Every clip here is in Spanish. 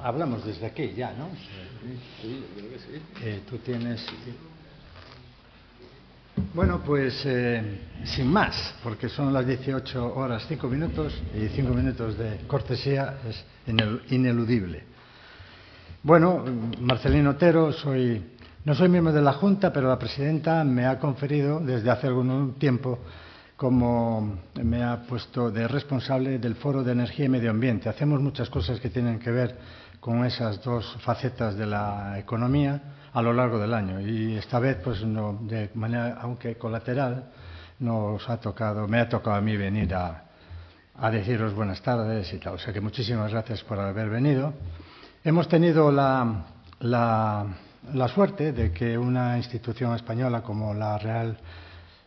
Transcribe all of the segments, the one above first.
Hablamos desde aquí ya, ¿no? Sí, yo creo que sí. Tú tienes... Bueno, pues sin más, porque son las 18 horas 5 minutos y 5 minutos de cortesía es ineludible. Bueno, Marcelino Otero, no soy miembro de la Junta, pero la presidenta me ha conferido desde hace algún tiempo como me ha puesto de responsable del Foro de Energía y Medio Ambiente. Hacemos muchas cosas que tienen que ver con esas dos facetas de la economía a lo largo del año. Y esta vez, pues no, de manera, aunque colateral, me ha tocado a mí venir a deciros buenas tardes y tal. O sea que muchísimas gracias por haber venido. Hemos tenido la suerte de que una institución española como la Real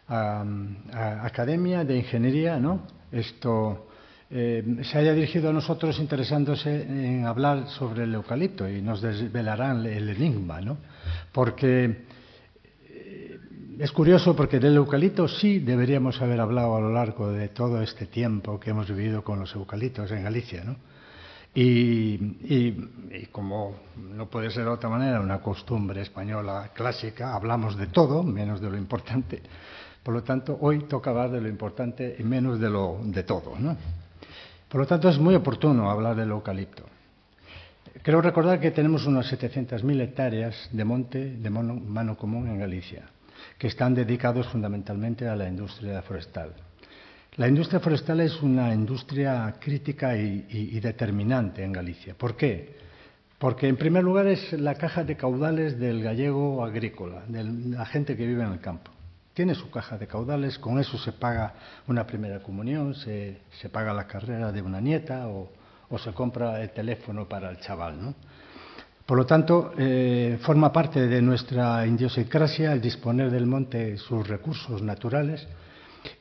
Academia de Ingeniería, ¿no? Se haya dirigido a nosotros interesándose en hablar sobre el eucalipto y nos desvelarán el enigma, ¿no? Porque es curioso, porque del eucalipto sí deberíamos haber hablado a lo largo de todo este tiempo que hemos vivido con los eucaliptos en Galicia, ¿no? Y como no puede ser de otra manera, una costumbre española clásica, hablamos de todo menos de lo importante. Por lo tanto, hoy toca hablar de lo importante y menos de todo, ¿no? Por lo tanto, es muy oportuno hablar del eucalipto. Creo recordar que tenemos unas 700.000 hectáreas de monte de mano común en Galicia, que están dedicados fundamentalmente a la industria forestal. La industria forestal es una industria crítica y determinante en Galicia. ¿Por qué? Porque, en primer lugar, es la caja de caudales del gallego agrícola, de la gente que vive en el campo. Tiene su caja de caudales, con eso se paga una primera comunión, se paga la carrera de una nieta o se compra el teléfono para el chaval, ¿no? Por lo tanto, forma parte de nuestra idiosincrasia el disponer del monte sus recursos naturales.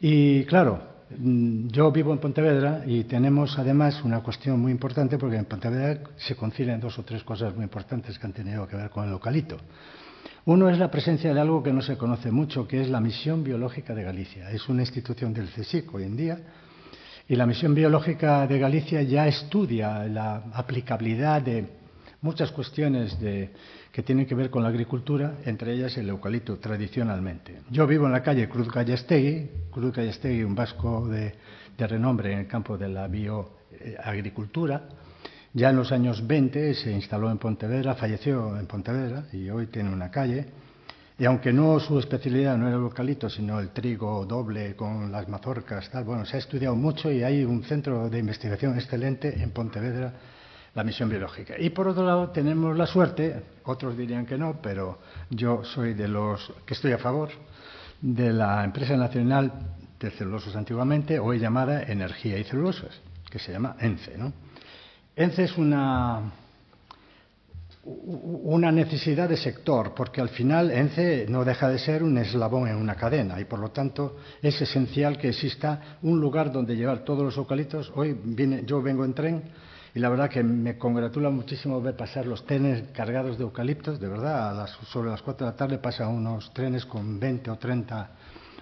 Y claro, yo vivo en Pontevedra y tenemos además una cuestión muy importante, porque en Pontevedra se concilian dos o tres cosas muy importantes que han tenido que ver con el eucalipto. Uno es la presencia de algo que no se conoce mucho, que es la Misión Biológica de Galicia. Es una institución del CSIC hoy en día, y la Misión Biológica de Galicia ya estudia la aplicabilidad de muchas cuestiones que tienen que ver con la agricultura, entre ellas el eucalipto tradicionalmente. Yo vivo en la calle Cruz Gallastegui, un vasco de renombre en el campo de la bioagricultura. Ya en los años 20 se instaló en Pontevedra, falleció en Pontevedra y hoy tiene una calle. Y aunque no su especialidad no era el eucalipto, sino el trigo doble con las mazorcas, tal, bueno, se ha estudiado mucho y hay un centro de investigación excelente en Pontevedra, la Misión Biológica. Y por otro lado tenemos la suerte, otros dirían que no, pero yo soy de los que estoy a favor de la empresa nacional de celulosas antiguamente, hoy llamada Energía y Celulosas, que se llama ENCE, ¿no? ENCE es una necesidad de sector, porque al final ENCE no deja de ser un eslabón en una cadena y por lo tanto es esencial que exista un lugar donde llevar todos los eucaliptos. Yo vengo en tren y la verdad que me congratula muchísimo ver pasar los trenes cargados de eucaliptos. De verdad, sobre las 4 de la tarde pasan unos trenes con 20 o 30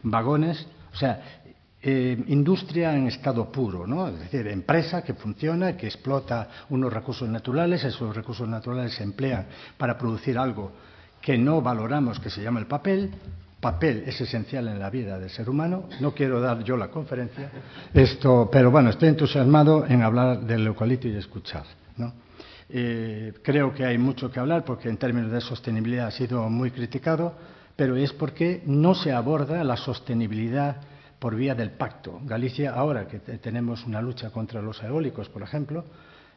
vagones. O sea, industria en estado puro, ¿no? Es decir, empresa que funciona, que explota unos recursos naturales, esos recursos naturales se emplean para producir algo que no valoramos, que se llama el papel. Papel es esencial en la vida del ser humano. No quiero dar yo la conferencia, pero bueno, estoy entusiasmado en hablar del eucalipto y escuchar, ¿no? Creo que hay mucho que hablar porque en términos de sostenibilidad ha sido muy criticado, pero es porque no se aborda la sostenibilidad por vía del pacto. Galicia, ahora que tenemos una lucha contra los eólicos, por ejemplo,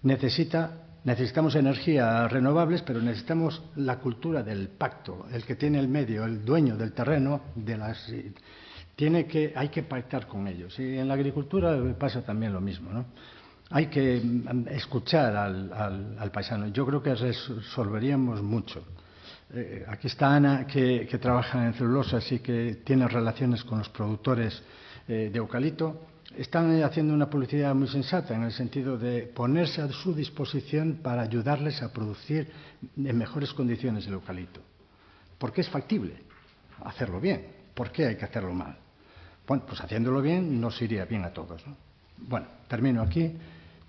necesitamos energías renovables, pero necesitamos la cultura del pacto. El que tiene el medio, el dueño del terreno, hay que pactar con ellos. Y en la agricultura pasa también lo mismo, ¿no? Hay que escuchar al paisano. Yo creo que resolveríamos mucho. Aquí está Ana, que trabaja en celulosas y que tiene relaciones con los productores de eucalipto. Están haciendo una publicidad muy sensata en el sentido de ponerse a su disposición para ayudarles a producir en mejores condiciones el eucalipto. Porque es factible hacerlo bien. ¿Por qué hay que hacerlo mal? Bueno, pues haciéndolo bien nos iría bien a todos, ¿no? Bueno, termino aquí.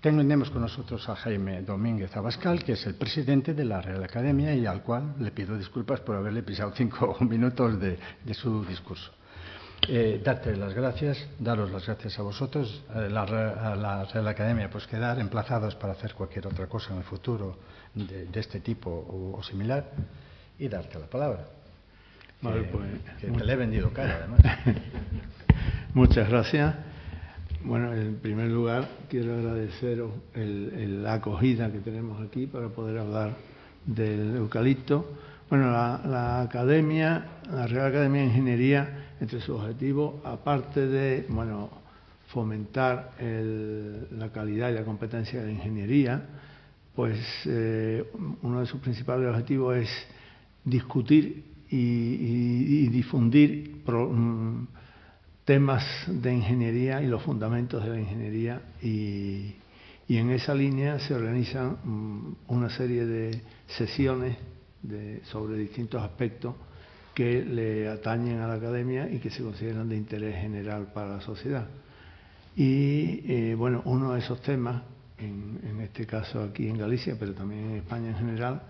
Tenemos con nosotros a Jaime Domínguez Abascal, que es el presidente de la Real Academia y al cual le pido disculpas por haberle pisado 5 minutos de su discurso. Darte las gracias, daros las gracias a vosotros, a la Real Academia, pues quedar emplazados para hacer cualquier otra cosa en el futuro de este tipo o similar, y darte la palabra. Vale, pues, que te le he vendido cara, además. Muchas gracias. Bueno, en primer lugar, quiero agradeceros la acogida que tenemos aquí para poder hablar del eucalipto. Bueno, la Academia, la Real Academia de Ingeniería, entre sus objetivos, aparte de, bueno, fomentar la calidad y la competencia de la ingeniería, pues uno de sus principales objetivos es discutir y difundir temas de ingeniería y los fundamentos de la ingeniería, y en esa línea se organizan una serie de sesiones sobre distintos aspectos que le atañen a la academia y que se consideran de interés general para la sociedad. Y bueno, uno de esos temas, en este caso aquí en Galicia, pero también en España en general,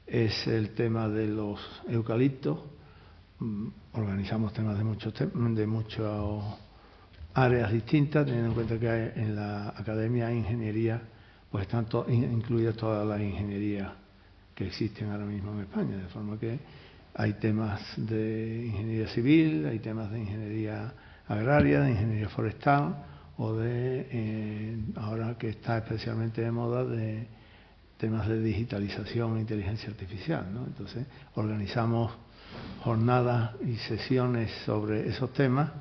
es el tema de los eucaliptos. Organizamos temas de muchas áreas distintas, teniendo en cuenta que en la Academia de Ingeniería pues están incluidas todas las ingenierías que existen ahora mismo en España, de forma que hay temas de ingeniería civil, hay temas de ingeniería agraria, de ingeniería forestal o ahora que está especialmente de moda, de temas de digitalización e inteligencia artificial, ¿no? Entonces organizamos jornadas y sesiones sobre esos temas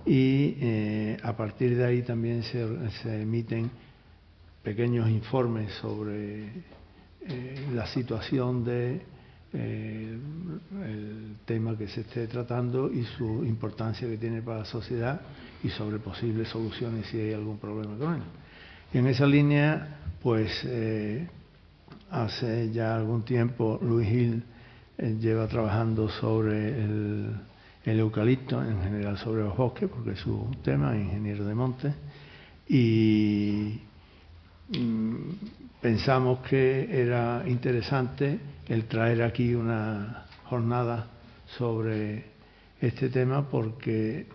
y a partir de ahí también se emiten pequeños informes sobre la situación del tema que se esté tratando y su importancia que tiene para la sociedad y sobre posibles soluciones si hay algún problema con él. Y en esa línea, pues hace ya algún tiempo Luis Gil lleva trabajando sobre el eucalipto, en general sobre los bosques, porque es su tema, es ingeniero de montes, y pensamos que era interesante el traer aquí una jornada sobre este tema porque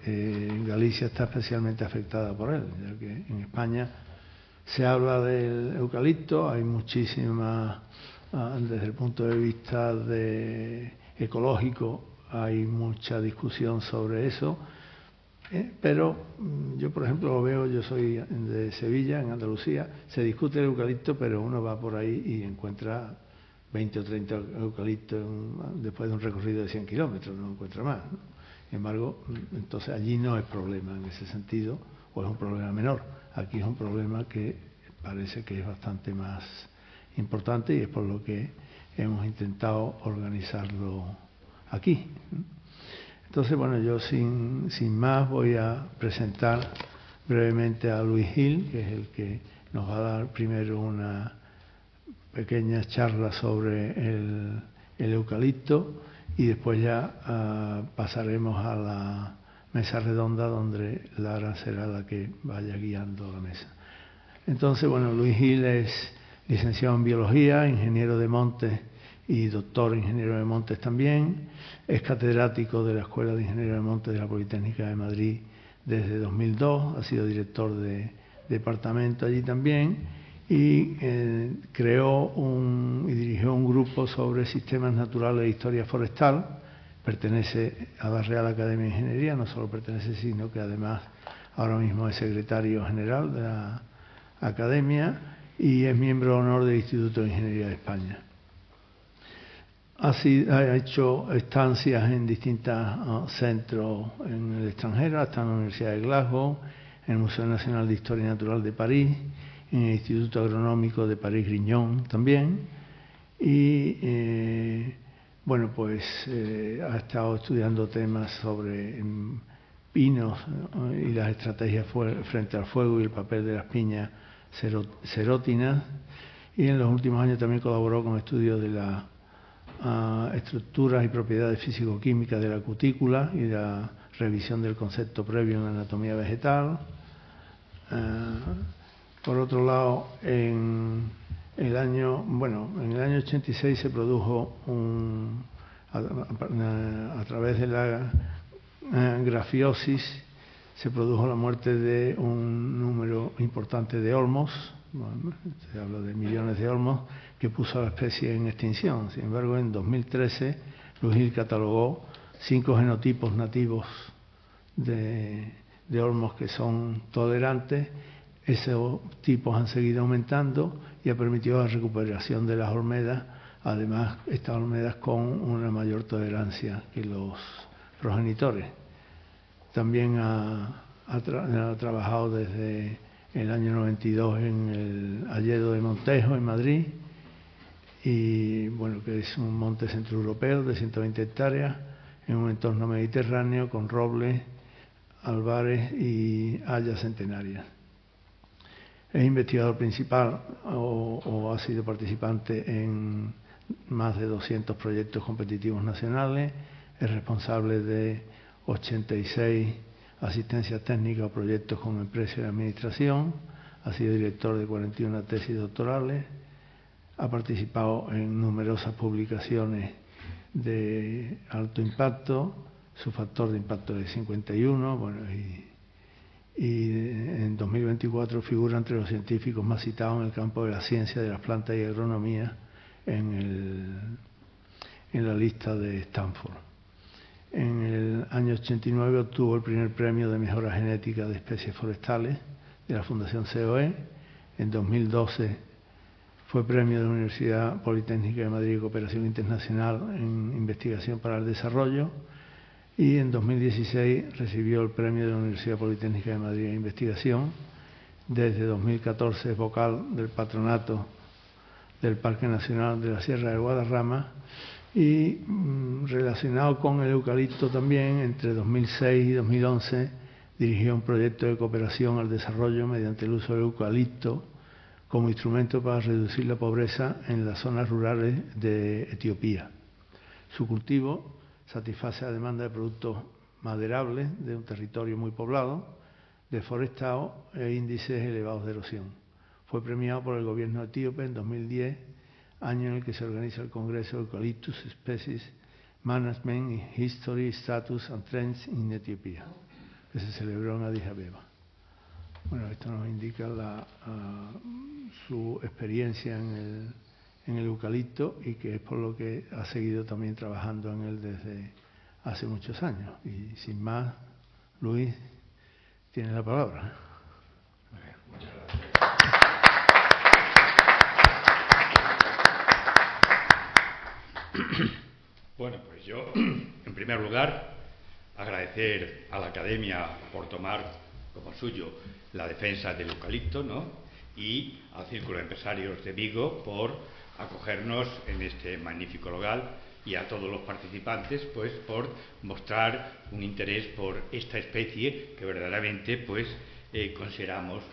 Galicia está especialmente afectada por él, ya que en España se habla del eucalipto, hay muchísimas, desde el punto de vista ecológico, hay mucha discusión sobre eso, pero yo, por ejemplo, lo veo, yo soy de Sevilla, en Andalucía, se discute el eucalipto, pero uno va por ahí y encuentra 20 o 30 eucaliptos después de un recorrido de 100 kilómetros, no encuentra más, ¿no? Sin embargo, entonces allí no es problema en ese sentido, o es un problema menor. Aquí es un problema que parece que es bastante más importante y es por lo que hemos intentado organizarlo aquí. Entonces, bueno, yo sin más voy a presentar brevemente a Luis Gil, que es el que nos va a dar primero una pequeña charla sobre el eucalipto y después ya pasaremos a la mesa redonda donde Lara será la que vaya guiando la mesa. Entonces, bueno, Luis Gil es licenciado en Biología, ingeniero de montes y doctor ingeniero de montes también. Es catedrático de la Escuela de Ingeniería de Montes de la Politécnica de Madrid desde 2002. Ha sido director de departamento allí también y creó y dirigió un grupo sobre sistemas naturales e historia forestal. Pertenece a la Real Academia de Ingeniería, no solo pertenece, sino que además ahora mismo es secretario general de la Academia y es miembro de honor del Instituto de Ingeniería de España. Ha hecho estancias en distintos centros en el extranjero, hasta en la Universidad de Glasgow, en el Museo Nacional de Historia Natural de París, en el Instituto Agronómico de París-Grignon también, y bueno, pues ha estado estudiando temas sobre pinos y las estrategias frente al fuego y el papel de las piñas serótinas, y en los últimos años también colaboró con estudios de las estructuras y propiedades físico-químicas de la cutícula y la revisión del concepto previo en la anatomía vegetal. Por otro lado, en el año 86 se produjo a través de la grafiosis, se produjo la muerte de un número importante de olmos, se habla de millones de olmos, que puso a la especie en extinción. Sin embargo, en 2013, Luis catalogó 5 genotipos nativos de olmos que son tolerantes. Esos tipos han seguido aumentando y ha permitido la recuperación de las olmedas, además estas olmedas con una mayor tolerancia que los progenitores. También ha trabajado desde el año 92 en el Hayedo de Montejo, en Madrid, y bueno, que es un monte centroeuropeo de 120 hectáreas en un entorno mediterráneo con robles, albares y hayas centenarias. Es investigador principal o ha sido participante en más de 200 proyectos competitivos nacionales, es responsable de 86 asistencias técnicas o proyectos con empresas de administración, ha sido director de 41 tesis doctorales, ha participado en numerosas publicaciones de alto impacto, su factor de impacto es 51, bueno, y en 2024 figura entre los científicos más citados en el campo de la ciencia de las plantas y agronomía en la lista de Stanford. En el año 89 obtuvo el primer premio de mejora genética de especies forestales de la Fundación COE. En 2012 fue premio de la Universidad Politécnica de Madrid de Cooperación Internacional en Investigación para el Desarrollo. Y en 2016 recibió el premio de la Universidad Politécnica de Madrid de Investigación. Desde 2014 es vocal del patronato del Parque Nacional de la Sierra de Guadarrama y relacionado con el eucalipto también, entre 2006 y 2011 dirigió un proyecto de cooperación al desarrollo mediante el uso del eucalipto como instrumento para reducir la pobreza en las zonas rurales de Etiopía. Su cultivo satisface la demanda de productos maderables de un territorio muy poblado, deforestado e índices elevados de erosión. Fue premiado por el gobierno etíope en 2010, año en el que se organiza el Congreso Eucalyptus Species Management, History, Status and Trends in Ethiopia, que se celebró en Addis Abeba. Bueno, esto nos indica su experiencia en el eucalipto y que es por lo que ha seguido también trabajando en él desde hace muchos años. Y sin más, Luis, tiene la palabra. Muchas gracias. Bueno, pues yo, en primer lugar, agradecer a la Academia por tomar como suyo la defensa del eucalipto, ¿no? Y al Círculo de Empresarios de Vigo por acogernos en este magnífico local, y a todos los participantes pues por mostrar un interés por esta especie que verdaderamente pues consideramos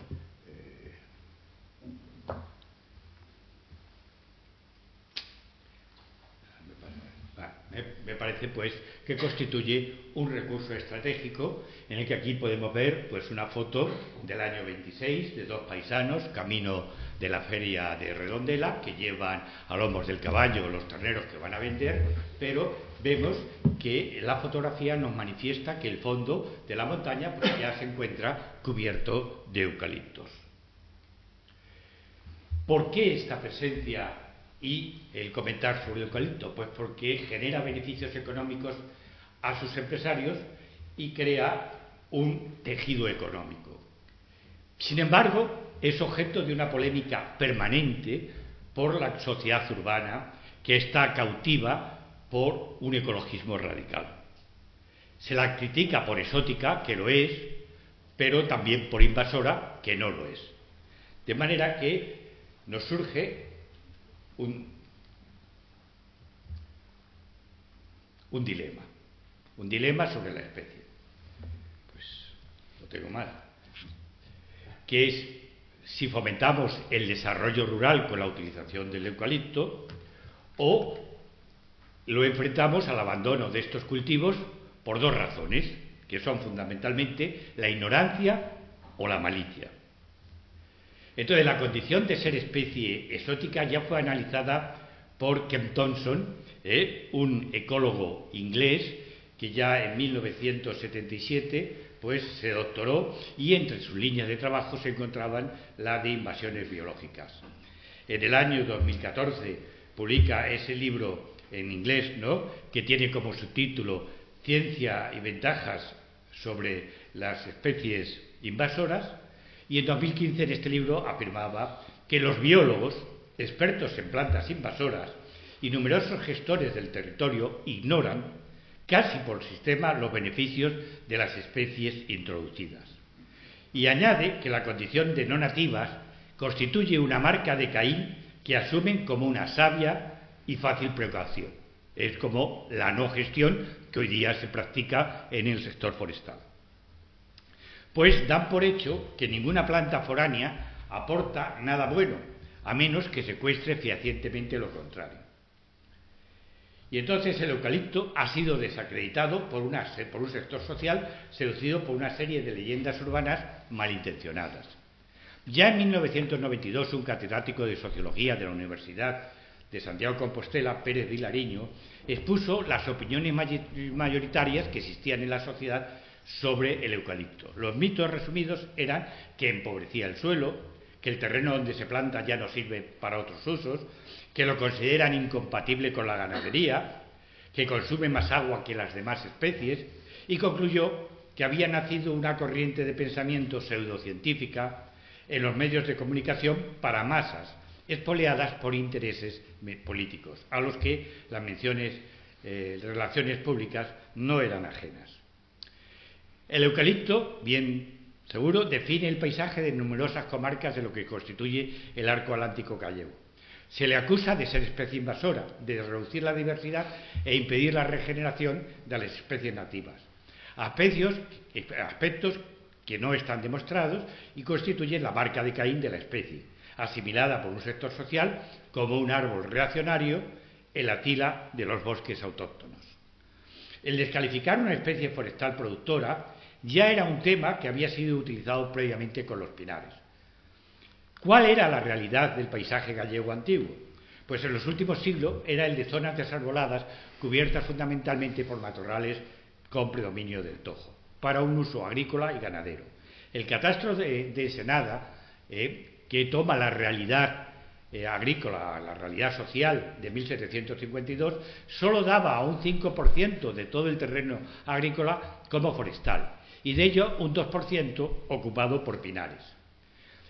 me parece pues que constituye un recurso estratégico en el que aquí podemos ver pues una foto del año 26 de 2 paisanos camino de la feria de Redondela que llevan a lomos del caballo los terneros que van a vender, pero vemos que la fotografía nos manifiesta que el fondo de la montaña pues ya se encuentra cubierto de eucaliptos. ¿Por qué esta presencia y el comentar sobre el eucalipto? Pues porque genera beneficios económicos a sus empresarios y crea un tejido económico. Sin embargo, es objeto de una polémica permanente por la sociedad urbana que está cautiva por un ecologismo radical. Se la critica por exótica, que lo es, pero también por invasora, que no lo es. De manera que nos surge un dilema sobre la especie. Pues lo tengo mal. Que es si fomentamos el desarrollo rural con la utilización del eucalipto o lo enfrentamos al abandono de estos cultivos por 2 razones, que son fundamentalmente la ignorancia o la malicia. Entonces, la condición de ser especie exótica ya fue analizada por Kemp Thomson, un ecólogo inglés que ya en 1977 pues, se doctoró, y entre sus líneas de trabajo se encontraban la de invasiones biológicas. En el año 2014 publica ese libro en inglés, ¿no?, que tiene como subtítulo Ciencia y ventajas sobre las especies invasoras, y en 2015 en este libro afirmaba que los biólogos, expertos en plantas invasoras y numerosos gestores del territorio ignoran, casi por sistema, los beneficios de las especies introducidas. Y añade que la condición de no nativas constituye una marca de Caín que asumen como una sabia y fácil precaución. Es como la no gestión que hoy día se practica en el sector forestal. Pues dan por hecho que ninguna planta foránea aporta nada bueno, a menos que secuestre fehacientemente lo contrario. Y entonces el eucalipto ha sido desacreditado por un sector social seducido por una serie de leyendas urbanas malintencionadas. Ya en 1992 un catedrático de Sociología de la Universidad de Santiago de Compostela, Pérez Vilariño, expuso las opiniones mayoritarias que existían en la sociedad sobre el eucalipto. Los mitos resumidos eran que empobrecía el suelo, que el terreno donde se planta ya no sirve para otros usos, que lo consideran incompatible con la ganadería, que consume más agua que las demás especies, y concluyó que había nacido una corriente de pensamiento pseudocientífica en los medios de comunicación para masas, espoleadas por intereses políticos, a los que las relaciones públicas no eran ajenas. El eucalipto, bien seguro, define el paisaje de numerosas comarcas de lo que constituye el arco atlántico gallego. Se le acusa de ser especie invasora, de reducir la diversidad e impedir la regeneración de las especies nativas. Aspectos que no están demostrados y constituyen la marca de Caín de la especie, asimilada por un sector social como un árbol reaccionario en la tila de los bosques autóctonos. El descalificar una especie forestal productora ya era un tema que había sido utilizado previamente con los pinares. ¿Cuál era la realidad del paisaje gallego antiguo? Pues en los últimos siglos era el de zonas desarboladas cubiertas fundamentalmente por matorrales con predominio del tojo, para un uso agrícola y ganadero. El catastro de Senada, que toma la realidad agrícola, la realidad social de 1752, solo daba a un 5% de todo el terreno agrícola como forestal, y de ello un 2% ocupado por pinares.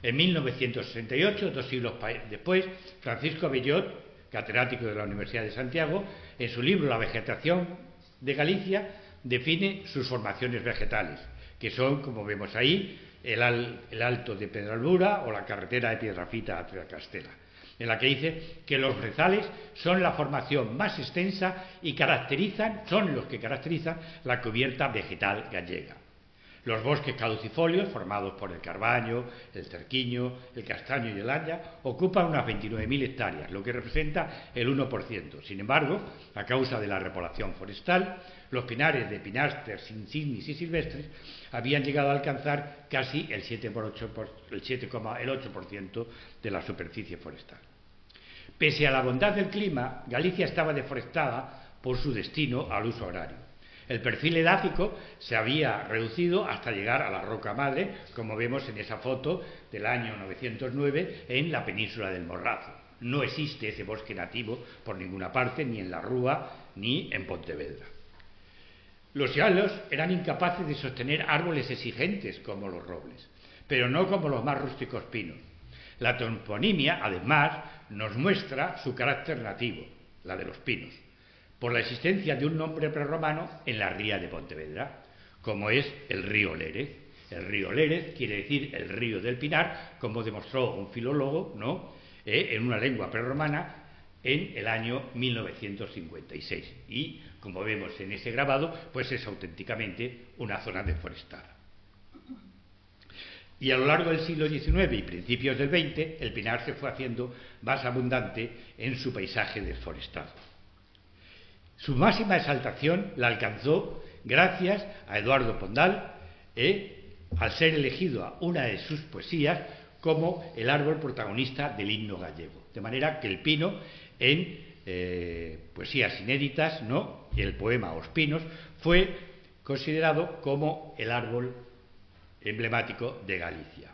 En 1968, 2 siglos después, Francisco Bellot, catedrático de la Universidad de Santiago, en su libro La vegetación de Galicia, define sus formaciones vegetales, que son, como vemos ahí, el Alto de Pedralbura o la carretera de Piedrafita a Tracastela, en la que dice que los brezales son la formación más extensa y son los que caracterizan la cubierta vegetal gallega. Los bosques caducifolios, formados por el carbaño, el cerquiño, el castaño y el haya, ocupan unas 29.000 hectáreas, lo que representa el 1%. Sin embargo, a causa de la repoblación forestal, los pinares de Pinasters, insignis y silvestres habían llegado a alcanzar casi el 7,8% de la superficie forestal. Pese a la bondad del clima, Galicia estaba deforestada por su destino al uso agrario. El perfil edáfico se había reducido hasta llegar a la roca madre, como vemos en esa foto del año 909 en la península del Morrazo. No existe ese bosque nativo por ninguna parte, ni en la Rúa ni en Pontevedra. Los yalos eran incapaces de sostener árboles exigentes como los robles, pero no como los más rústicos pinos. La toponimia, además, nos muestra su carácter nativo, la de los pinos, por la existencia de un nombre prerromano en la ría de Pontevedra, como es el río Lérez. El río Lérez quiere decir el río del Pinar, como demostró un filólogo, ¿no?, en una lengua prerromana en el año 1956. Y, como vemos en ese grabado, pues es auténticamente una zona deforestada. Y a lo largo del siglo XIX y principios del XX, el pinar se fue haciendo más abundante en su paisaje desforestado. Su máxima exaltación la alcanzó gracias a Eduardo Pondal, al ser elegido a una de sus poesías como el árbol protagonista del himno gallego. De manera que el pino en poesías inéditas, ¿no?, y el poema Os Pinos fue considerado como el árbol emblemático de Galicia.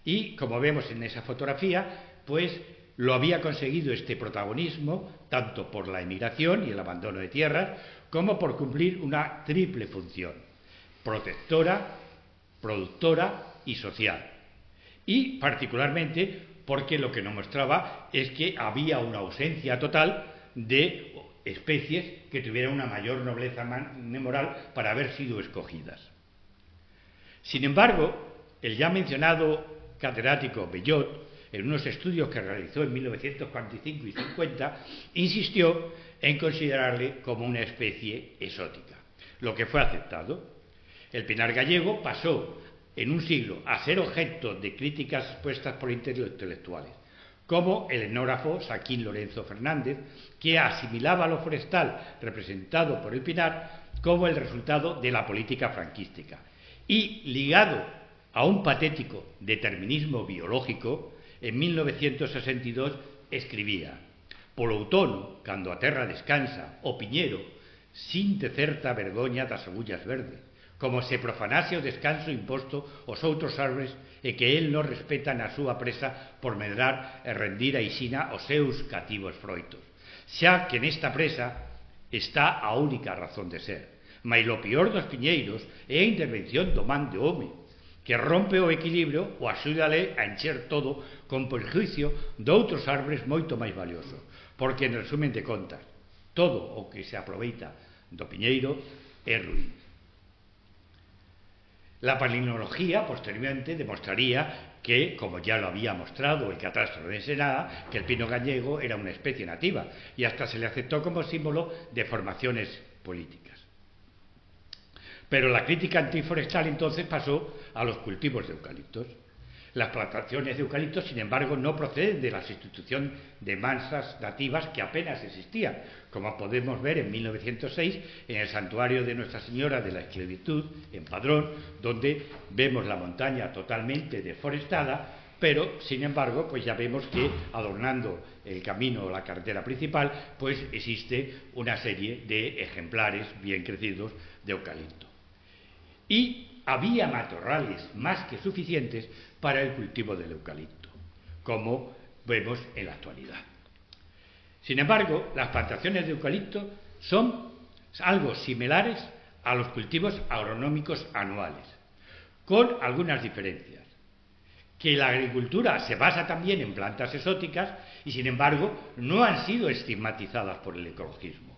Y como vemos en esa fotografía, pues lo había conseguido este protagonismo tanto por la emigración y el abandono de tierras como por cumplir una triple función: protectora, productora y social. Y particularmente porque lo que nos mostraba es que había una ausencia total de especies que tuvieran una mayor nobleza moral para haber sido escogidas. Sin embargo, el ya mencionado catedrático Bellot, en unos estudios que realizó en 1945 y 50, insistió en considerarle como una especie exótica, lo que fue aceptado. El pinar gallego pasó en un siglo a ser objeto de críticas expuestas por intelectuales, como el etnógrafo Joaquín Lorenzo Fernández, que asimilaba lo forestal representado por el pinar como el resultado de la política franquística, y ligado a un patético determinismo biológico, en 1962 escribía: «Polo outono, cando a terra descansa, o piñeiro sinte certa vergoña das agullas verdes, como se profanase o descanso imposto aos outros árbores e que el non respeta na súa presa por medrar e rendir a Isina os seus cativos froitos, xa que nesta presa está a única razón de ser. Mais lo pior dos piñeiros é a intervención do man de home, que rompe o equilibrio ou axúdale a encher todo con perjuicio de outros árbores moito máis valiosos, porque, en resumen de contas, todo o que se aproveita do piñeiro é ruín». La palinología posteriormente demostraría que, como ya lo había mostrado el catastro de Ensenada, que el pino gallego era una especie nativa y hasta se le aceptó como símbolo de formaciones políticas. Pero la crítica antiforestal entonces pasó a los cultivos de eucaliptos. Las plantaciones de eucaliptos, sin embargo, no proceden de la sustitución de masas nativas que apenas existían, como podemos ver en 1906 en el santuario de Nuestra Señora de la Esclavitud, en Padrón, donde vemos la montaña totalmente deforestada, pero, sin embargo, pues ya vemos que adornando el camino o la carretera principal, pues existe una serie de ejemplares bien crecidos de eucalipto. Y había matorrales más que suficientes para el cultivo del eucalipto, como vemos en la actualidad. Sin embargo, las plantaciones de eucalipto son algo similares a los cultivos agronómicos anuales, con algunas diferencias: que la agricultura se basa también en plantas exóticas y, sin embargo, no han sido estigmatizadas por el ecologismo.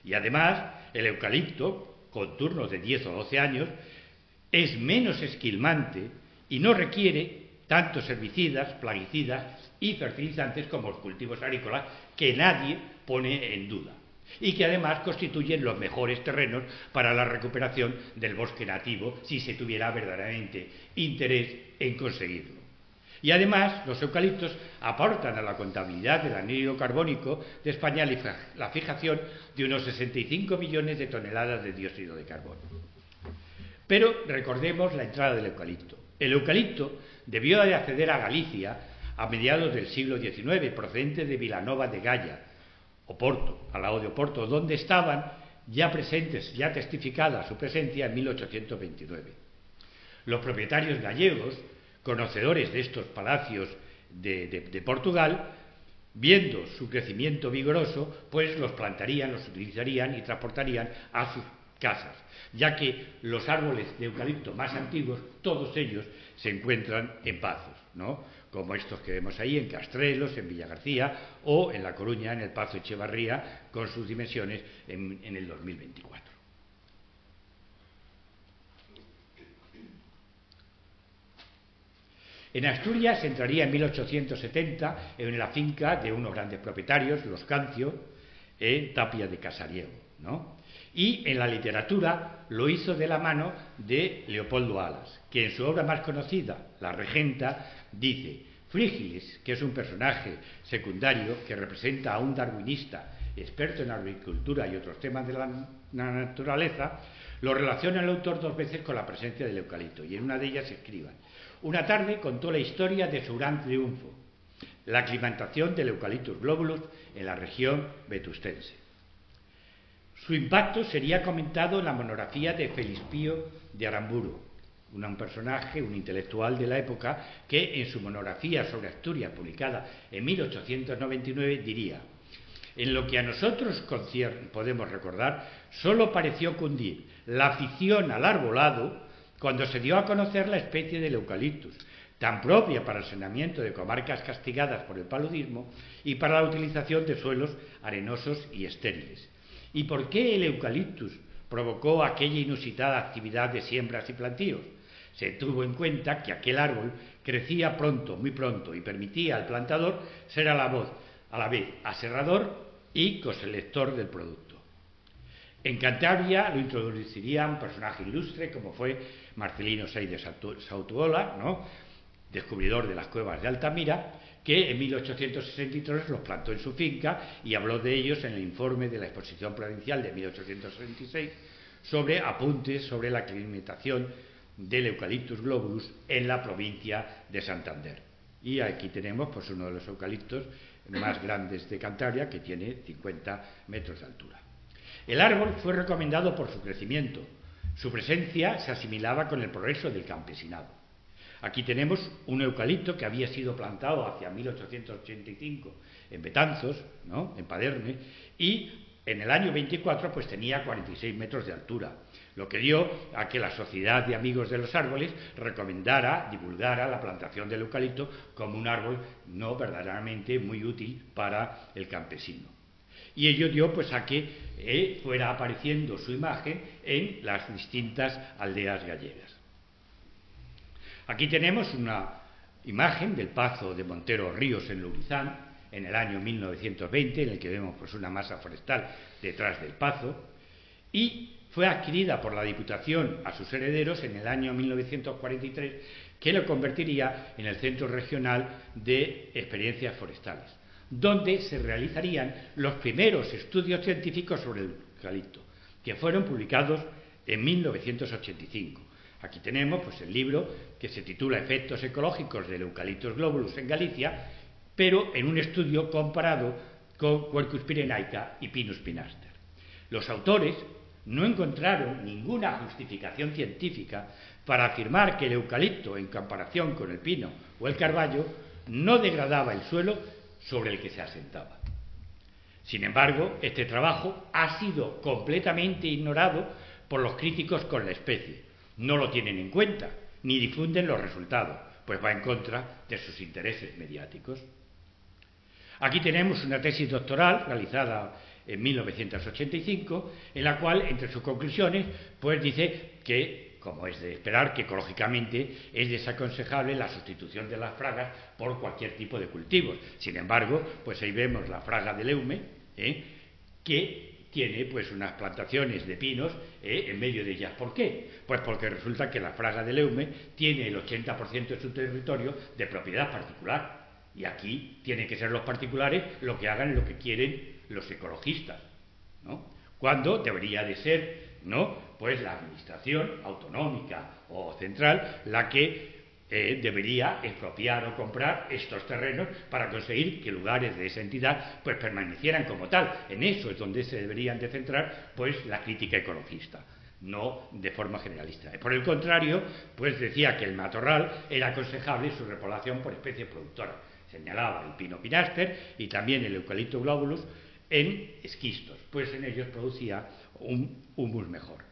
Y además, el eucalipto, con turnos de 10 o 12 años, es menos esquilmante y no requiere tantos herbicidas, plaguicidas y fertilizantes como los cultivos agrícolas, que nadie pone en duda, y que además constituyen los mejores terrenos para la recuperación del bosque nativo si se tuviera verdaderamente interés en conseguirlo. Y además, los eucaliptos aportan a la contabilidad del anhídrido carbónico de España la fijación de unos 65 millones de toneladas de dióxido de carbono. Pero recordemos la entrada del eucalipto. El eucalipto debió de acceder a Galicia a mediados del siglo XIX, procedente de Vilanova de Gaia, Oporto, al lado de Oporto, donde estaban ya presentes, ya testificada su presencia en 1829. Los propietarios gallegos, conocedores de estos palacios de Portugal, viendo su crecimiento vigoroso, pues los plantarían, los utilizarían y transportarían a sus casas, ya que los árboles de eucalipto más antiguos, todos ellos se encuentran en Pazos, ¿no?, como estos que vemos ahí en Castrelos, en Villagarcía, o en La Coruña, en el Pazo Echevarría, con sus dimensiones en el 2024. En Asturias entraría en 1870 en la finca de unos grandes propietarios, los Cancio, en Tapia de Casariego, ¿no? Y en la literatura lo hizo de la mano de Leopoldo Alas, que en su obra más conocida, La Regenta, dice: Frígilis, que es un personaje secundario que representa a un darwinista experto en agricultura y otros temas de la naturaleza, lo relaciona el autor dos veces con la presencia del eucalipto, y en una de ellas escriban: una tarde contó la historia de su gran triunfo, la aclimatación del Eucalyptus globulus en la región vetustense. Su impacto sería comentado en la monografía de Félix Pío de Aramburu, un personaje, un intelectual de la época, que en su monografía sobre Asturias, publicada en 1899, diría: en lo que a nosotros podemos recordar, solo pareció cundir la afición al arbolado cuando se dio a conocer la especie del eucaliptus, tan propia para el saneamiento de comarcas castigadas por el paludismo y para la utilización de suelos arenosos y estériles. ¿Y por qué el eucaliptus provocó aquella inusitada actividad de siembras y plantíos? Se tuvo en cuenta que aquel árbol crecía pronto, muy pronto, y permitía al plantador ser a la vez aserrador y coselector del producto. En Cantabria lo introduciría un personaje ilustre como fue Marcelino Sey de Sautuola, ¿no?, descubridor de las cuevas de Altamira, que en 1863 los plantó en su finca y habló de ellos en el informe de la Exposición Provincial de 1866 sobre apuntes sobre la aclimatación del Eucalyptus globulus en la provincia de Santander. Y aquí tenemos pues uno de los eucaliptos más grandes de Cantabria, que tiene 50 metros de altura. El árbol fue recomendado por su crecimiento. Su presencia se asimilaba con el progreso del campesinado. Aquí tenemos un eucalipto que había sido plantado hacia 1885 en Betanzos, ¿no?, en Paderne, y en el año 24 pues tenía 46 metros de altura, lo que dio a que la Sociedad de Amigos de los Árboles divulgara la plantación del eucalipto como un árbol no verdaderamente muy útil para el campesino. Y ello dio pues a que fuera apareciendo su imagen en las distintas aldeas gallegas. Aquí tenemos una imagen del Pazo de Montero Ríos en Lourizán en el año 1920, en el que vemos pues una masa forestal detrás del Pazo, y fue adquirida por la Diputación a sus herederos en el año 1943, que lo convertiría en el Centro Regional de Experiencias Forestales, donde se realizarían los primeros estudios científicos sobre el eucalipto, que fueron publicados en 1985. Aquí tenemos pues el libro que se titula Efectos ecológicos del Eucalyptus globulus en Galicia, pero en un estudio comparado con Quercus pyrenaica y Pinus pinaster. Los autores no encontraron ninguna justificación científica para afirmar que el eucalipto, en comparación con el pino o el carballo, no degradaba el suelo sobre el que se asentaba. Sin embargo, este trabajo ha sido completamente ignorado por los críticos con la especie. No lo tienen en cuenta, ni difunden los resultados, pues va en contra de sus intereses mediáticos. Aquí tenemos una tesis doctoral realizada en 1985, en la cual, entre sus conclusiones, pues dice que, como es de esperar, que ecológicamente es desaconsejable la sustitución de las fragas por cualquier tipo de cultivos. Sin embargo, pues ahí vemos la fraga del Eume, que tiene pues unas plantaciones de pinos en medio de ellas. ¿Por qué? Pues porque resulta que la fraga del Eume tiene el 80% de su territorio de propiedad particular. Y aquí tienen que ser los particulares lo que hagan lo que quieren los ecologistas, ¿no? Cuando debería de ser, ¿no?, pues la administración autonómica o central la que debería expropiar o comprar estos terrenos para conseguir que lugares de esa entidad pues permanecieran como tal. En eso es donde se deberían de centrar pues la crítica ecologista, no de forma generalista. Por el contrario, pues decía que el matorral era aconsejable su repoblación por especies productoras. Señalaba el pino pinaster y también el Eucalyptus globulus en esquistos, pues en ellos producía un humus mejor.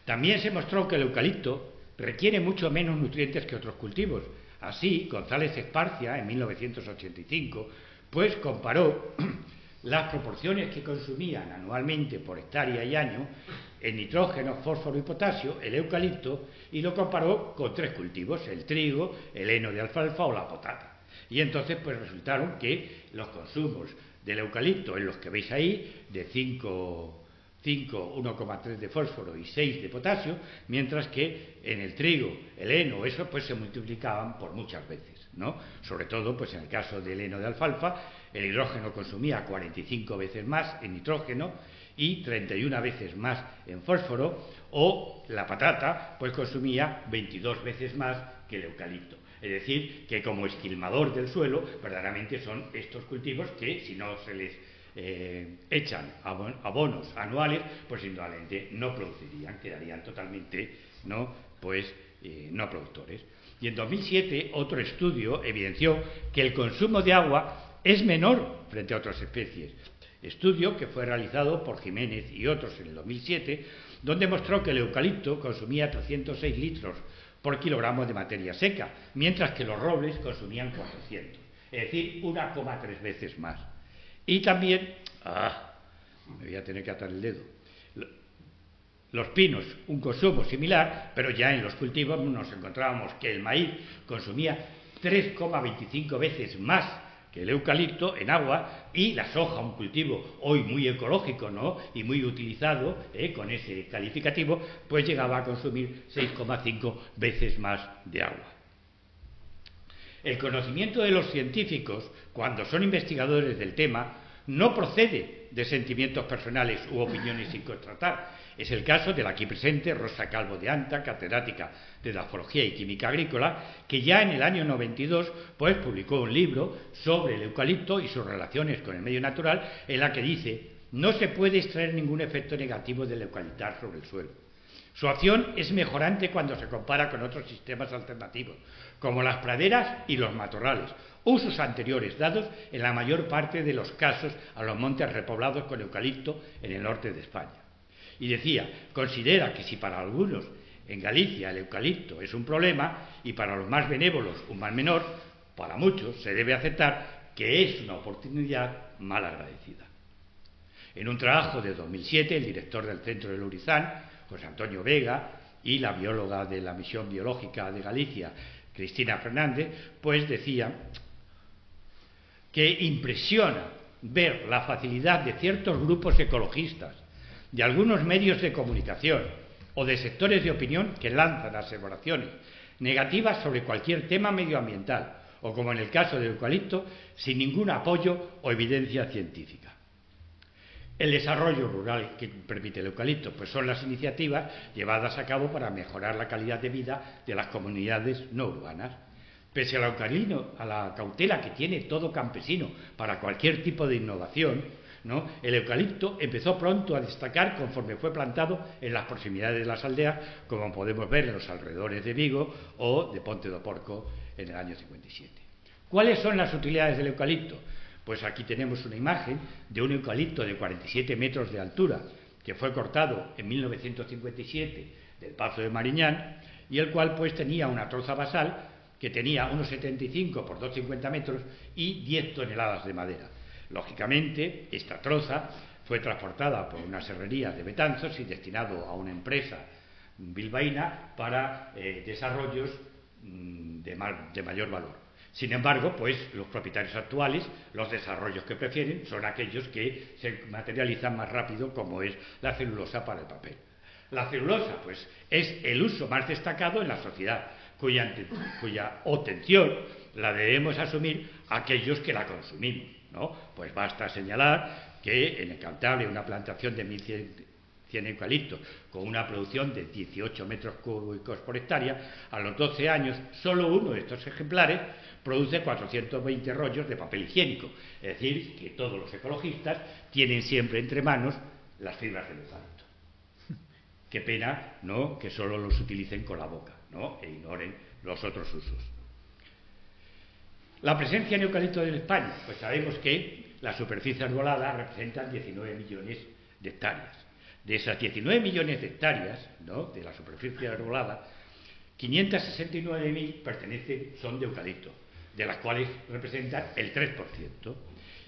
También se mostró que el eucalipto requiere mucho menos nutrientes que otros cultivos. Así, González Esparcia, en 1985, pues comparó las proporciones que consumían anualmente por hectárea y año en nitrógeno, fósforo y potasio el eucalipto, y lo comparó con 3 cultivos, el trigo, el heno de alfalfa o la potata. Y entonces pues resultaron que los consumos del eucalipto, en los que veis ahí, de 1,3 de fósforo y 6 de potasio, mientras que en el trigo, el heno, eso pues se multiplicaban por muchas veces, ¿no? Sobre todo pues en el caso del heno de alfalfa, el hidrógeno consumía 45 veces más en nitrógeno y 31 veces más en fósforo, o la patata pues consumía 22 veces más que el eucalipto. Es decir, que como esquilmador del suelo, verdaderamente son estos cultivos que, si no se les echan abonos anuales, pues indudablemente no producirían, quedarían totalmente no productores. Y en 2007 otro estudio evidenció que el consumo de agua es menor frente a otras especies. Estudio que fue realizado por Jiménez y otros en el 2007, donde mostró que el eucalipto consumía 306 litros por kilogramo de materia seca, mientras que los robles consumían 400, es decir, 1,3 veces más. Y también, me voy a tener que atar el dedo, los pinos, un consumo similar, pero ya en los cultivos nos encontrábamos que el maíz consumía 3,25 veces más que el eucalipto en agua, y la soja, un cultivo hoy muy ecológico, ¿no?, y muy utilizado con ese calificativo, pues llegaba a consumir 6,5 veces más de agua. El conocimiento de los científicos, cuando son investigadores del tema, no procede de sentimientos personales u opiniones sin contrastar. Es el caso de la aquí presente Rosa Calvo de Anta, catedrática de Edafología y Química Agrícola, que ya en el año 92 pues publicó un libro sobre el eucalipto y sus relaciones con el medio natural, en la que dice: no se puede extraer ningún efecto negativo del eucaliptar sobre el suelo. Su acción es mejorante cuando se compara con otros sistemas alternativos, como las praderas y los matorrales, usos anteriores dados en la mayor parte de los casos a los montes repoblados con eucalipto en el norte de España. Y decía, considera que si para algunos en Galicia el eucalipto es un problema y para los más benévolos un mal menor, para muchos se debe aceptar que es una oportunidad mal agradecida. En un trabajo de 2007, el director del Centro de Lurizán, José Antonio Vega, y la bióloga de la Misión Biológica de Galicia, Cristina Fernández, pues decía que impresiona ver la facilidad de ciertos grupos ecologistas, de algunos medios de comunicación o de sectores de opinión que lanzan aseveraciones negativas sobre cualquier tema medioambiental, o como en el caso del eucalipto, sin ningún apoyo o evidencia científica. El desarrollo rural que permite el eucalipto pues son las iniciativas llevadas a cabo para mejorar la calidad de vida de las comunidades no urbanas. Pese a la cautela que tiene todo campesino para cualquier tipo de innovación, ¿no?, el eucalipto empezó pronto a destacar conforme fue plantado en las proximidades de las aldeas, como podemos ver en los alrededores de Vigo o de Ponte do Porco en el año 57. ¿Cuáles son las utilidades del eucalipto? Pues aquí tenemos una imagen de un eucalipto de 47 metros de altura que fue cortado en 1957 del Pazo de Mariñán, y el cual pues tenía una troza basal que tenía unos 75 por 2,50 metros y 10 toneladas de madera. Lógicamente, esta troza fue transportada por unas herrerías de Betanzos y destinado a una empresa bilbaína para desarrollos de mayor valor. Sin embargo, pues los propietarios actuales, los desarrollos que prefieren son aquellos que se materializan más rápido, como es la celulosa para el papel. La celulosa, pues, es el uso más destacado en la sociedad, cuya obtención la debemos asumir aquellos que la consumimos, ¿no? Pues basta señalar que en el Cantabria una plantación de 1.100 eucaliptos con una producción de 18 metros cúbicos por hectárea, a los 12 años solo uno de estos ejemplares produce 420 rollos de papel higiénico. Es decir, que todos los ecologistas tienen siempre entre manos las fibras del eucalipto. Qué pena, ¿no?, que solo los utilicen con la boca, ¿no?, e ignoren los otros usos. La presencia en eucalipto en España, pues sabemos que las superficies arboladas representan 19 millones de hectáreas. De esas 19 millones de hectáreas, ¿no?, de la superficie arbolada, 569.000 son de eucalipto, de las cuales representan el 3%.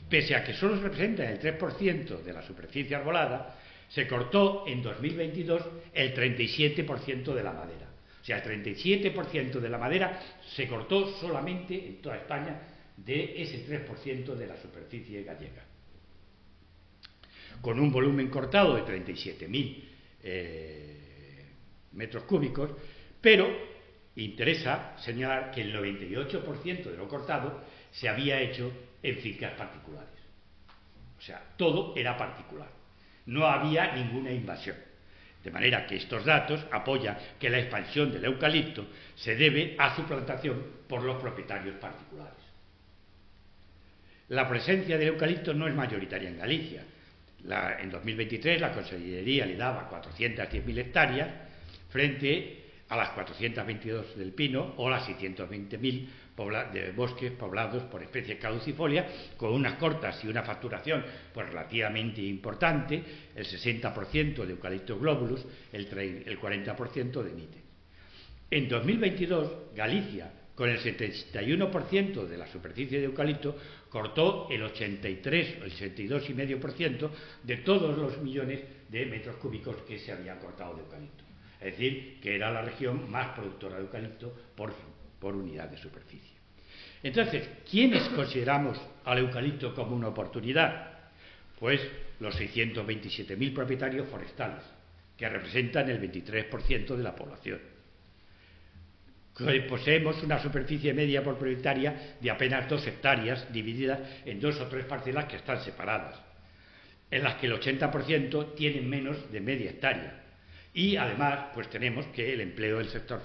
Pese a que solo representan el 3% de la superficie arbolada, se cortó en 2022 el 37% de la madera. O sea, el 37% de la madera se cortó solamente en toda España de ese 3% de la superficie gallega. Con un volumen cortado de 37.000 metros cúbicos, pero interesa señalar que el 98% de lo cortado se había hecho en fincas particulares. O sea, todo era particular. No había ninguna invasión. De manera que estos datos apoyan que la expansión del eucalipto se debe a su plantación por los propietarios particulares. La presencia del eucalipto no es mayoritaria en Galicia. En 2023 la Consellería le daba 410.000 hectáreas frente a las 422 del pino o las 620.000 de bosques poblados por especies caducifolias, con unas cortas y una facturación pues relativamente importante, el 60% de Eucalyptus globulus, el 40% de nítex. En 2022, Galicia, con el 71% de la superficie de eucalipto, cortó el 82,5% de todos los millones de metros cúbicos que se habían cortado de eucalipto. Es decir, que era la región más productora de eucalipto por unidad de superficie. Entonces, ¿quiénes consideramos al eucalipto como una oportunidad? Pues los 627.000 propietarios forestales, que representan el 23% de la población. Poseemos una superficie media por propietaria de apenas 2 hectáreas, divididas en 2 o 3 parcelas que están separadas, en las que el 80% tienen menos de media hectárea. Y además, pues tenemos que el empleo del sector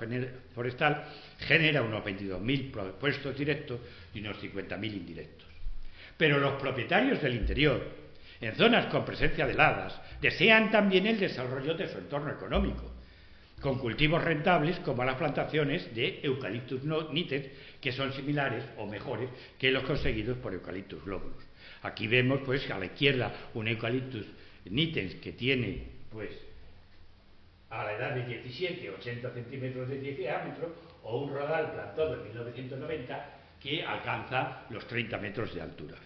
forestal genera unos 22.000 puestos directos y unos 50.000 indirectos. Pero los propietarios del interior, en zonas con presencia de heladas, desean también el desarrollo de su entorno económico, con cultivos rentables como las plantaciones de Eucalyptus nítex, que son similares o mejores que los conseguidos por Eucalyptus globulus. Aquí vemos, pues, a la izquierda un Eucalyptus nítex que tiene, pues, a la edad de 17, 80 centímetros de diámetro, o un rodal plantado en 1990 que alcanza los 30 metros de altura.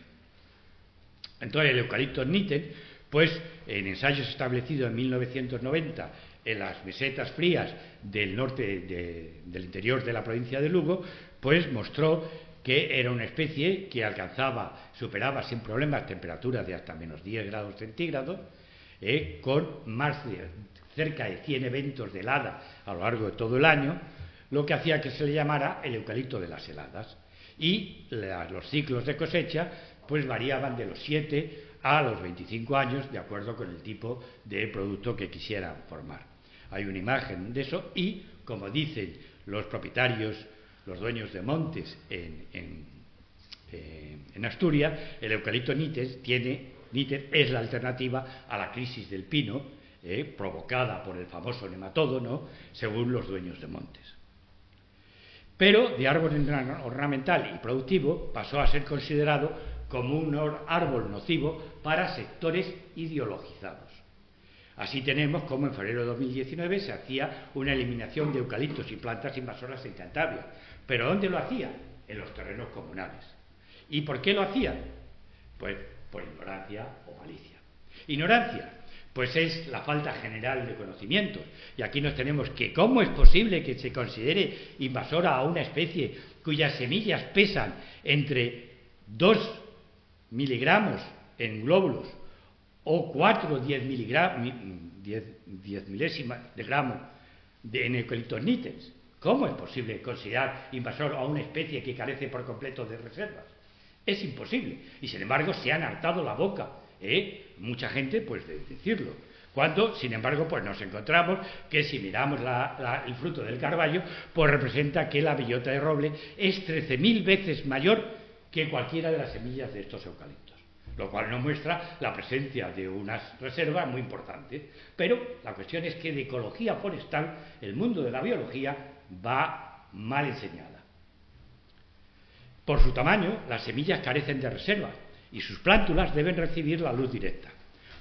Entonces, el Eucalyptus nítex, pues, en ensayos establecidos en 1990 en las mesetas frías del norte del interior de la provincia de Lugo, pues mostró que era una especie que superaba sin problemas temperaturas de hasta menos 10 grados centígrados, con más de cerca de 100 eventos de helada a lo largo de todo el año, lo que hacía que se le llamara el eucalipto de las heladas. Y los ciclos de cosecha pues variaban de los 7 a los 25 años, de acuerdo con el tipo de producto que quisieran formar. Hay una imagen de eso y, como dicen los propietarios, los dueños de montes en Asturias, el Eucalyptus nítex es la alternativa a la crisis del pino, provocada por el famoso nematodo, ¿no?, según los dueños de montes. Pero de árbol ornamental y productivo pasó a ser considerado como un árbol nocivo para sectores ideologizados. Así tenemos como en febrero de 2019 se hacía una eliminación de eucaliptos y plantas invasoras en Cantabria. ¿Pero dónde lo hacía? En los terrenos comunales. ¿Y por qué lo hacían? Pues por ignorancia o malicia. Ignorancia, pues es la falta general de conocimientos. Y aquí nos tenemos que, ¿cómo es posible que se considere invasora a una especie cuyas semillas pesan entre 2 miligramos en glóbulos o 4 o 10 milésimas de gramo en Eucalyptus nítex? ¿Cómo es posible considerar invasor a una especie que carece por completo de reservas? Es imposible. Y sin embargo se han hartado la boca, mucha gente, pues, de decirlo. Cuando, sin embargo, pues nos encontramos que si miramos el fruto del carballo, pues representa que la bellota de roble es 13.000 veces mayor que cualquiera de las semillas de estos eucaliptos, lo cual nos muestra la presencia de unas reservas muy importantes. Pero la cuestión es que de ecología forestal el mundo de la biología va mal enseñada. Por su tamaño, las semillas carecen de reserva y sus plántulas deben recibir la luz directa.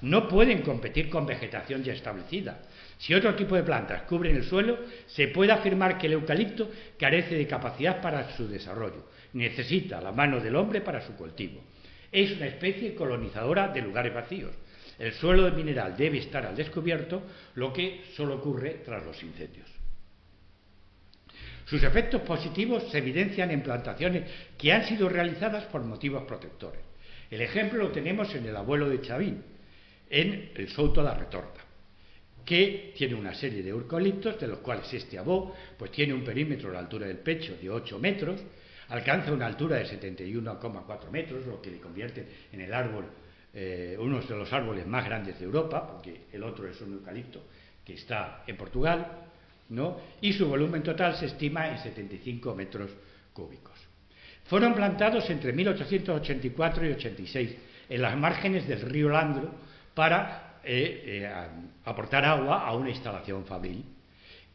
No pueden competir con vegetación ya establecida. Si otro tipo de plantas cubren el suelo, se puede afirmar que el eucalipto carece de capacidad para su desarrollo. Necesita la mano del hombre para su cultivo. Es una especie colonizadora de lugares vacíos. El suelo mineral debe estar al descubierto, lo que solo ocurre tras los incendios. Sus efectos positivos se evidencian en plantaciones que han sido realizadas por motivos protectores. El ejemplo lo tenemos en el abuelo de Chavín, en el Souto da Retorta, que tiene una serie de eucaliptos, de los cuales este abó pues tiene un perímetro a la altura del pecho de 8 metros, alcanza una altura de 71,4 metros, lo que le convierte en el árbol, uno de los árboles más grandes de Europa, porque el otro es un eucalipto que está en Portugal, ¿no? Y su volumen total se estima en 75 metros cúbicos. Fueron plantados entre 1884 y 86 en las márgenes del río Landro para aportar agua a una instalación fabril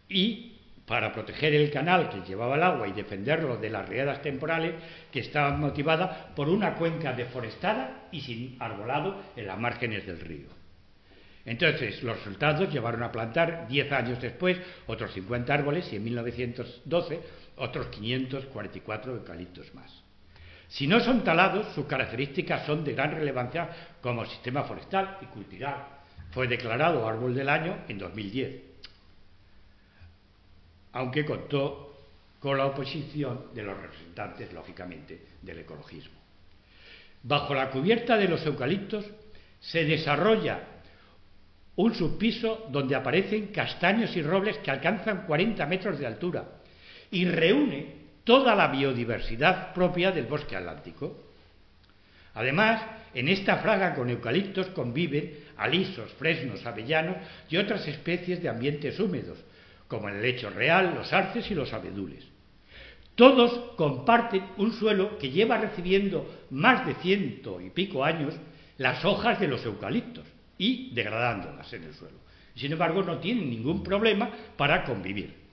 y para proteger el canal que llevaba el agua y defenderlo de las riadas temporales que estaban motivadas por una cuenca deforestada y sin arbolado en las márgenes del río. Entonces, los resultados llevaron a plantar 10 años después otros 50 árboles y en 1912 otros 544 eucaliptos más. Si no son talados, sus características son de gran relevancia como sistema forestal y cultural. Fue declarado árbol del año en 2010, aunque contó con la oposición de los representantes, lógicamente, del ecologismo. Bajo la cubierta de los eucaliptos se desarrolla un subpiso donde aparecen castaños y robles que alcanzan 40 metros de altura y reúne toda la biodiversidad propia del bosque atlántico. Además, en esta franja con eucaliptos conviven alisos, fresnos, avellanos y otras especies de ambientes húmedos, como el helecho real, los arces y los abedules. Todos comparten un suelo que lleva recibiendo más de 100 y pico años las hojas de los eucaliptos y degradándolas en el suelo. Sin embargo, no tienen ningún problema para convivir.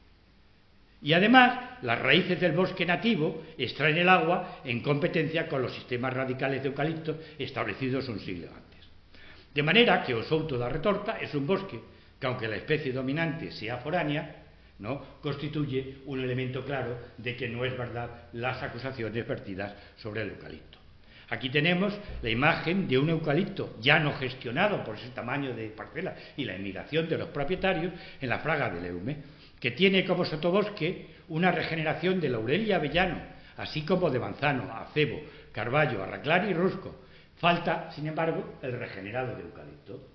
Y además, las raíces del bosque nativo extraen el agua en competencia con los sistemas radicales de eucaliptos establecidos un siglo antes. De manera que o Souto da Retorta es un bosque que, aunque la especie dominante sea foránea, ¿no?, constituye un elemento claro de que no es verdad las acusaciones vertidas sobre el eucalipto. Aquí tenemos la imagen de un eucalipto ya no gestionado por ese tamaño de parcela y la emigración de los propietarios en la fraga del Eume, que tiene como sotobosque una regeneración de laurel y avellano, así como de manzano, acebo, carballo, arraclar y rusco. Falta, sin embargo, el regenerado de eucalipto.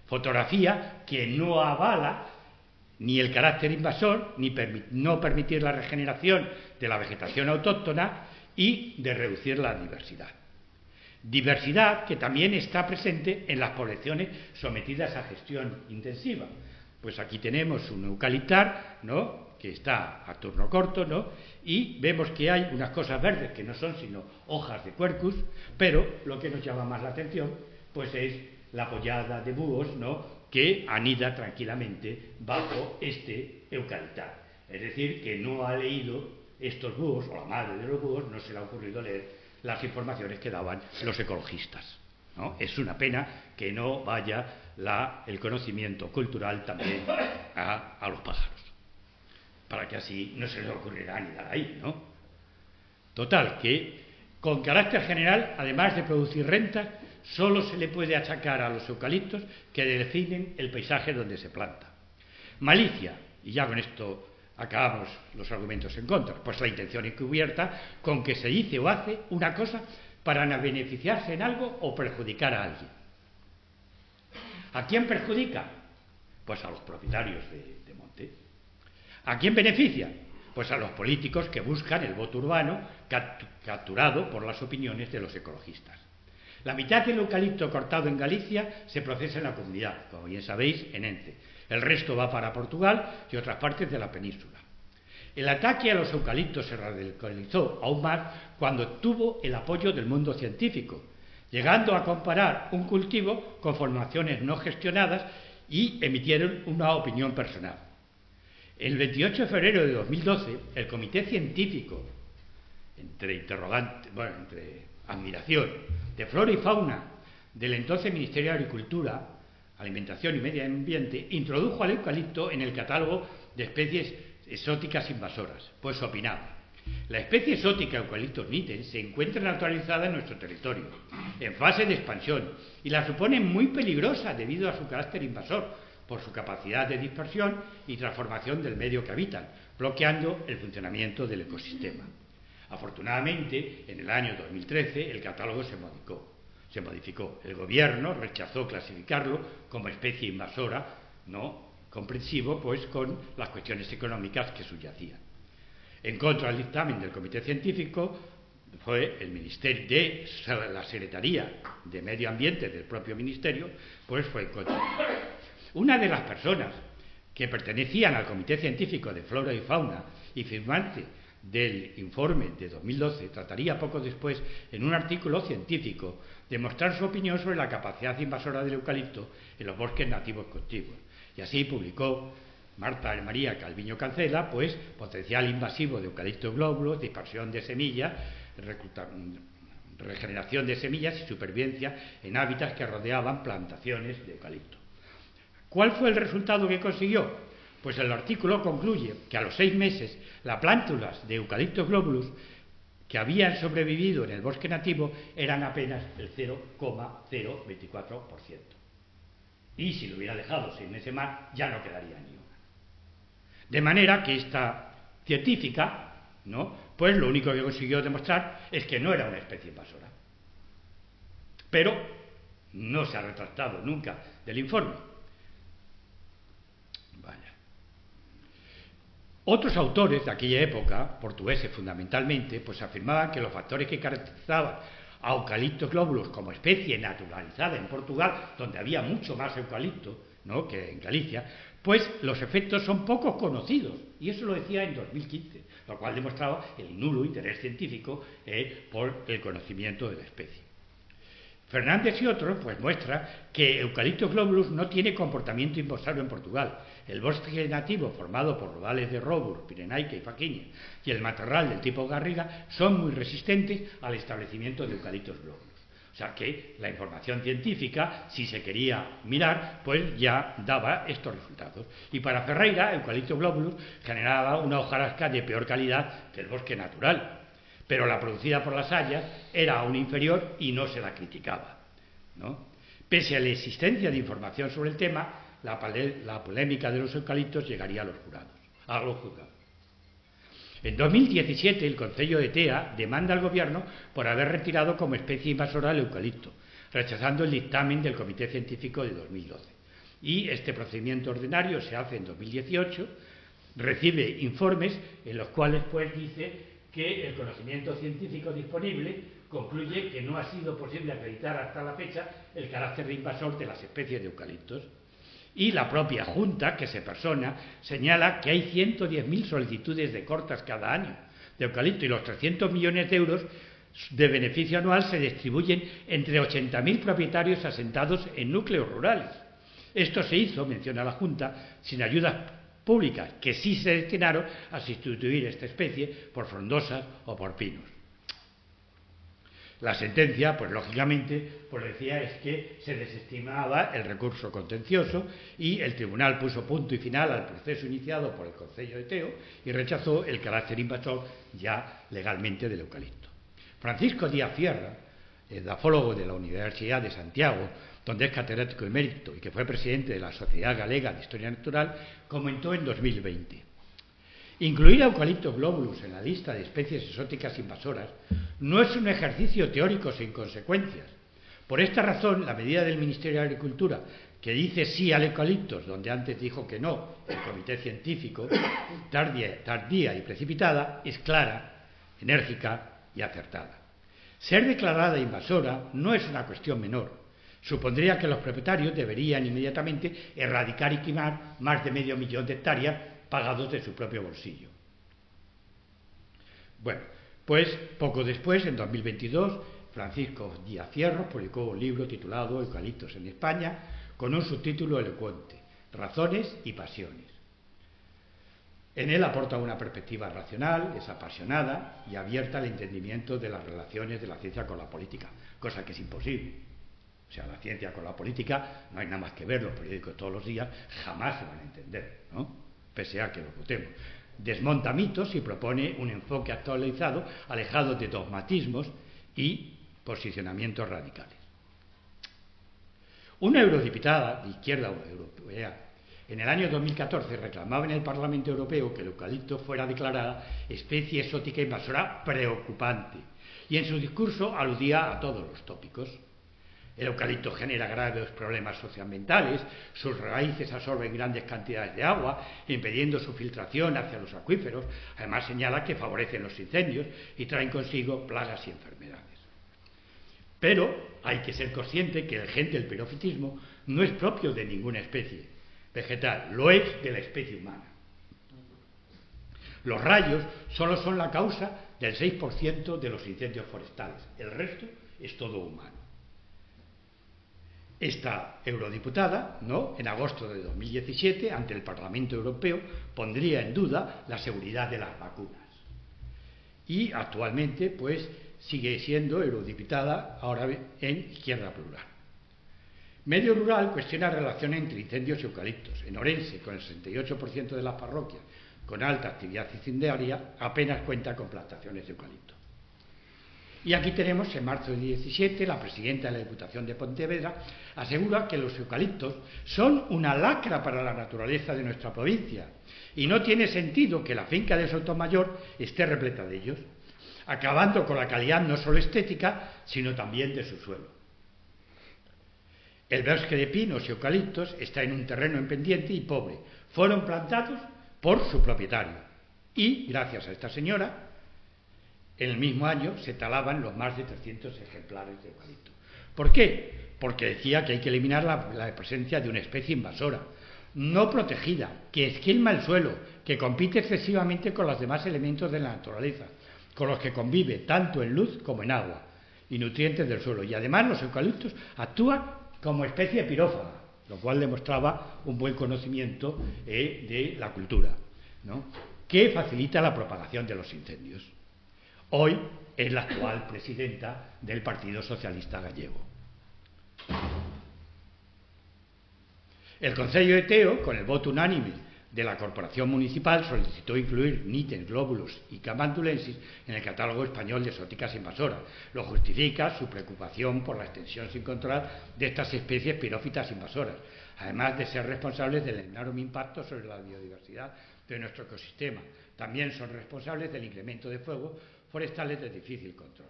Fotografía que no avala ni el carácter invasor, ni no permitir la regeneración de la vegetación autóctona y de reducir la diversidad. Diversidad que también está presente en las poblaciones sometidas a gestión intensiva. Pues aquí tenemos un eucaliptar, ¿no?, que está a turno corto, ¿no?, y vemos que hay unas cosas verdes que no son sino hojas de quercus, pero lo que nos llama más la atención pues es la pollada de búhos, ¿no?, que anida tranquilamente bajo este eucaliptar. Es decir, que no ha leído estos búhos, o la madre de los búhos, no se le ha ocurrido leer las informaciones que daban los ecologistas, ¿no? Es una pena que no vaya el conocimiento cultural también a los pájaros, para que así no se les ocurrirá anidar ahí, ¿no? Total, que con carácter general, además de producir rentas, solo se le puede achacar a los eucaliptos que definen el paisaje donde se planta. Malicia, y ya con esto acabamos los argumentos en contra, pues la intención encubierta con que se dice o hace una cosa para beneficiarse en algo o perjudicar a alguien. ¿A quién perjudica? Pues a los propietarios de monte. ¿A quién beneficia? Pues a los políticos que buscan el voto urbano capturado por las opiniones de los ecologistas. La mitad del eucalipto cortado en Galicia se procesa en la comunidad, como bien sabéis, en Ence. El resto va para Portugal y otras partes de la península. El ataque a los eucaliptos se radicalizó aún más cuando tuvo el apoyo del mundo científico, llegando a comparar un cultivo con formaciones no gestionadas y emitieron una opinión personal. El 28 de febrero de 2012, el Comité Científico, entre admiración, de Flora y Fauna del entonces Ministerio de Agricultura, Alimentación y Medio Ambiente, introdujo al eucalipto en el catálogo de especies exóticas invasoras, pues opinaba: la especie exótica Eucalyptus nitens se encuentra naturalizada en nuestro territorio, en fase de expansión, y la supone muy peligrosa debido a su carácter invasor, por su capacidad de dispersión y transformación del medio que habitan, bloqueando el funcionamiento del ecosistema. Afortunadamente, en el año 2013, el catálogo se modificó. El gobierno rechazó clasificarlo como especie invasora, no comprensivo, pues con las cuestiones económicas que subyacían. En contra del dictamen del comité científico, fue el Ministerio de la Secretaría de Medio Ambiente del propio Ministerio, pues fue en contra. Una de las personas que pertenecían al Comité Científico de Flora y Fauna y firmante del informe de 2012 trataría poco después, en un artículo científico, de mostrar su opinión sobre la capacidad invasora del eucalipto en los bosques nativos contiguos. Y así publicó Marta María Calviño Cancela, pues potencial invasivo de eucalipto glóbulos, dispersión de semillas, regeneración de semillas y supervivencia en hábitats que rodeaban plantaciones de eucalipto. ¿Cuál fue el resultado que consiguió? Pues el artículo concluye que a los 6 meses las plántulas de eucalipto globulus que habían sobrevivido en el bosque nativo eran apenas el 0,024%. Y si lo hubiera dejado 6 meses más, ya no quedaría ni una. De manera que esta científica, ¿no?, pues lo único que consiguió demostrar es que no era una especie invasora. Pero no se ha retractado nunca del informe. Vaya. Otros autores de aquella época, portugueses fundamentalmente, pues afirmaban que los factores que caracterizaban a Eucalyptus globulus como especie naturalizada en Portugal, donde había mucho más eucalipto, ¿no?, que en Galicia, pues los efectos son poco conocidos, y eso lo decía en 2015, lo cual demostraba el nulo interés científico por el conocimiento de la especie. Fernández y otros pues muestra que Eucalyptus globulus no tiene comportamiento invasorio en Portugal. El bosque nativo formado por rodales de robur, pirenaica y faquiña y el matorral del tipo garriga son muy resistentes al establecimiento de Eucalyptus globulus. O sea que la información científica, si se quería mirar, pues ya daba estos resultados. Y para Ferreira, Eucalyptus globulus generaba una hojarasca de peor calidad que el bosque natural, pero la producida por las hayas era aún inferior y no se la criticaba, ¿no? Pese a la existencia de información sobre el tema, la polémica de los eucaliptos llegaría a los juzgados. En 2017, el Concello de Tea demanda al Gobierno por haber retirado como especie invasora el eucalipto, rechazando el dictamen del Comité Científico de 2012. Y este procedimiento ordinario se hace en 2018, recibe informes en los cuales pues dice que el conocimiento científico disponible concluye que no ha sido posible acreditar hasta la fecha el carácter de invasor de las especies de eucaliptos. Y la propia Junta, que se persona, señala que hay 110.000 solicitudes de cortas cada año de eucalipto y los 300 millones de euros de beneficio anual se distribuyen entre 80.000 propietarios asentados en núcleos rurales. Esto se hizo, menciona la Junta, sin ayudas públicas que sí se destinaron a sustituir esta especie por frondosas o por pinos. La sentencia, pues lógicamente, pues decía es que se desestimaba el recurso contencioso y el tribunal puso punto y final al proceso iniciado por el Concello de Teo y rechazó el carácter invasor ya legalmente del eucalipto. Francisco Díaz Fierra, edafólogo de la Universidad de Santiago, donde es catedrático emérito y que fue presidente de la Sociedad Galega de Historia Natural, comentó en 2020: incluir a Eucalyptus globulus en la lista de especies exóticas invasoras no es un ejercicio teórico sin consecuencias. Por esta razón, la medida del Ministerio de Agricultura, que dice sí al eucaliptos, donde antes dijo que no el Comité Científico, tardía y precipitada, es clara, enérgica y acertada. Ser declarada invasora no es una cuestión menor. Supondría que los propietarios deberían inmediatamente erradicar y quemar más de 500.000 de hectáreas pagados de su propio bolsillo. Bueno, pues poco después, en 2022, Francisco Díaz Fierro publicó un libro titulado Eucaliptos en España, con un subtítulo elocuente: Razones y pasiones. En él aporta una perspectiva racional, desapasionada y abierta al entendimiento de las relaciones de la ciencia con la política, cosa que es imposible. O sea, la ciencia con la política no hay nada más que ver los periódicos todos los días, jamás se van a entender, ¿no?, pese a que lo votemos. Desmonta mitos y propone un enfoque actualizado, alejado de dogmatismos y posicionamientos radicales. Una eurodiputada de izquierda europea en el año 2014 reclamaba en el Parlamento Europeo que el eucalipto fuera declarada especie exótica invasora preocupante y en su discurso aludía a todos los tópicos. El eucalipto genera graves problemas socioambientales, sus raíces absorben grandes cantidades de agua, impidiendo su filtración hacia los acuíferos. Además señala que favorecen los incendios y traen consigo plagas y enfermedades. Pero hay que ser consciente que el gen del pirofitismo no es propio de ninguna especie vegetal, lo es de la especie humana. Los rayos solo son la causa del 6% de los incendios forestales, el resto es todo humano. Esta eurodiputada, en agosto de 2017, ante el Parlamento Europeo, pondría en duda la seguridad de las vacunas. Y actualmente, pues, sigue siendo eurodiputada ahora en Izquierda Plural. Medio Rural cuestiona relaciones entre incendios y eucaliptos. En Orense, con el 68% de las parroquias con alta actividad incendiaria, apenas cuenta con plantaciones de eucalipto. Y aquí tenemos, en marzo de 2017, la presidenta de la Diputación de Pontevedra asegura que los eucaliptos son una lacra para la naturaleza de nuestra provincia y no tiene sentido que la finca de Sotomayor esté repleta de ellos, acabando con la calidad no solo estética, sino también de su suelo. El bosque de pinos y eucaliptos está en un terreno en pendiente y pobre. Fueron plantados por su propietario y, gracias a esta señora, en el mismo año se talaban los más de 300 ejemplares de eucalipto. ¿Por qué? Porque decía que hay que eliminar la presencia de una especie invasora, no protegida, que esquilma el suelo, que compite excesivamente con los demás elementos de la naturaleza, con los que convive tanto en luz como en agua y nutrientes del suelo. Y además los eucaliptos actúan como especie pirófaga, lo cual demostraba un buen conocimiento de la cultura, que facilita la propagación de los incendios. Hoy es la actual presidenta del Partido Socialista Gallego. El Concello de Teo, con el voto unánime de la Corporación Municipal, solicitó incluir nítens, glóbulos y camandulensis en el catálogo español de exóticas invasoras. Lo justifica su preocupación por la extensión sin control de estas especies pirófitas invasoras, además de ser responsables del enorme impacto sobre la biodiversidad de nuestro ecosistema. También son responsables del incremento de fuegos forestales de difícil control.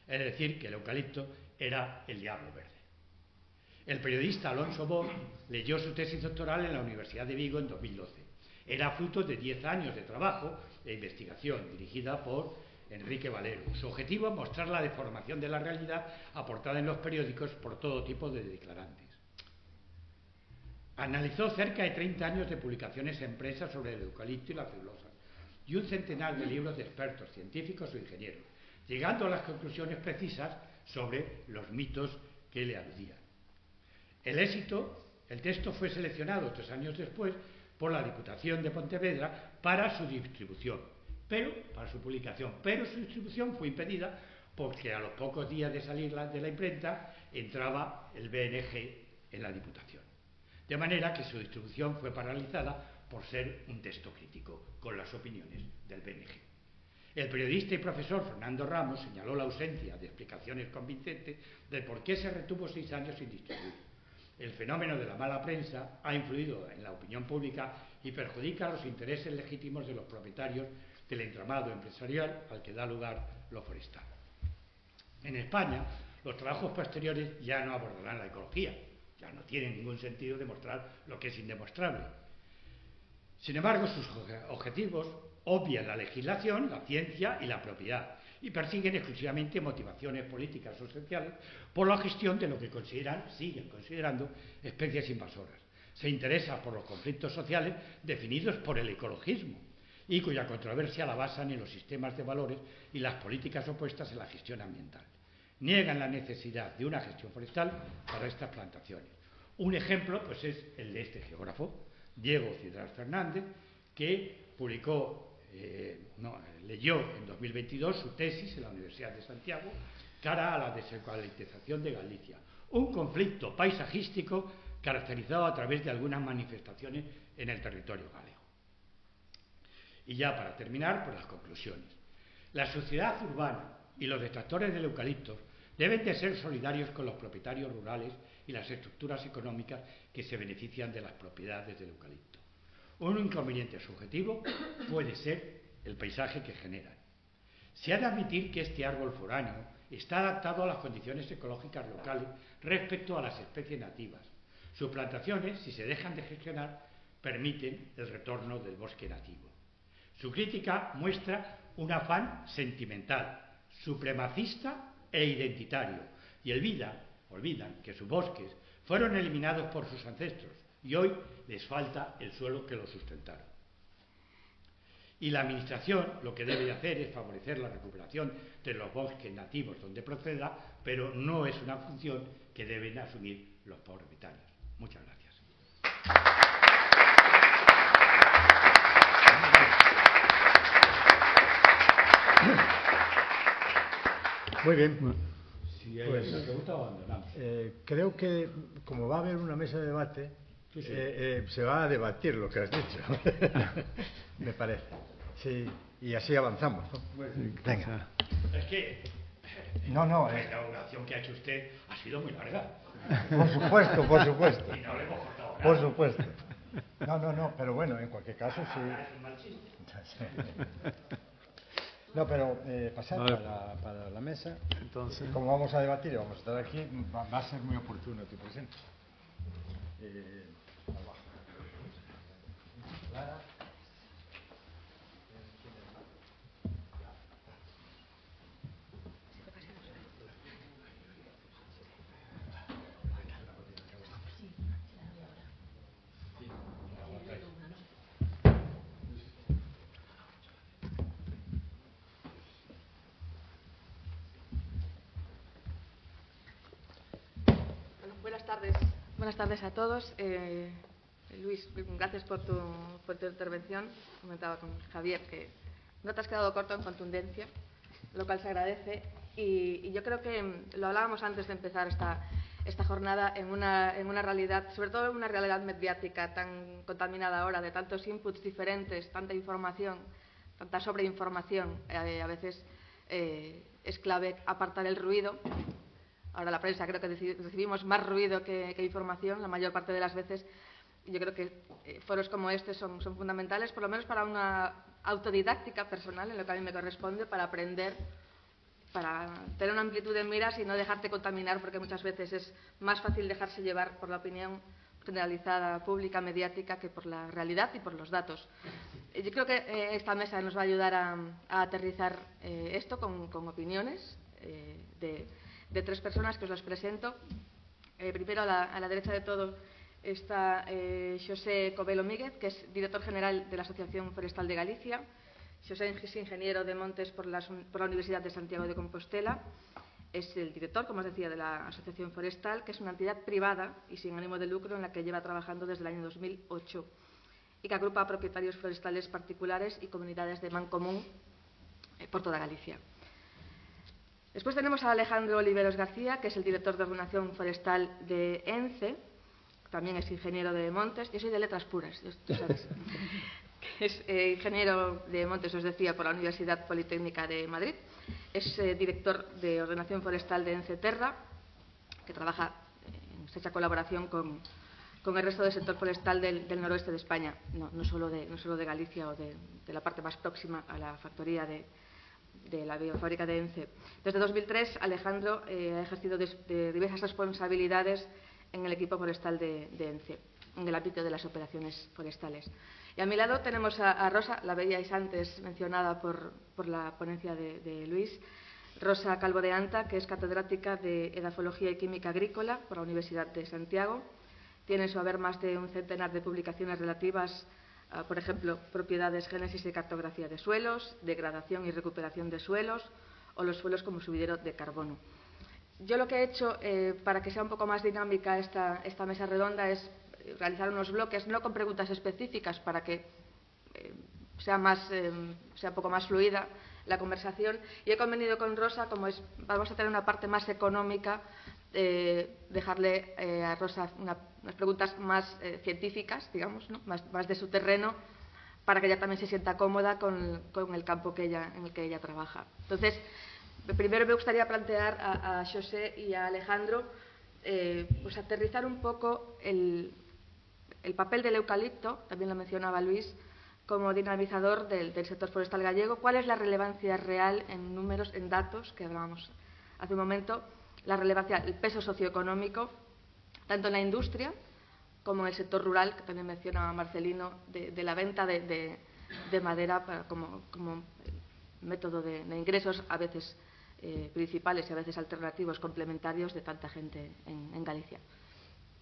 Es decir, que el eucalipto era el diablo verde. El periodista Alonso Bosch leyó su tesis doctoral en la Universidad de Vigo en 2012. Era fruto de 10 años de trabajo e investigación dirigida por Enrique Valero. Su objetivo es mostrar la deformación de la realidad aportada en los periódicos por todo tipo de declarantes. Analizó cerca de 30 años de publicaciones en prensa sobre el eucalipto y la celulosa y un centenar de libros de expertos, científicos o ingenieros, llegando a las conclusiones precisas sobre los mitos que le aludían. El texto fue seleccionado 3 años después por la Diputación de Pontevedra para su distribución, para su publicación, pero su distribución fue impedida porque a los pocos días de salir de la imprenta entraba el BNG en la Diputación. De manera que su distribución fue paralizada por ser un texto crítico con las opiniones del BNG. El periodista y profesor Fernando Ramos señaló la ausencia de explicaciones convincentes de por qué se retuvo 6 años sin distribuir. El fenómeno de la mala prensa ha influido en la opinión pública y perjudica los intereses legítimos de los propietarios del entramado empresarial al que da lugar lo forestal. En España, los trabajos posteriores ya no abordarán la ecología, ya no tiene ningún sentido demostrar lo que es indemostrable. Sin embargo, sus objetivos obvian la legislación, la ciencia y la propiedad y persiguen exclusivamente motivaciones políticas o sociales por la gestión de lo que siguen considerando especies invasoras. Se interesa por los conflictos sociales definidos por el ecologismo y cuya controversia la basan en los sistemas de valores y las políticas opuestas en la gestión ambiental. Niegan la necesidad de una gestión forestal para estas plantaciones. Un ejemplo pues, es el de este geógrafo, Diego Cidral Fernández, que leyó en 2022 su tesis en la Universidad de Santiago cara a la deseucaliptización de Galicia, un conflicto paisajístico caracterizado a través de algunas manifestaciones en el territorio galego. Y ya para terminar, pues las conclusiones. La sociedad urbana y los detractores del eucalipto deben de ser solidarios con los propietarios rurales y las estructuras económicas que se benefician de las propiedades del eucalipto. Un inconveniente subjetivo puede ser el paisaje que generan. Se ha de admitir que este árbol foráneo está adaptado a las condiciones ecológicas locales respecto a las especies nativas. Sus plantaciones, si se dejan de gestionar, permiten el retorno del bosque nativo. Su crítica muestra un afán sentimental, supremacista e identitario, y olvidan que sus bosques fueron eliminados por sus ancestros y hoy les falta el suelo que los sustentaron. Y la Administración lo que debe de hacer es favorecer la recuperación de los bosques nativos donde proceda, pero no es una función que deben asumir los propietarios. Muchas gracias. Muy bien. Si hay alguna pregunta, abandonamos. Creo que, como va a haber una mesa de debate, Sí. se va a debatir lo que has dicho. Me parece. Sí, y así avanzamos, ¿no? Venga. Es que No, la inauguración que ha hecho usted ha sido muy larga. Por supuesto, por supuesto. Y no le hemos cortado nada. Por supuesto. No, pero bueno, en cualquier caso sí. Es un mal chiste. No, pero pasar para la mesa. Entonces, Como vamos a debatir y vamos a estar aquí, va a ser muy oportuno tu presencia. Abajo. Clara. Buenas tardes a todos. Luis, gracias por tu intervención. Comentaba con Javier que no te has quedado corto en contundencia, lo cual se agradece. Y yo creo que lo hablábamos antes de empezar esta jornada en una realidad, sobre todo en una realidad mediática tan contaminada ahora, de tantos inputs diferentes, tanta información, tanta sobreinformación. A veces es clave apartar el ruido. Ahora la prensa creo que recibimos más ruido que información la mayor parte de las veces. Yo creo que foros como este son fundamentales, por lo menos para una autodidáctica personal, en lo que a mí me corresponde, para aprender, para tener una amplitud de miras y no dejarte contaminar, porque muchas veces es más fácil dejarse llevar por la opinión generalizada, pública, mediática, que por la realidad y por los datos. Yo creo que esta mesa nos va a ayudar a aterrizar esto con opiniones de tres personas que os las presento. Primero, a la derecha de todo está Xosé Covelo Míguez, que es director general de la Asociación Forestal de Galicia. Xosé es ingeniero de montes por la Universidad de Santiago de Compostela. Es el director, como os decía, de la Asociación Forestal, que es una entidad privada y sin ánimo de lucro en la que lleva trabajando desde el año 2008 y que agrupa a propietarios forestales particulares y comunidades de Mancomún por toda Galicia. Después tenemos a Alejandro Oliveros García, que es el director de ordenación forestal de ENCE, también es ingeniero de montes. Yo soy de letras puras, tú sabes. Es ingeniero de montes, os decía, por la Universidad Politécnica de Madrid. Es director de ordenación forestal de ENCE Terra, que trabaja en estrecha colaboración con el resto del sector forestal del noroeste de España, no solo de Galicia o de la parte más próxima a la factoría de la biofábrica de ENCE. Desde 2003, Alejandro ha ejercido de diversas responsabilidades en el equipo forestal de ENCE, en el ámbito de las operaciones forestales. Y a mi lado tenemos a Rosa, la veíais antes mencionada por la ponencia de Luis, Rosa Calvo de Anta, que es catedrática de Edafología y Química Agrícola por la Universidad de Santiago. Tiene en su haber más de un centenar de publicaciones relativas por ejemplo, propiedades, génesis y cartografía de suelos, degradación y recuperación de suelos o los suelos como subidero de carbono. Yo lo que he hecho para que sea un poco más dinámica esta mesa redonda es realizar unos bloques, no con preguntas específicas, para que sea un poco más fluida la conversación. Y he convenido con Rosa, vamos a tener una parte más económica, dejarle a Rosa unas preguntas más científicas, digamos, ¿no? más de su terreno, para que ella también se sienta cómoda con el campo en el que ella trabaja. Entonces, primero me gustaría plantear a Xosé y a Alejandro pues aterrizar un poco el papel del eucalipto, también lo mencionaba Luis, como dinamizador del sector forestal gallego. ¿Cuál es la relevancia real en números, en datos, que hablábamos hace un momento, la relevancia, el peso socioeconómico, tanto en la industria como en el sector rural, que también menciona Marcelino, de la venta de madera como método de ingresos, a veces principales y a veces alternativos, complementarios de tanta gente en Galicia.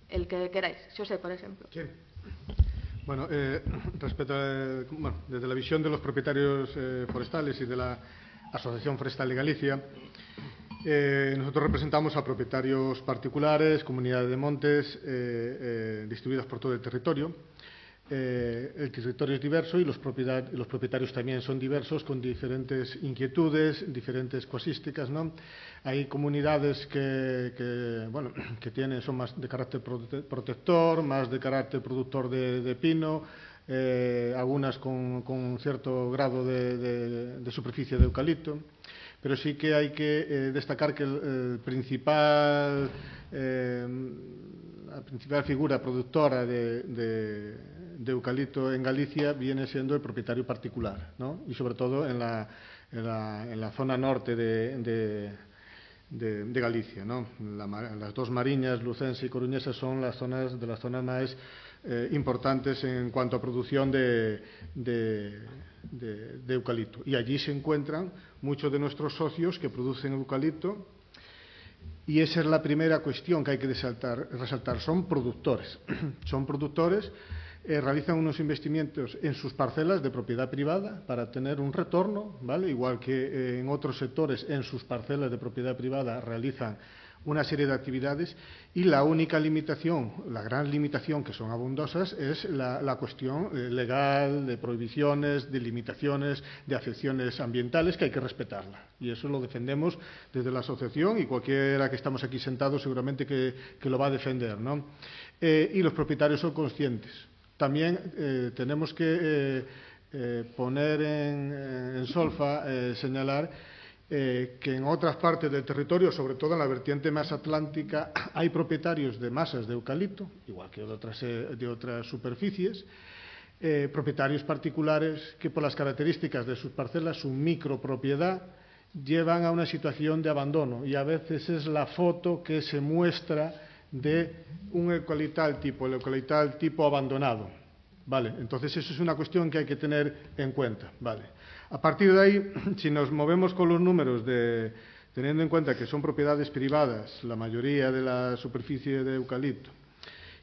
El que queráis. Xosé, por ejemplo. Sí. Bueno, respecto desde la visión de los propietarios forestales y de la Asociación Forestal de Galicia, nosotros representamos a propietarios particulares, comunidades de montes distribuidas por todo el territorio. El territorio es diverso y los propietarios también son diversos, con diferentes inquietudes, diferentes casuísticas, ¿no? Hay comunidades que son más de carácter protector, más de carácter productor de pino, algunas con cierto grado de superficie de eucalipto. Pero sí que hay que destacar que la principal figura productora de eucalipto en Galicia viene siendo el propietario particular, ¿no? Y sobre todo en la zona norte de Galicia, ¿no? Las dos mariñas, lucense y coruñesa, son las zonas más importantes en cuanto a producción de eucalipto. Y allí se encuentran muchos de nuestros socios que producen eucalipto. Y esa es la primera cuestión que hay que resaltar. Son productores. Son productores, realizan unos investimientos en sus parcelas de propiedad privada para tener un retorno, ¿vale? Igual que en otros sectores, en sus parcelas de propiedad privada realizan una serie de actividades, y la única limitación, la gran limitación, que son abundosas, es la cuestión legal, de prohibiciones, de limitaciones, de afecciones ambientales, que hay que respetarla. Y eso lo defendemos desde la asociación, y cualquiera que estamos aquí sentados seguramente que lo va a defender, ¿no? Y los propietarios son conscientes. También tenemos que poner en solfa, señalar que en otras partes del territorio, sobre todo en la vertiente más atlántica, hay propietarios de masas de eucalipto, igual que de otras superficies, propietarios particulares que por las características de sus parcelas, su micropropiedad, llevan a una situación de abandono, y a veces es la foto que se muestra de un eucaliptal tipo, el eucaliptal tipo abandonado, ¿vale? Entonces eso es una cuestión que hay que tener en cuenta, ¿vale? A partir de ahí, si nos movemos con los números, teniendo en cuenta que son propiedades privadas, la mayoría de la superficie de eucalipto,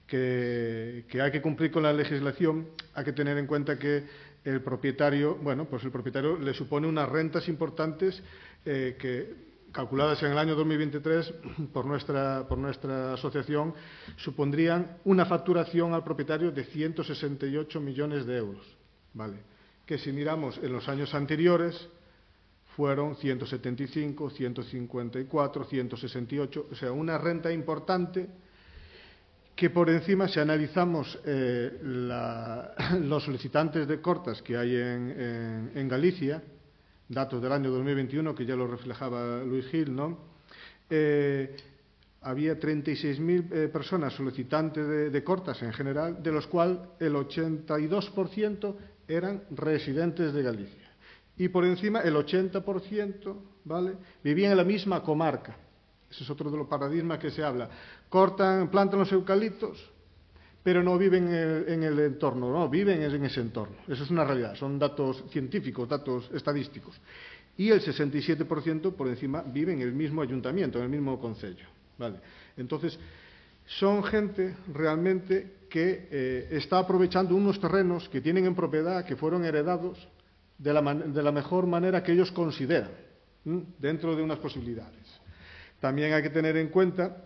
que hay que cumplir con la legislación, hay que tener en cuenta que el propietario le supone unas rentas importantes que, calculadas en el año 2023 por nuestra asociación, supondrían una facturación al propietario de 168 millones de euros, ¿vale? Que si miramos en los años anteriores fueron 175, 154, 168, o sea, una renta importante que por encima, si analizamos los solicitantes de cortas que hay en Galicia, datos del año 2021, que ya lo reflejaba Luis Gil, ¿no? Había 36.000 personas solicitantes de cortas en general, de los cuales el 82% eran residentes de Galicia. Y por encima el 80%, ¿vale?, vivían en la misma comarca. Ese es otro de los paradigmas que se habla. Plantan los eucaliptos, pero no viven en el entorno, no, viven en ese entorno. Eso es una realidad, son datos científicos, datos estadísticos. Y el 67% por encima vive en el mismo ayuntamiento, en el mismo concello, ¿vale? Entonces, son gente realmente que está aprovechando unos terrenos que tienen en propiedad, que fueron heredados de la mejor manera que ellos consideran, dentro de unas posibilidades. También hay que tener en cuenta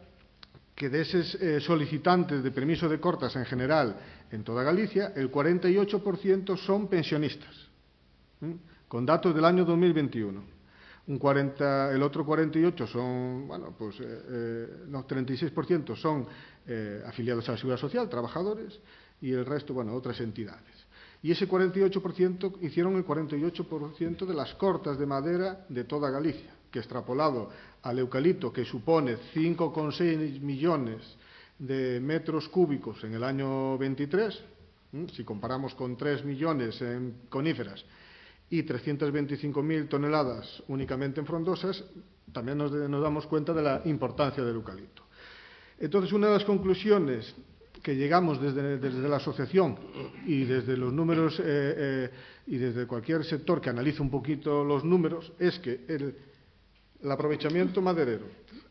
que de esos solicitantes de permiso de cortas en general en toda Galicia, el 48% son pensionistas, con datos del año 2021. El otro 48% son, 36% son afiliados a la Seguridad Social, trabajadores, y el resto, otras entidades. Y ese 48% hicieron el 48% de las cortas de madera de toda Galicia, que extrapolado al eucalipto, que supone 5,6 millones de metros cúbicos en el año 23, si comparamos con 3 millones en coníferas y 325.000 toneladas únicamente en frondosas, también nos damos cuenta de la importancia del eucalipto. Entonces, una de las conclusiones que llegamos desde la asociación y desde los números y desde cualquier sector que analice un poquito los números es que el aprovechamiento maderero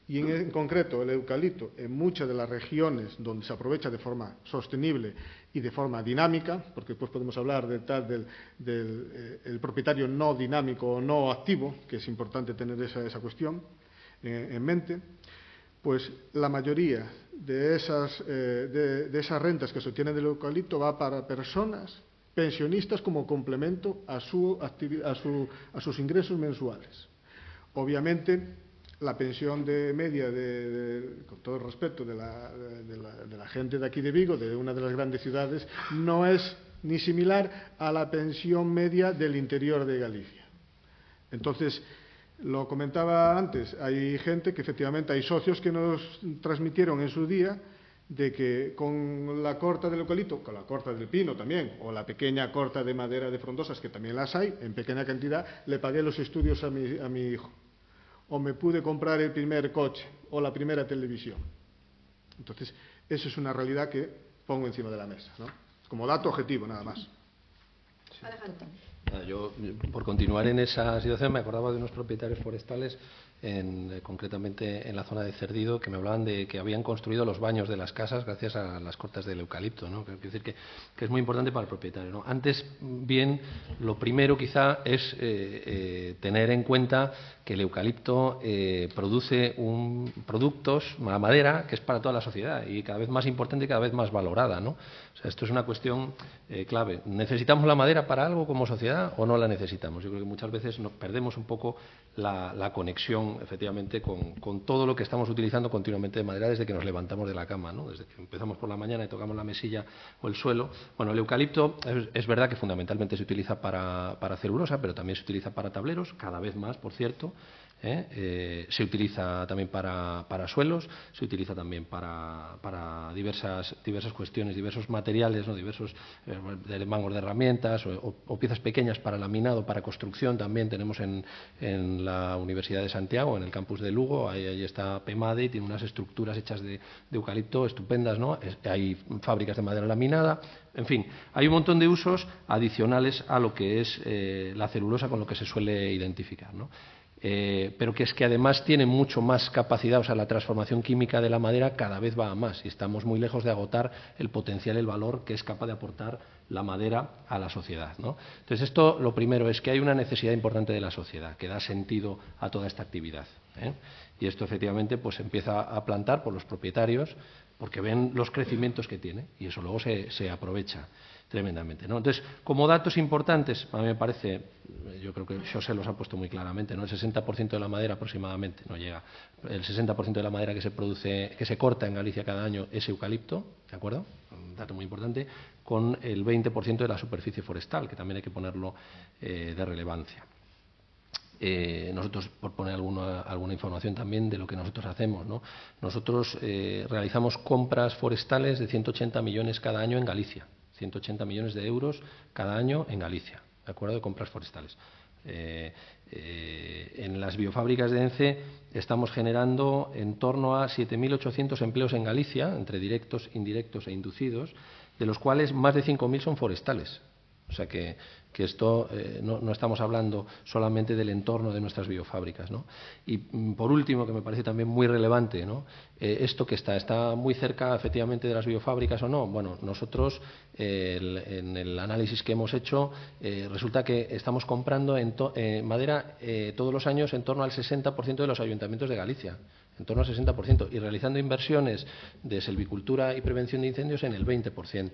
y en concreto el eucalipto en muchas de las regiones donde se aprovecha de forma sostenible y de forma dinámica, porque después podemos hablar del propietario no dinámico o no activo, que es importante tener esa cuestión en mente, pues la mayoría de esas rentas que se obtienen del eucalipto va para personas pensionistas como complemento a sus ingresos mensuales. Obviamente, la pensión de media, con todo el respeto, de la gente de aquí de Vigo, de una de las grandes ciudades, no es ni similar a la pensión media del interior de Galicia. Entonces, lo comentaba antes, hay gente que efectivamente, hay socios que nos transmitieron en su día de que con la corta del eucalipto, con la corta del pino también, o la pequeña corta de madera de frondosas, que también las hay, en pequeña cantidad, le pagué los estudios a mi hijo. O me pude comprar el primer coche o la primera televisión. Entonces, eso es una realidad que pongo encima de la mesa, ¿no? Como dato objetivo, nada más. Alejandro. Yo, por continuar en esa situación, me acordaba de unos propietarios forestales, concretamente en la zona de Cerdido, que me hablaban de que habían construido los baños de las casas gracias a las cortas del eucalipto, ¿no? Quiero decir que es muy importante para el propietario, ¿no? Antes bien, lo primero quizá es tener en cuenta que el eucalipto produce productos, la madera, que es para toda la sociedad y cada vez más importante y cada vez más valorada, ¿no? O sea, esto es una cuestión clave. ¿Necesitamos la madera para algo como sociedad o no la necesitamos? Yo creo que muchas veces nos perdemos un poco la conexión, efectivamente, con todo lo que estamos utilizando continuamente de madera desde que nos levantamos de la cama, ¿no? Desde que empezamos por la mañana y tocamos la mesilla o el suelo. Bueno, el eucalipto es verdad que fundamentalmente se utiliza para celulosa, pero también se utiliza para tableros, cada vez más, por cierto. Se utiliza también para suelos, se utiliza también para diversas cuestiones, diversos materiales, ¿no? Diversos mangos de herramientas o piezas pequeñas para laminado, para construcción. También tenemos en la Universidad de Santiago, en el campus de Lugo, ahí está PEMADE y tiene unas estructuras hechas de eucalipto estupendas, ¿no? Hay fábricas de madera laminada. En fin, hay un montón de usos adicionales a lo que es la celulosa con lo que se suele identificar, ¿no? Pero que es que además tiene mucho más capacidad, o sea, la transformación química de la madera cada vez va a más y estamos muy lejos de agotar el potencial, el valor que es capaz de aportar la madera a la sociedad, ¿no? Entonces, esto lo primero es que hay una necesidad importante de la sociedad que da sentido a toda esta actividad, y esto efectivamente pues empieza a plantar por los propietarios porque ven los crecimientos que tiene y eso luego se aprovecha tremendamente, ¿no? Entonces, como datos importantes, a mí me parece, yo creo que Xosé los ha puesto muy claramente, ¿no? El 60% de la madera aproximadamente, no llega, el 60% de la madera que se produce, que se corta en Galicia cada año es eucalipto, ¿de acuerdo? Un dato muy importante, con el 20% de la superficie forestal, que también hay que ponerlo de relevancia. Nosotros, por poner alguna información también de lo que nosotros hacemos, ¿no? Nosotros realizamos compras forestales de 180 millones cada año en Galicia. 180 millones de euros cada año en Galicia, ¿de acuerdo? De compras forestales. En las biofábricas de ENCE estamos generando en torno a 7.800 empleos en Galicia, entre directos, indirectos e inducidos, de los cuales más de 5.000 son forestales. O sea que esto no estamos hablando solamente del entorno de nuestras biofábricas, ¿no? Y por último, que me parece también muy relevante, ¿no? Esto que está muy cerca efectivamente de las biofábricas o no. Bueno, nosotros en el análisis que hemos hecho resulta que estamos comprando madera todos los años en torno al 60% de los ayuntamientos de Galicia. En torno al 60%, y realizando inversiones de silvicultura y prevención de incendios en el 20%,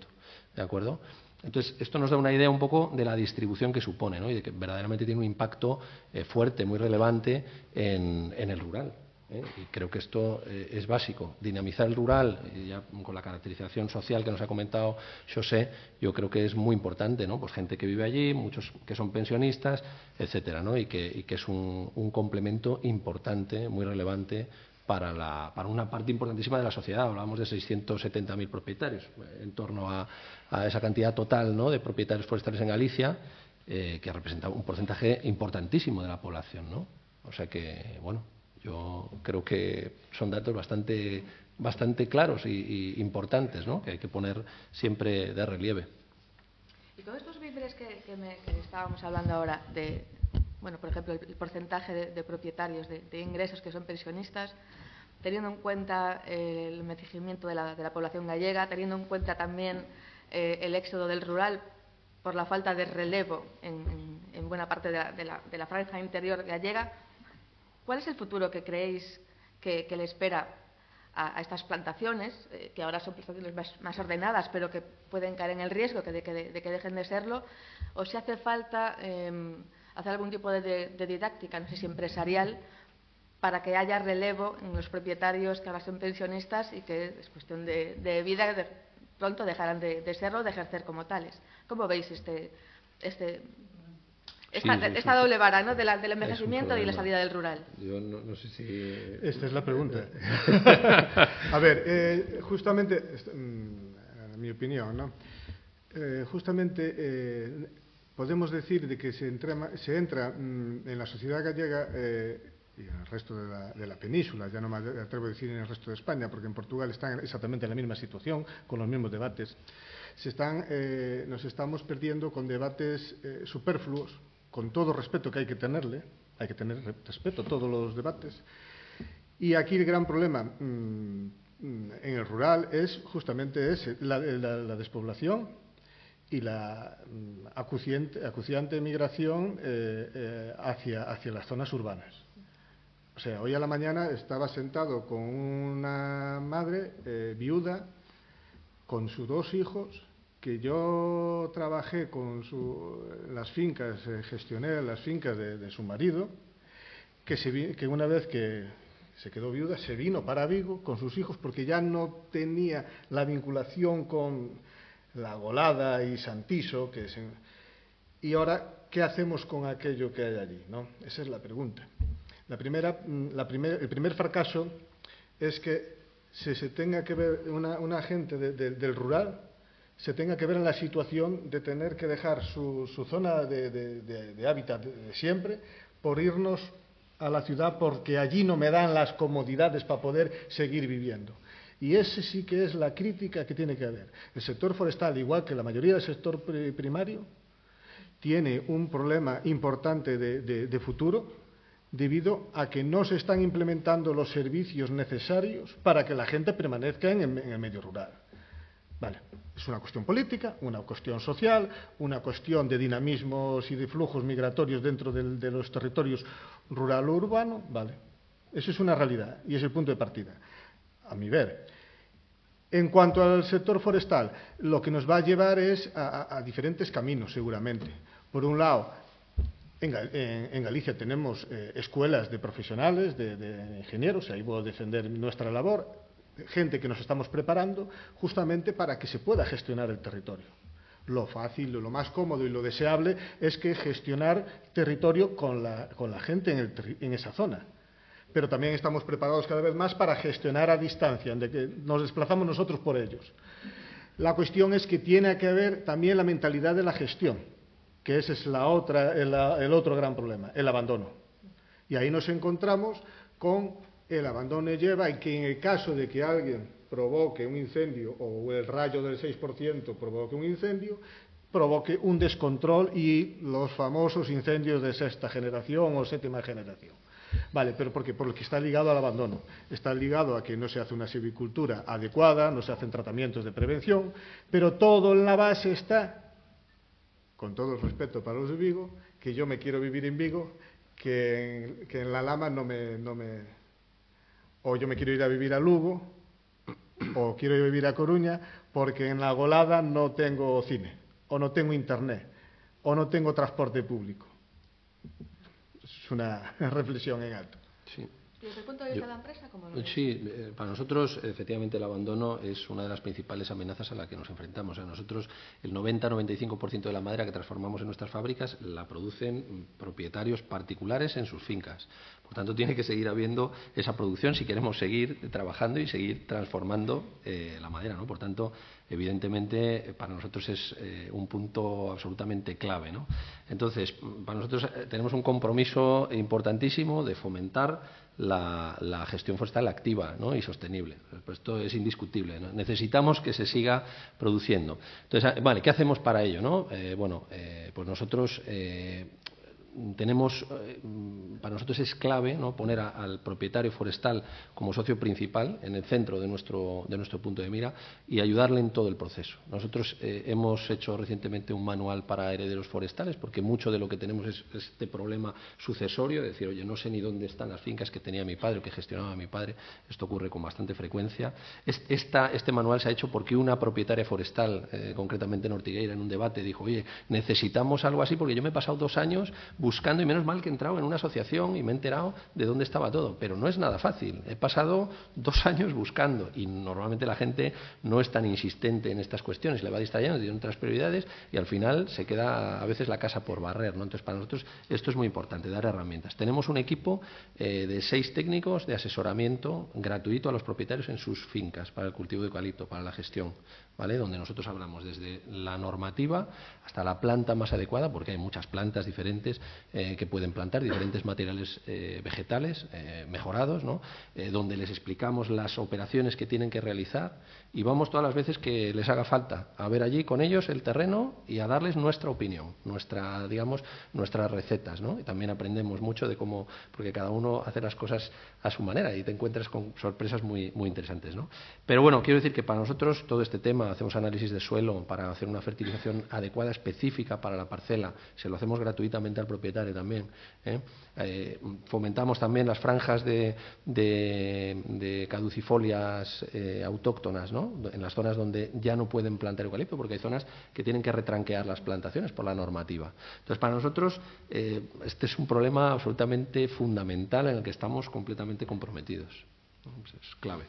¿de acuerdo? Entonces, esto nos da una idea un poco de la distribución que supone, ¿no? Y de que verdaderamente tiene un impacto fuerte, muy relevante en el rural, Y creo que esto es básico. Dinamizar el rural, ya con la caracterización social que nos ha comentado Xosé, yo creo que es muy importante, ¿no? Pues gente que vive allí, muchos que son pensionistas, etcétera, ¿no? Y que es un complemento importante, muy relevante para una parte importantísima de la sociedad. Hablábamos de 670.000 propietarios, en torno a esa cantidad total, ¿no? De propietarios forestales en Galicia. que representa un porcentaje importantísimo de la población, ¿no? O sea que, bueno, yo creo que son datos bastante claros y importantes, ¿no?, que hay que poner siempre de relieve. Y todos estos víveres que estábamos hablando ahora, de, bueno, por ejemplo, el porcentaje de propietarios de ingresos que son pensionistas, teniendo en cuenta el envejecimiento de la población gallega, teniendo en cuenta también el éxodo del rural por la falta de relevo en buena parte de la franja interior gallega, ¿cuál es el futuro que creéis que le espera a estas plantaciones, que ahora son plantaciones más ordenadas, pero que pueden caer en el riesgo de que dejen de serlo? ¿O si hace falta hacer algún tipo de didáctica, no sé si empresarial, para que haya relevo en los propietarios que ahora son pensionistas y que es cuestión de vida, pronto dejarán de serlo, de ejercer como tales? ¿Cómo veis esta doble vara, ¿no?, del envejecimiento y la salida del rural? Yo no sé si... Esta es la pregunta. A ver, justamente, en mi opinión, ¿no?, justamente podemos decir de que se entra en la sociedad gallega y en el resto de la península, ya no me atrevo a decir en el resto de España, porque en Portugal están exactamente en la misma situación, con los mismos debates. Nos estamos perdiendo con debates superfluos, con todo respeto que hay que tenerle, hay que tener respeto a todos los debates. Y aquí el gran problema en el rural es justamente la despoblación y la acuciante migración hacia las zonas urbanas. O sea, hoy a la mañana estaba sentado con una madre viuda, con sus 2 hijos, que yo trabajé con las fincas, gestioné las fincas de su marido, que una vez que se quedó viuda se vino para Vigo con sus hijos porque ya no tenía la vinculación con La Golada y Santiso. Y ahora, ¿qué hacemos con aquello que hay allí, ¿no? Esa es la pregunta. El primer fracaso es que se tenga que ver una gente del rural, se tenga que ver en la situación de tener que dejar su zona de hábitat de siempre por irnos a la ciudad porque allí no me dan las comodidades para poder seguir viviendo. Y ese sí que es la crítica que tiene que haber. El sector forestal, igual que la mayoría del sector primario, tiene un problema importante de futuro, debido a que no se están implementando los servicios necesarios para que la gente permanezca en el medio rural. Vale, es una cuestión política, una cuestión social, una cuestión de dinamismos y de flujos migratorios dentro de los territorios rural o urbano, vale. Eso es una realidad y es el punto de partida, a mi ver. En cuanto al sector forestal, lo que nos va a llevar es a diferentes caminos, seguramente. Por un lado, en Galicia tenemos escuelas de profesionales, de ingenieros, ahí voy a defender nuestra labor, gente que nos estamos preparando justamente para que se pueda gestionar el territorio. Lo fácil, lo más cómodo y lo deseable es que gestionar territorio con la gente en esa zona. Pero también estamos preparados cada vez más para gestionar a distancia, de que nos desplazamos nosotros por ellos. La cuestión es que tiene que haber también la mentalidad de la gestión, que ese es el otro gran problema, el abandono. Y ahí nos encontramos con el abandono lleva y que en el caso de que alguien provoque un incendio o el rayo del 6% provoque un incendio, provoque un descontrol y los famosos incendios de 6ª generación o 7ª generación. Vale, pero ¿por qué? Porque está ligado al abandono, está ligado a que no se hace una silvicultura adecuada, no se hacen tratamientos de prevención, pero todo en la base está, con todo el respeto para los de Vigo, que yo me quiero vivir en Vigo, que en La Lama o yo me quiero ir a vivir a Lugo, o quiero ir a vivir a Coruña, porque en La Golada no tengo cine, o no tengo internet, o no tengo transporte público. Es una reflexión en alto. Sí. ¿Y desde el punto de vista de la empresa, cómo lo ves? Sí, para nosotros, efectivamente, el abandono es una de las principales amenazas a las que nos enfrentamos. O sea, nosotros, el 90-95% de la madera que transformamos en nuestras fábricas la producen propietarios particulares en sus fincas. Por tanto, tiene que seguir habiendo esa producción si queremos seguir trabajando y seguir transformando la madera, ¿no? Por tanto, evidentemente para nosotros es un punto absolutamente clave, ¿no? Entonces, para nosotros tenemos un compromiso importantísimo de fomentar la gestión forestal activa, ¿no?, y sostenible. Pues esto es indiscutible, ¿no? Necesitamos que se siga produciendo. Entonces, vale, ¿qué hacemos para ello, no? Pues nosotros para nosotros es clave, ¿no?, poner al propietario forestal como socio principal en el centro de nuestro punto de mira y ayudarle en todo el proceso. Nosotros hemos hecho recientemente un manual para herederos forestales, porque mucho de lo que tenemos es este problema sucesorio, de decir, oye, no sé ni dónde están las fincas que tenía mi padre o que gestionaba mi padre. Esto ocurre con bastante frecuencia. Este manual se ha hecho porque una propietaria forestal, concretamente en Ortigueira, en un debate dijo, oye, necesitamos algo así porque yo me he pasado 2 años buscando, y menos mal que he entrado en una asociación y me he enterado de dónde estaba todo, pero no es nada fácil. He pasado 2 años buscando y normalmente la gente no es tan insistente en estas cuestiones, le va distrayendo, tiene otras prioridades y al final se queda a veces la casa por barrer, ¿no? Entonces, para nosotros esto es muy importante, dar herramientas. Tenemos un equipo de 6 técnicos de asesoramiento gratuito a los propietarios en sus fincas para el cultivo de eucalipto, para la gestión, ¿vale?, donde nosotros hablamos desde la normativa hasta la planta más adecuada, porque hay muchas plantas diferentes que pueden plantar, diferentes materiales vegetales mejorados, ¿no?, donde les explicamos las operaciones que tienen que realizar y vamos todas las veces que les haga falta a ver allí con ellos el terreno y a darles nuestra opinión, nuestras recetas, ¿no? Y también aprendemos mucho de cómo, porque cada uno hace las cosas a su manera y te encuentras con sorpresas muy, muy interesantes, ¿no? Pero bueno, quiero decir que para nosotros todo este tema, hacemos análisis de suelo para hacer una fertilización adecuada, específica para la parcela, se lo hacemos gratuitamente al propietario también, ¿eh? Fomentamos también las franjas de caducifolias autóctonas, ¿no?, en las zonas donde ya no pueden plantar eucalipto, porque hay zonas que tienen que retranquear las plantaciones por la normativa. Entonces, para nosotros este es un problema absolutamente fundamental en el que estamos completamente comprometidos, ¿no? Es clave.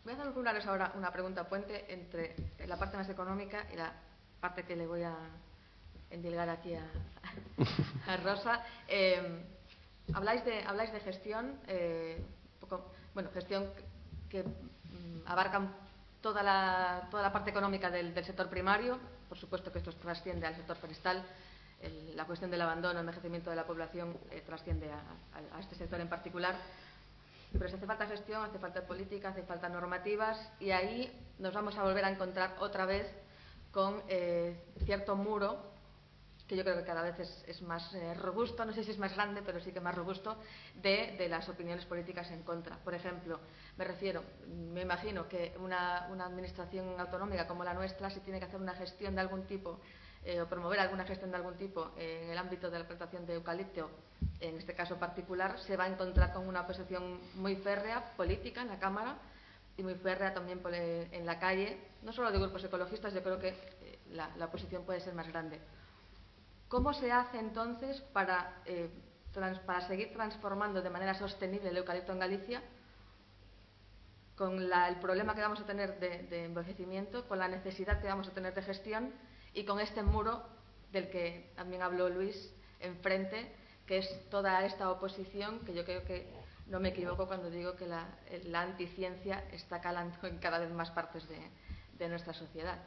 Voy a hacer los plurales ahora una pregunta puente entre la parte más económica y la parte que le voy a endilgar aquí a Rosa. Habláis de gestión, gestión que abarca toda la parte económica del sector primario. Por supuesto que esto trasciende al sector forestal. La cuestión del abandono, el envejecimiento de la población trasciende a este sector en particular. Pero si hace falta gestión, hace falta política, hace falta normativas, y ahí nos vamos a volver a encontrar otra vez con cierto muro que yo creo que cada vez es más robusto, no sé si es más grande, pero sí que más robusto, de las opiniones políticas en contra. Por ejemplo, me imagino que una administración autonómica como la nuestra, si tiene que hacer una gestión de algún tipo o promover alguna gestión de algún tipo en el ámbito de la plantación de eucalipto, en este caso particular, se va a encontrar con una posición muy férrea política en la Cámara y muy férrea también en la calle, no solo de grupos ecologistas. Yo creo que la oposición puede ser más grande. ¿Cómo se hace entonces para seguir transformando de manera sostenible el eucalipto en Galicia, con el problema que vamos a tener de envejecimiento, con la necesidad que vamos a tener de gestión y con este muro del que también habló Luis enfrente, que es toda esta oposición, que yo creo que no me equivoco cuando digo que la anticiencia está calando en cada vez más partes de nuestra sociedad?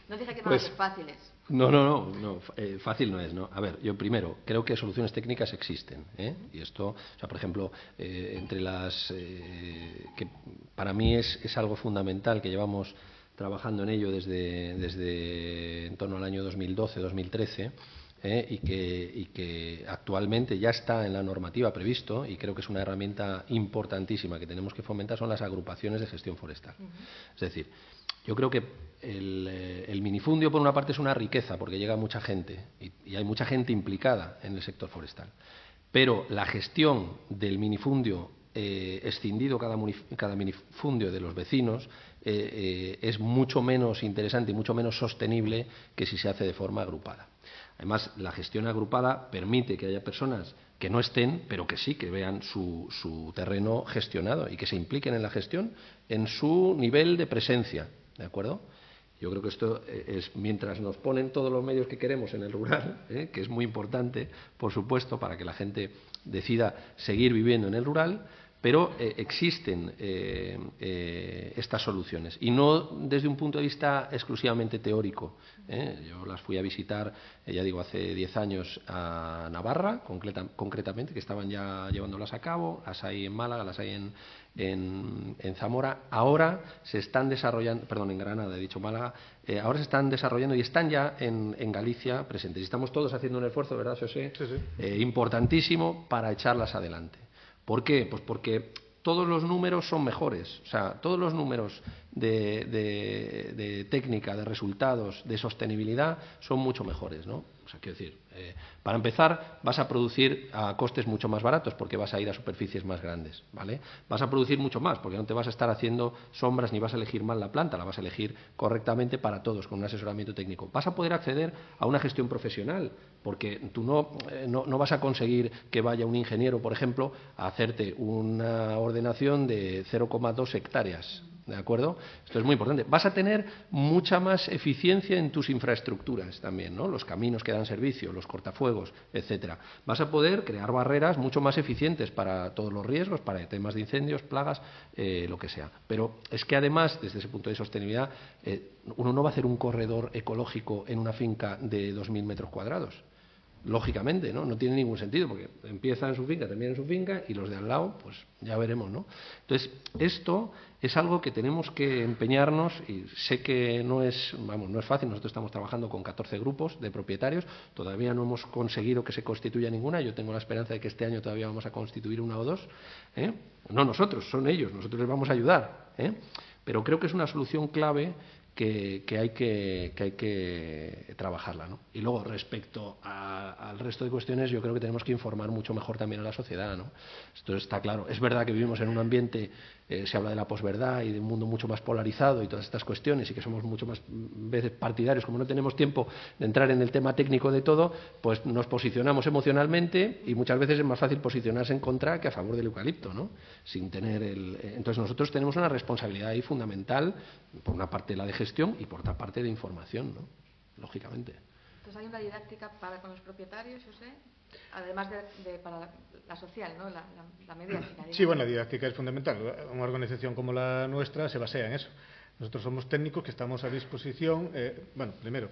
No dije que no eran fáciles. No, fácil no es, ¿no? A ver, yo primero creo que soluciones técnicas existen, ¿eh? Y esto, o sea, por ejemplo, entre las que para mí es algo fundamental, que llevamos trabajando en ello desde en torno al año 2012-2013, y que actualmente ya está en la normativa previsto, y creo que es una herramienta importantísima que tenemos que fomentar, son las agrupaciones de gestión forestal. Es decir, yo creo que el minifundio, por una parte, es una riqueza porque llega mucha gente y hay mucha gente implicada en el sector forestal, pero la gestión del minifundio escindido, cada minifundio de los vecinos, es mucho menos interesante y mucho menos sostenible que si se hace de forma agrupada. Además, la gestión agrupada permite que haya personas que no estén, pero que sí, que vean su terreno gestionado y que se impliquen en la gestión en su nivel de presencia, ¿de acuerdo? Yo creo que esto es, mientras nos ponen todos los medios que queremos en el rural, que es muy importante, por supuesto, para que la gente decida seguir viviendo en el rural, Pero existen estas soluciones, y no desde un punto de vista exclusivamente teórico. Yo las fui a visitar, ya digo, hace 10 años a Navarra, concretamente, que estaban ya llevándolas a cabo. Las hay en Málaga, las hay en Zamora. Ahora se están desarrollando, perdón, en Granada, he dicho Málaga, ahora se están desarrollando y están ya en Galicia presentes. Y estamos todos haciendo un esfuerzo, ¿verdad, José? Sí, sí. Importantísimo para echarlas adelante. ¿Por qué? Pues porque todos los números son mejores. O sea, todos los números de técnica, de resultados, de sostenibilidad son mucho mejores, ¿no? O sea, quiero decir, para empezar, vas a producir a costes mucho más baratos porque vas a ir a superficies más grandes, ¿vale? Vas a producir mucho más porque no te vas a estar haciendo sombras ni vas a elegir mal la planta, la vas a elegir correctamente para todos con un asesoramiento técnico. Vas a poder acceder a una gestión profesional porque tú no vas a conseguir que vaya un ingeniero, por ejemplo, a hacerte una ordenación de 0,2 hectáreas. ¿De acuerdo? Esto es muy importante. Vas a tener mucha más eficiencia en tus infraestructuras también, ¿no? Los caminos que dan servicio, los cortafuegos, etcétera. Vas a poder crear barreras mucho más eficientes para todos los riesgos, para temas de incendios, plagas, lo que sea. Pero es que además, desde ese punto de sostenibilidad, uno no va a hacer un corredor ecológico en una finca de 2.000 metros cuadrados. Lógicamente, ¿no? No tiene ningún sentido porque empieza en su finca, termina en su finca y los de al lado, pues ya veremos, ¿no? Entonces, esto es algo que tenemos que empeñarnos y sé que no es fácil. Nosotros estamos trabajando con 14 grupos de propietarios, todavía no hemos conseguido que se constituya ninguna. Yo tengo la esperanza de que este año todavía vamos a constituir una o dos, ¿eh? No nosotros, son ellos, nosotros les vamos a ayudar, ¿eh? Pero creo que es una solución clave que hay que trabajarla, ¿no? Y luego, respecto al resto de cuestiones, yo creo que tenemos que informar mucho mejor también a la sociedad, ¿no? Esto está claro. Es verdad que vivimos en un ambiente, se habla de la posverdad y de un mundo mucho más polarizado y todas estas cuestiones, y que somos mucho más veces partidarios. Como no tenemos tiempo de entrar en el tema técnico de todo, pues nos posicionamos emocionalmente y muchas veces es más fácil posicionarse en contra que a favor del eucalipto, ¿no? Sin tener Entonces nosotros tenemos una responsabilidad ahí fundamental, por una parte la de gestión y por otra parte de información, ¿no? Lógicamente. Entonces hay una didáctica con los propietarios, José, además para la social, ¿no? La mediática. Sí, bueno, la didáctica es fundamental. Una organización como la nuestra se basea en eso. Nosotros somos técnicos que estamos a disposición. Primero,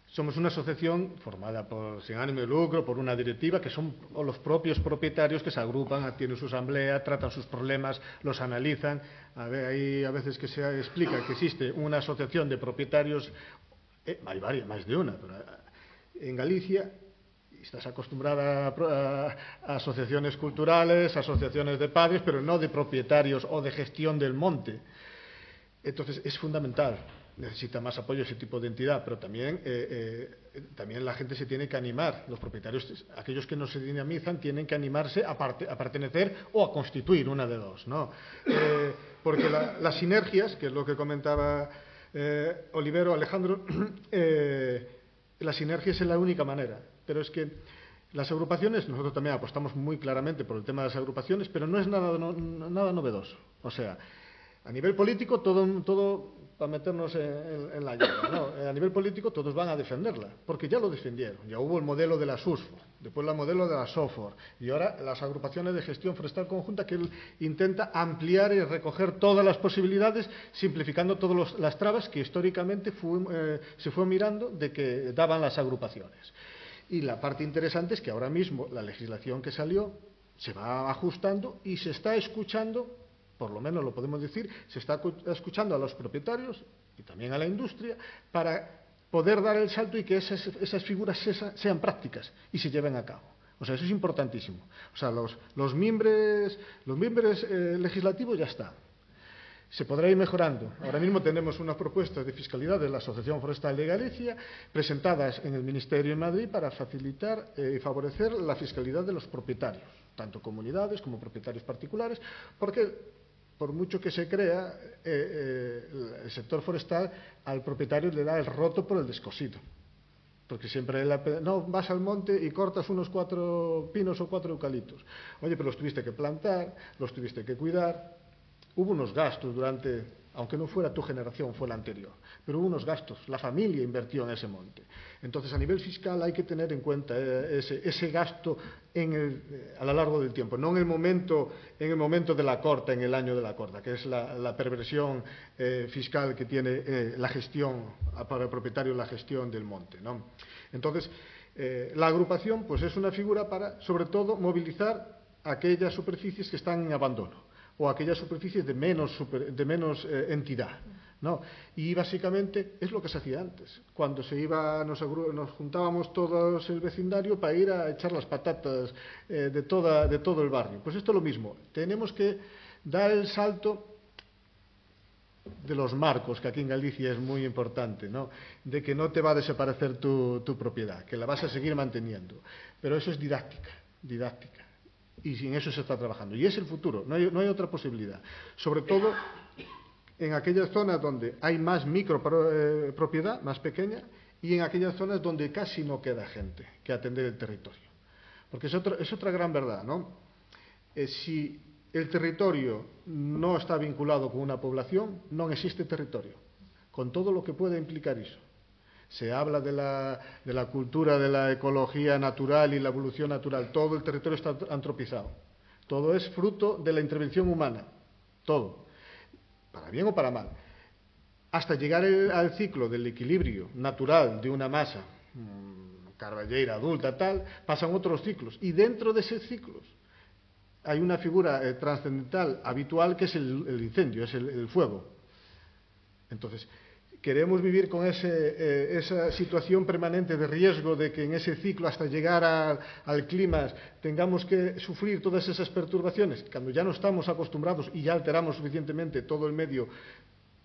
somos una asociación formada sin ánimo de lucro, por una directiva, que son los propios propietarios que se agrupan, tienen su asamblea, tratan sus problemas, los analizan. Hay a veces que se explica que existe una asociación de propietarios, hay varias, más de una, pero en Galicia estás acostumbrada a asociaciones culturales, asociaciones de padres, pero no de propietarios o de gestión del monte. Entonces es fundamental. Necesita más apoyo ese tipo de entidad, pero también la gente se tiene que animar. Los propietarios, aquellos que no se dinamizan, tienen que animarse a pertenecer o a constituir una de dos, ¿no? Porque las sinergias, que es lo que comentaba Olivero, Alejandro, las sinergias es la única manera. Pero es que las agrupaciones, nosotros también apostamos muy claramente por el tema de las agrupaciones, pero no es nada novedoso. O sea, a nivel político, todo para meternos en la llaga, ¿no? A nivel político todos van a defenderla, porque ya lo defendieron. Ya hubo el modelo de la SUSFOR, después el modelo de la SOFOR, y ahora las agrupaciones de gestión forestal conjunta, que intenta ampliar y recoger todas las posibilidades, simplificando todas las trabas que históricamente se fue mirando de que daban las agrupaciones. Y la parte interesante es que ahora mismo la legislación que salió se va ajustando y se está escuchando, por lo menos lo podemos decir, se está escuchando a los propietarios y también a la industria para poder dar el salto y que esas figuras sean prácticas y se lleven a cabo. O sea, eso es importantísimo. O sea, los miembros legislativos ya están. Se podrá ir mejorando. Ahora mismo tenemos unas propuestas de fiscalidad de la Asociación Forestal de Galicia presentadas en el Ministerio de Madrid para facilitar y favorecer la fiscalidad de los propietarios, tanto comunidades como propietarios particulares, porque por mucho que se crea, el sector forestal al propietario le da el roto por el descosido. Porque siempre vas al monte y cortas unos 4 pinos o 4 eucaliptos. Oye, pero los tuviste que plantar, los tuviste que cuidar. Hubo unos gastos durante aunque no fuera tu generación, fue la anterior. Pero hubo unos gastos, la familia invirtió en ese monte. Entonces, a nivel fiscal hay que tener en cuenta ese gasto a lo largo del tiempo, no en el momento de la corta, en el año de la corta, que es la perversión fiscal que tiene la gestión, para el propietario, la gestión del monte, ¿no? Entonces, la agrupación pues es una figura para, sobre todo, movilizar aquellas superficies que están en abandono o aquellas superficies de menos entidad, ¿no? Y básicamente es lo que se hacía antes, cuando nos juntábamos todos el vecindario para ir a echar las patatas de todo el barrio. Pues esto es lo mismo, tenemos que dar el salto de los marcos, que aquí en Galicia es muy importante, ¿no? De que no te va a desaparecer tu propiedad, que la vas a seguir manteniendo. Pero eso es didáctica. Y sin eso se está trabajando. Y es el futuro, no hay otra posibilidad. Sobre todo en aquellas zonas donde hay más micropropiedad, más pequeña, y en aquellas zonas donde casi no queda gente que atender el territorio. Porque es otra gran verdad, ¿no? Si el territorio no está vinculado con una población, no existe territorio, con todo lo que puede implicar eso. Se habla de la cultura, de la ecología natural y la evolución natural. Todo el territorio está antropizado. Todo es fruto de la intervención humana. Todo. Para bien o para mal. Hasta llegar al ciclo del equilibrio natural de una masa, carballeira, adulta, tal, pasan otros ciclos. Y dentro de esos ciclos hay una figura trascendental, habitual, que es el incendio, es el fuego. Entonces, queremos vivir con esa situación permanente de riesgo de que en ese ciclo, hasta llegar al clima, tengamos que sufrir todas esas perturbaciones, cuando ya no estamos acostumbrados y ya alteramos suficientemente todo el medio.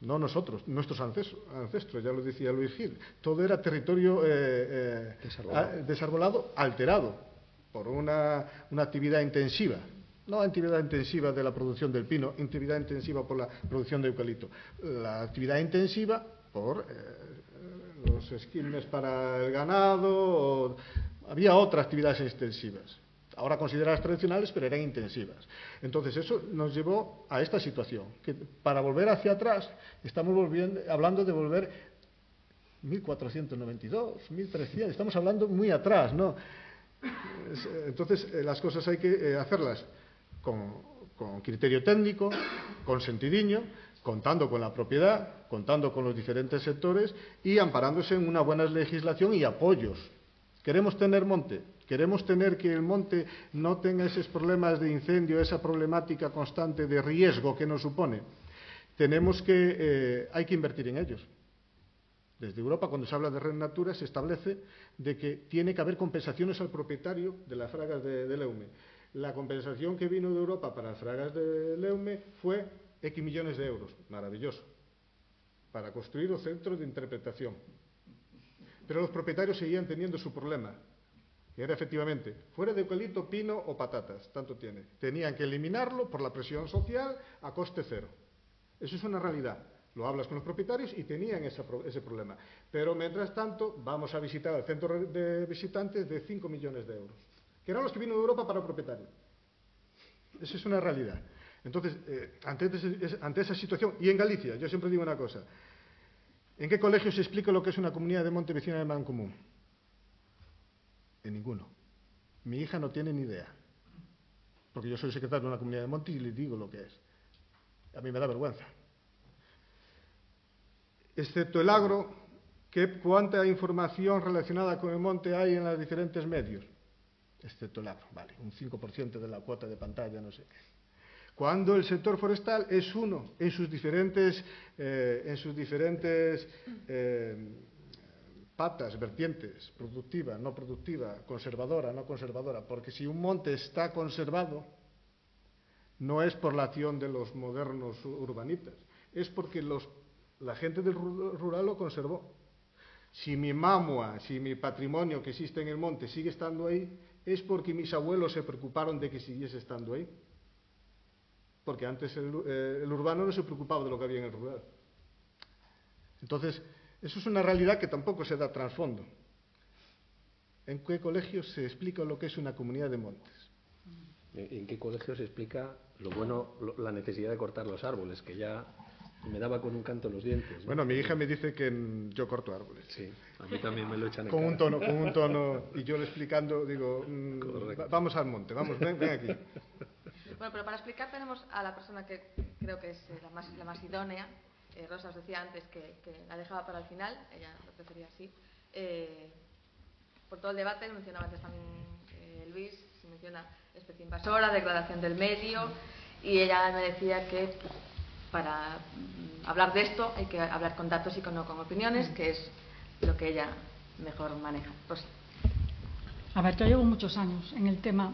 No nosotros, nuestros ancestros, ya lo decía Luis Gil, todo era territorio desarbolado, alterado por una actividad intensiva. No actividad intensiva de la producción del pino, actividad intensiva por la producción de eucalipto. La actividad intensiva por los esquilmes para el ganado, había otras actividades extensivas, ahora consideradas tradicionales, pero eran intensivas. Entonces eso nos llevó a esta situación, que para volver hacia atrás, estamos hablando de volver 1492, 1300, estamos hablando muy atrás, ¿no? Entonces las cosas hay que hacerlas con criterio técnico, con sentidiño, contando con la propiedad, contando con los diferentes sectores y amparándose en una buena legislación y apoyos. Queremos tener monte, queremos tener que el monte no tenga esos problemas de incendio, esa problemática constante de riesgo que nos supone. Hay que invertir en ellos. Desde Europa, cuando se habla de Red Natura, se establece de que tiene que haber compensaciones al propietario de las fragas de Leume. La compensación que vino de Europa para las fragas de Leume fue X millones de euros, maravilloso, para construir los centros de interpretación. Pero los propietarios seguían teniendo su problema, que era efectivamente, fuera de eucalipto, pino o patatas, tanto tiene. Tenían que eliminarlo por la presión social a coste cero. Eso es una realidad. Lo hablas con los propietarios y tenían ese problema. Pero mientras tanto, vamos a visitar el centro de visitantes de 5 millones de euros, que eran los que vino de Europa para el propietario. Eso es una realidad. Entonces, ante esa situación, y en Galicia, yo siempre digo una cosa, ¿en qué colegio se explica lo que es una comunidad de monte vecina de mancomunón? En ninguno. Mi hija no tiene ni idea, porque yo soy secretario de una comunidad de monte y le digo lo que es. A mí me da vergüenza. Excepto el agro, ¿cuánta información relacionada con el monte hay en los diferentes medios? Excepto el agro, vale, un 5% de la cuota de pantalla, no sé qué. Cuando el sector forestal es uno en sus diferentes patas, vertientes, productiva, no productiva, conservadora, no conservadora, porque si un monte está conservado, no es por la acción de los modernos urbanitas, es porque la gente del rural lo conservó. Si mi mamua, si mi patrimonio que existe en el monte sigue estando ahí, es porque mis abuelos se preocuparon de que siguiese estando ahí. Porque antes el urbano no se preocupaba de lo que había en el rural. Entonces, eso es una realidad que tampoco se da trasfondo. ¿En qué colegio se explica lo que es una comunidad de montes? ¿En qué colegio se explica la necesidad de cortar los árboles? Que ya Me daba con un canto los dientes. Bueno, mi hija me dice que yo corto árboles. Sí, a mí también me lo echan en Con un cara. tono, y yo le explicando, digo, vamos al monte, vamos, ven aquí. Bueno, pero para explicar tenemos a la persona que creo que es la más idónea. Rosa os decía antes que la dejaba para el final, ella lo prefería así. Por todo el debate, lo mencionaba antes también Luis, se menciona especie invasora, degradación del medio, y ella me decía que para hablar de esto hay que hablar con datos y no con opiniones, que es lo que ella mejor maneja. Pues, a ver, yo llevo muchos años en el tema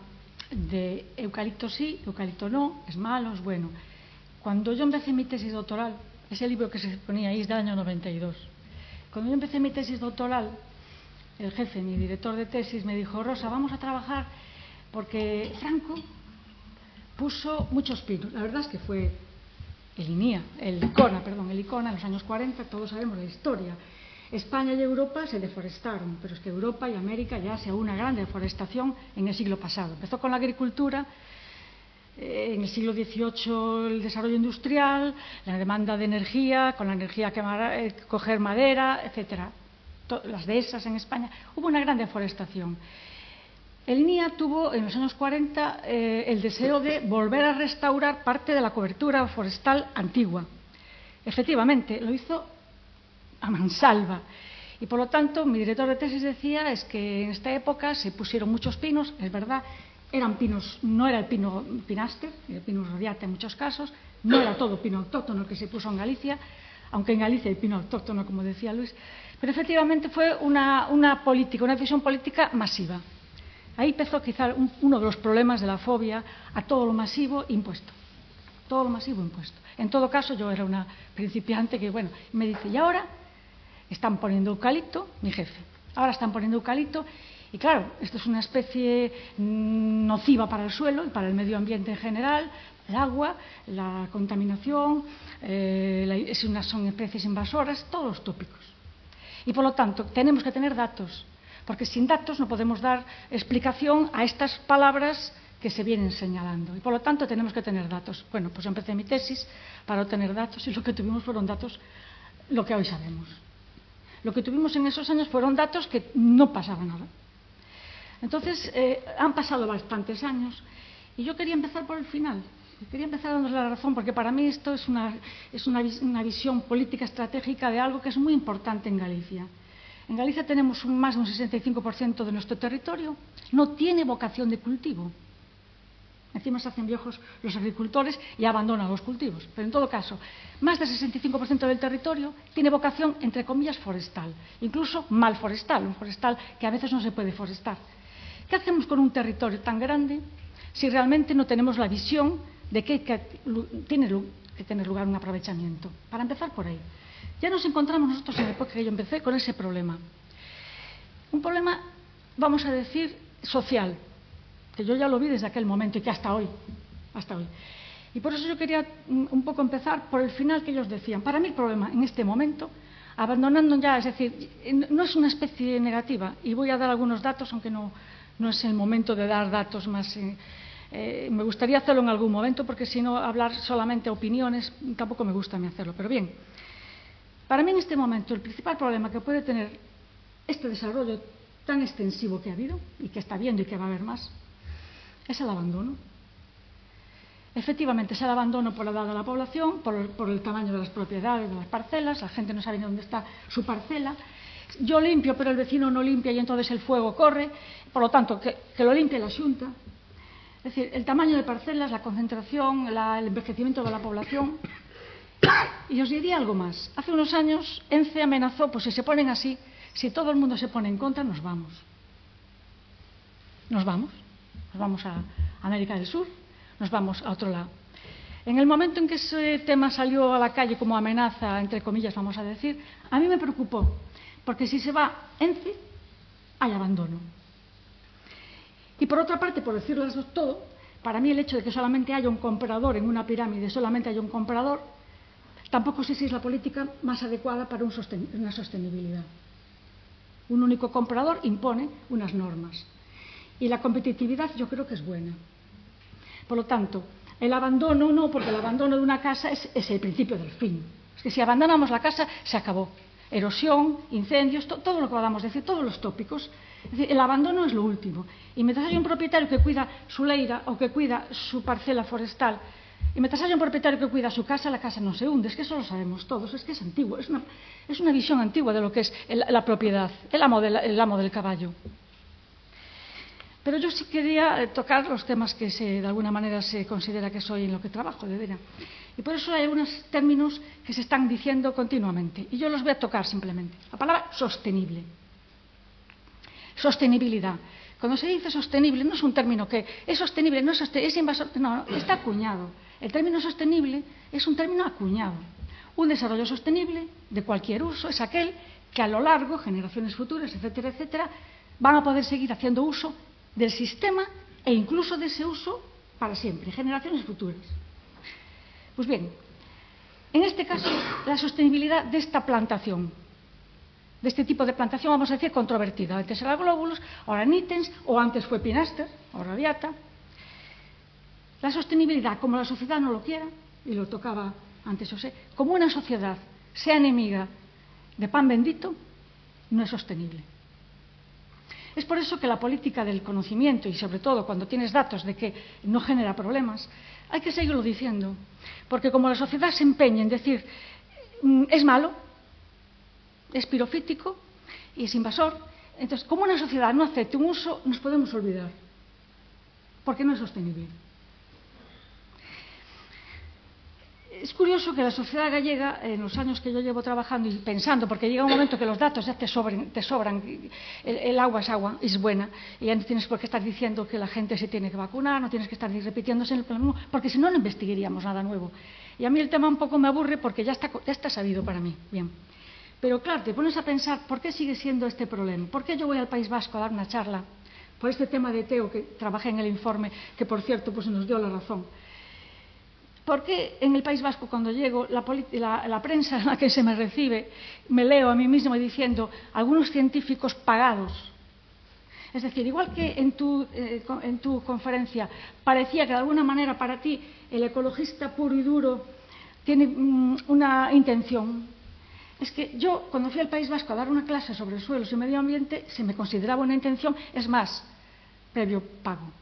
de eucalipto sí, eucalipto no, es malo, es bueno. Cuando yo empecé mi tesis doctoral, ese libro que se ponía ahí es del año 92. Cuando yo empecé mi tesis doctoral, el jefe, mi director de tesis, me dijo: Rosa, vamos a trabajar porque Franco puso muchos pinos. La verdad es que fue el Icona en los años 40, todos sabemos la historia. España y Europa se deforestaron, pero es que Europa y América ya se hubo una gran deforestación en el siglo pasado. Empezó con la agricultura, en el siglo XVIII el desarrollo industrial, la demanda de energía, con la energía coger madera, etcétera. Las dehesas en España, hubo una gran deforestación. El NIA tuvo en los años 40 el deseo de volver a restaurar parte de la cobertura forestal antigua. Efectivamente, lo hizo a mansalva. Y por lo tanto, mi director de tesis decía es que en esta época se pusieron muchos pinos, es verdad, eran pinos, no era el pino pinaster, el pinus radiata en muchos casos, no era todo pino autóctono el que se puso en Galicia, aunque en Galicia hay pino autóctono, como decía Luis, pero efectivamente fue una decisión política masiva. Ahí empezó quizá uno de los problemas de la fobia a todo lo masivo impuesto. Todo lo masivo impuesto. En todo caso, yo era una principiante que, bueno, me dice, y ahora están poniendo eucalipto, mi jefe, ahora están poniendo eucalipto, y claro, esto es una especie nociva para el suelo y para el medio ambiente en general, el agua, la contaminación, son especies invasoras, todos los tópicos. Y por lo tanto, tenemos que tener datos, porque sin datos no podemos dar explicación a estas palabras que se vienen señalando. Y por lo tanto, tenemos que tener datos. Bueno, pues yo empecé mi tesis para obtener datos y lo que tuvimos fueron datos, lo que hoy sabemos. Lo que tuvimos en esos años fueron datos que no pasaba nada. Entonces, han pasado bastantes años y yo quería empezar por el final. Quería empezar dándoles la razón porque para mí esto es una visión política estratégica de algo que es muy importante en Galicia. En Galicia tenemos más de un 65% de nuestro territorio, no tiene vocación de cultivo. Encima se hacen viejos los agricultores y abandonan los cultivos. Pero en todo caso, más del 65% del territorio tiene vocación, entre comillas, forestal. Incluso mal forestal, un forestal que a veces no se puede forestar. ¿Qué hacemos con un territorio tan grande si realmente no tenemos la visión de que tiene que tener lugar un aprovechamiento? Para empezar por ahí. Ya nos encontramos nosotros en la época que yo empecé con ese problema. Un problema, vamos a decir, social, que yo ya lo vi desde aquel momento y que hasta hoy. Y por eso yo quería un poco empezar por el final que ellos decían. Para mí el problema en este momento, abandonando ya, es decir, no es una especie negativa, y voy a dar algunos datos, aunque no es el momento de dar datos más. Me gustaría hacerlo en algún momento, porque si no, hablar solamente opiniones, tampoco me gusta a mí hacerlo. Pero bien, para mí en este momento el principal problema que puede tener este desarrollo tan extensivo que ha habido, y que está habiendo y que va a haber más, es el abandono. Efectivamente, es el abandono por la edad de la población, por el tamaño de las propiedades, de las parcelas, la gente no sabe ni dónde está su parcela. Yo limpio, pero el vecino no limpia y entonces el fuego corre, por lo tanto, que lo limpie la Xunta. Es decir, el tamaño de parcelas, la concentración, el envejecimiento de la población. Y os diría algo más. Hace unos años, ENCE amenazó, pues si se ponen así, si todo el mundo se pone en contra, nos vamos. Nos vamos a América del Sur, nos vamos a otro lado. En el momento en que ese tema salió a la calle como amenaza, entre comillas, vamos a decir, a mí me preocupó, porque si se va ENCE, hay abandono. Y por otra parte, por decirlo todo, para mí el hecho de que solamente haya un comprador en una pirámide, solamente haya un comprador, tampoco sé si es la política más adecuada para una sostenibilidad. Un único comprador impone unas normas. Y la competitividad yo creo que es buena. Por lo tanto, El abandono no, porque el abandono de una casa es el principio del fin. Es que si abandonamos la casa, se acabó. Erosión, incendios, todo lo que podamos decir, todos los tópicos. Es decir, el abandono es lo último. Y mientras haya un propietario que cuida su leira o que cuida su parcela forestal, y mientras haya un propietario que cuida su casa, la casa no se hunde. Es que eso lo sabemos todos, es que es antiguo. Es una visión antigua de lo que es la propiedad, el amo del caballo. Pero yo sí quería tocar los temas que de alguna manera se considera que soy en lo que trabajo, de veras. Y por eso hay algunos términos que se están diciendo continuamente. Y yo los voy a tocar simplemente. La palabra sostenible. Sostenibilidad. Cuando se dice sostenible, no es un término que es sostenible, no es sostenible, es invasor, no, está acuñado. El término sostenible es un término acuñado. Un desarrollo sostenible de cualquier uso es aquel que a lo largo, generaciones futuras, etcétera, etcétera, van a poder seguir haciendo uso del sistema e incluso de ese uso para siempre, generaciones futuras. Pues bien, en este caso, la sostenibilidad de esta plantación, de este tipo de plantación, vamos a decir, controvertida. Antes era glóbulos, ahora nítens, o antes fue pinaster, ahora viata. La sostenibilidad, como la sociedad no lo quiera, y lo tocaba antes José, como una sociedad sea enemiga de pan bendito, no es sostenible. Es por eso que la política del conocimiento, y sobre todo cuando tienes datos de que no genera problemas, hay que seguirlo diciendo. Porque como la sociedad se empeña en decir es malo, es pirofítico y es invasor, entonces como una sociedad no acepte un uso, nos podemos olvidar. Porque no es sostenible. Es curioso que la sociedad gallega, en los años que yo llevo trabajando y pensando, porque llega un momento que los datos ya te sobran, el agua es buena, y ya no tienes por qué estar diciendo que la gente se tiene que vacunar, no tienes que estar repitiéndose en el plan, porque si no, no investigaríamos nada nuevo. Y a mí el tema un poco me aburre porque ya está sabido para mí. Bien. Pero claro, te pones a pensar, ¿por qué sigue siendo este problema? ¿Por qué yo voy al País Vasco a dar una charla por este tema de Teo, que trabajé en el informe, que por cierto pues nos dio la razón? Porque en el País Vasco, cuando llego, la prensa en la que se me recibe, me leo a mí mismo diciendo algunos científicos pagados. Es decir, igual que en tu conferencia parecía que de alguna manera para ti el ecologista puro y duro tiene una intención. Es que yo, cuando fui al País Vasco a dar una clase sobre suelos y medio ambiente, se me consideraba una intención, es más, previo pago.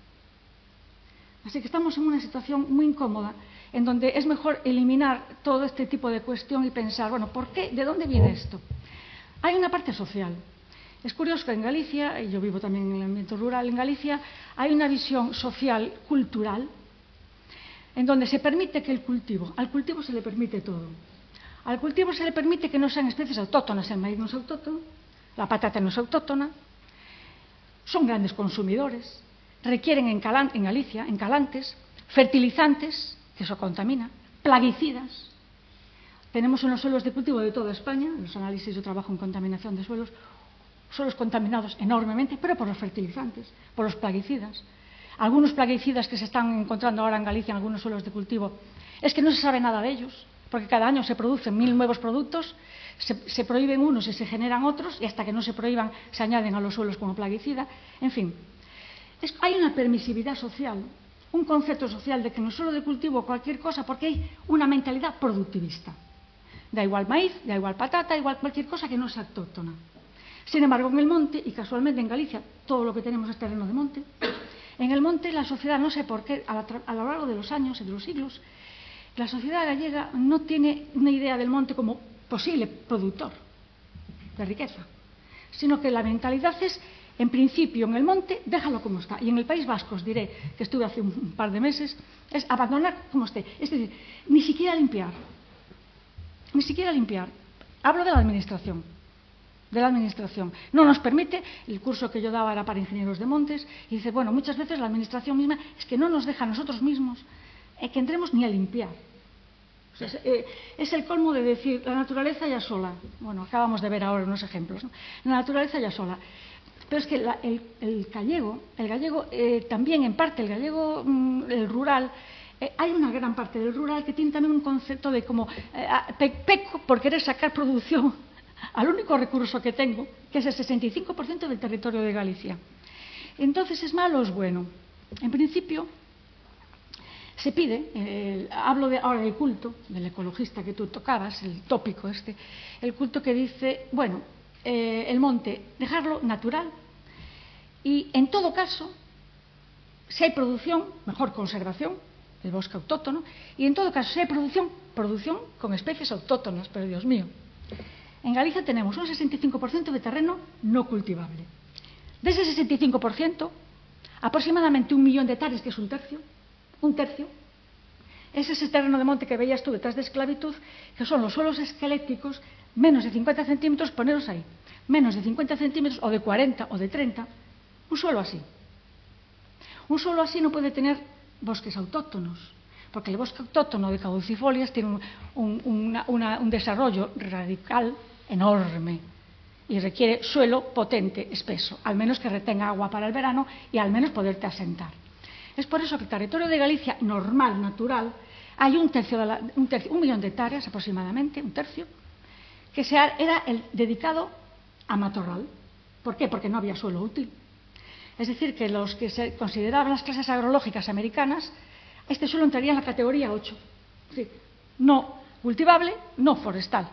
Así que estamos en una situación muy incómoda, en donde es mejor eliminar todo este tipo de cuestión y pensar, bueno, ¿por qué? ¿De dónde viene esto? Hay una parte social. Es curioso que en Galicia, y yo vivo también en el ambiente rural, en Galicia hay una visión social, cultural, en donde se permite que al cultivo se le permite todo. Al cultivo se le permite que no sean especies autóctonas, el maíz no es autóctono, la patata no es autóctona, son grandes consumidores, requieren en Galicia, en calantes, fertilizantes, que eso contamina, plaguicidas. Tenemos en los suelos de cultivo de toda España, en los análisis yo trabajo en contaminación de suelos contaminados enormemente, pero por los fertilizantes, por los plaguicidas. Algunos plaguicidas que se están encontrando ahora en Galicia en algunos suelos de cultivo, es que no se sabe nada de ellos, porque cada año se producen 1000 nuevos productos, se prohíben unos y se generan otros, y hasta que no se prohíban se añaden a los suelos como plaguicida. En fin, hay una permisividad social, un concepto social de que en el suelo de cultivo cualquier cosa, porque hay una mentalidad productivista. Da igual maíz, da igual patata, da igual cualquier cosa que no sea autóctona. Sin embargo, en el monte, y casualmente en Galicia, todo lo que tenemos es terreno de monte, en el monte la sociedad, no sé por qué, a lo largo de los años y de los siglos, la sociedad gallega no tiene una idea del monte como posible productor de riqueza, sino que la mentalidad es, en principio, en el monte, déjalo como está. Y en el País Vasco, os diré, que estuve hace un par de meses, es abandonar como esté. Es decir, ni siquiera limpiar. Ni siquiera limpiar. Hablo de la administración. De la administración. No nos permite, el curso que yo daba era para ingenieros de montes, y dice, bueno, muchas veces la administración misma es que no nos deja a nosotros mismos que entremos ni a limpiar. O sea, es el colmo de decir, la naturaleza ya sola. Bueno, acabamos de ver ahora unos ejemplos, ¿no? La naturaleza ya sola. Pero es que el gallego también en parte, el rural, hay una gran parte del rural que tiene también un concepto de como peco por querer sacar producción al único recurso que tengo, que es el 65% del territorio de Galicia. Entonces, ¿es malo o es bueno? En principio, se pide, hablo ahora del culto, del ecologista que tú tocabas, el tópico este, el culto que dice, bueno, el monte, dejarlo natural y, en todo caso, si hay producción, mejor conservación, el bosque autóctono, y en todo caso, si hay producción con especies autóctonas, pero Dios mío. En Galicia tenemos un 65% de terreno no cultivable. De ese 65%, aproximadamente 1 millón de hectáreas, que es un tercio, es ese terreno de monte que veías tú detrás de esclavitud, que son los suelos esqueléticos, menos de 50 centímetros, poneros ahí, menos de 50 centímetros, o de 40, o de 30, un suelo así. Un suelo así no puede tener bosques autóctonos, porque el bosque autóctono de caducifolias tiene un desarrollo radical enorme y requiere suelo potente, espeso, al menos que retenga agua para el verano y al menos poderte asentar. Es por eso que el territorio de Galicia normal, natural, hay un millón de hectáreas aproximadamente, un tercio, que era dedicado a matorral. ¿Por qué? Porque no había suelo útil. Es decir, que los que se consideraban las clases agrológicas americanas, este suelo entraría en la categoría 8. Es decir, no cultivable, no forestal.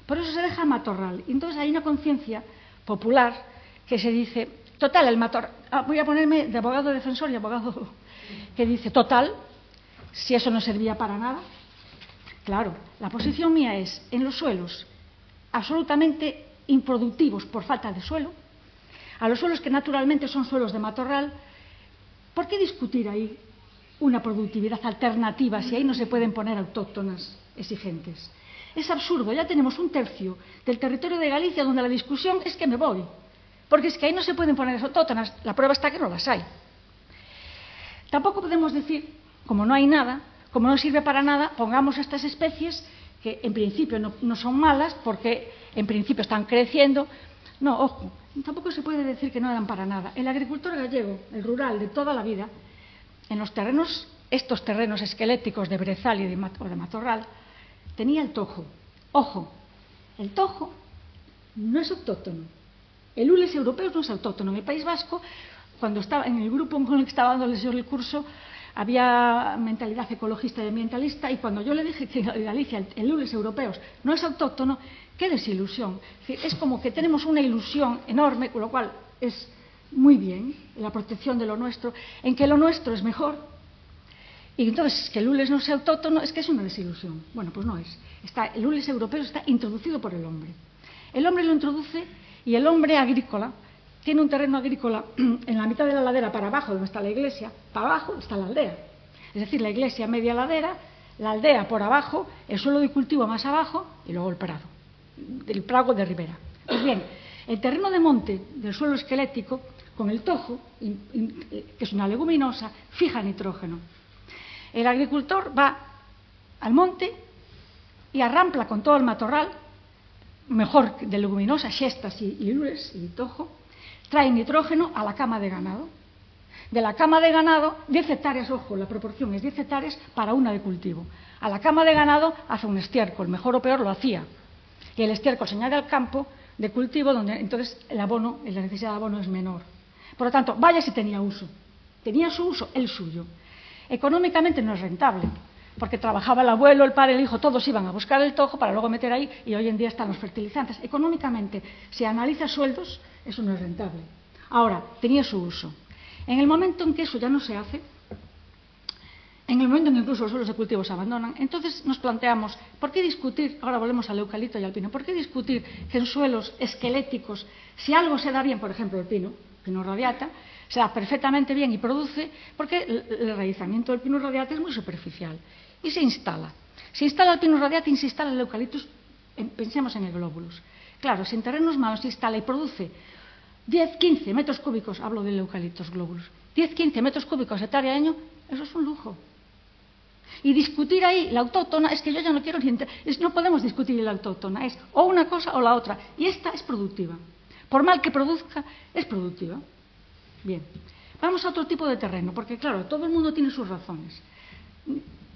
Por eso se deja matorral. Y entonces hay una conciencia popular que se dice, total, el matorral, voy a ponerme de abogado defensor y abogado que dice, total, si eso no servía para nada. Claro, la posición mía es, en los suelos absolutamente improductivos por falta de suelo, a los suelos que naturalmente son suelos de matorral, ¿por qué discutir ahí una productividad alternativa si ahí no se pueden poner autóctonas exigentes? Es absurdo, ya tenemos un tercio del territorio de Galicia donde la discusión es que me voy, porque es que ahí no se pueden poner autóctonas, la prueba está que no las hay. Tampoco podemos decir, como no hay nada, como no sirve para nada, pongamos estas especies que en principio no son malas, porque en principio están creciendo. No, ojo, tampoco se puede decir que no dan para nada. El agricultor gallego, el rural de toda la vida, en los terrenos, estos terrenos esqueléticos de brezal y de matorral, tenía el tojo. Ojo, el tojo no es autóctono. El Ules europeo no es autóctono. En el País Vasco, cuando estaba en el grupo con el que estaba dándoles yo el curso, había mentalidad ecologista y ambientalista, y cuando yo le dije que en Galicia el Ules europeos no es autóctono, qué desilusión. Es como que tenemos una ilusión enorme, con lo cual es muy bien la protección de lo nuestro, en que lo nuestro es mejor, y entonces que el Ules no sea autóctono es que es una desilusión. Bueno, pues no es. El Ules europeo está introducido por el hombre. El hombre lo introduce, y el hombre agrícola tiene un terreno agrícola en la mitad de la ladera, para abajo donde está la iglesia, para abajo está la aldea. Es decir, la iglesia media ladera, la aldea por abajo, el suelo de cultivo más abajo y luego el prado, el prado de ribera. Pues bien, el terreno de monte del suelo esquelético, con el tojo, que es una leguminosa, fija nitrógeno. El agricultor va al monte y arrampla con todo el matorral, mejor de leguminosa, xestas y Ules y tojo, trae nitrógeno a la cama de ganado. De la cama de ganado, 10 hectáreas, ojo, la proporción es 10 hectáreas para una de cultivo. A la cama de ganado hace un estiércol, mejor o peor lo hacía. Y el estiércol se añade al campo de cultivo, donde entonces el abono, la necesidad de abono es menor. Por lo tanto, vaya si tenía uso. Tenía su uso, el suyo. Económicamente no es rentable, porque trabajaba el abuelo, el padre, el hijo, todos iban a buscar el tojo para luego meter ahí, y hoy en día están los fertilizantes. Económicamente, si analiza sueldos, eso no es rentable. Ahora, tenía su uso. En el momento en que eso ya no se hace, en el momento en que incluso los suelos de cultivo se abandonan, entonces nos planteamos, ¿por qué discutir? Ahora volvemos al eucalipto y al pino. ¿Por qué discutir que en suelos esqueléticos, si algo se da bien, por ejemplo el pino radiata, se da perfectamente bien y produce, porque el raizamiento del pino radiata es muy superficial y se instala. Se instala el pino radiata y se instala el eucaliptus, pensemos en el glóbulos. Claro, si en terrenos malos se instala y produce 10-15 metros cúbicos, hablo del eucaliptus glóbulos, 10-15 metros cúbicos hectárea año, eso es un lujo. Y discutir ahí la autóctona, es que yo ya no quiero ni no podemos discutir la autóctona, es o una cosa o la otra, y esta es productiva. Por mal que produzca, es productiva. Bien, vamos a otro tipo de terreno, porque claro, todo el mundo tiene sus razones.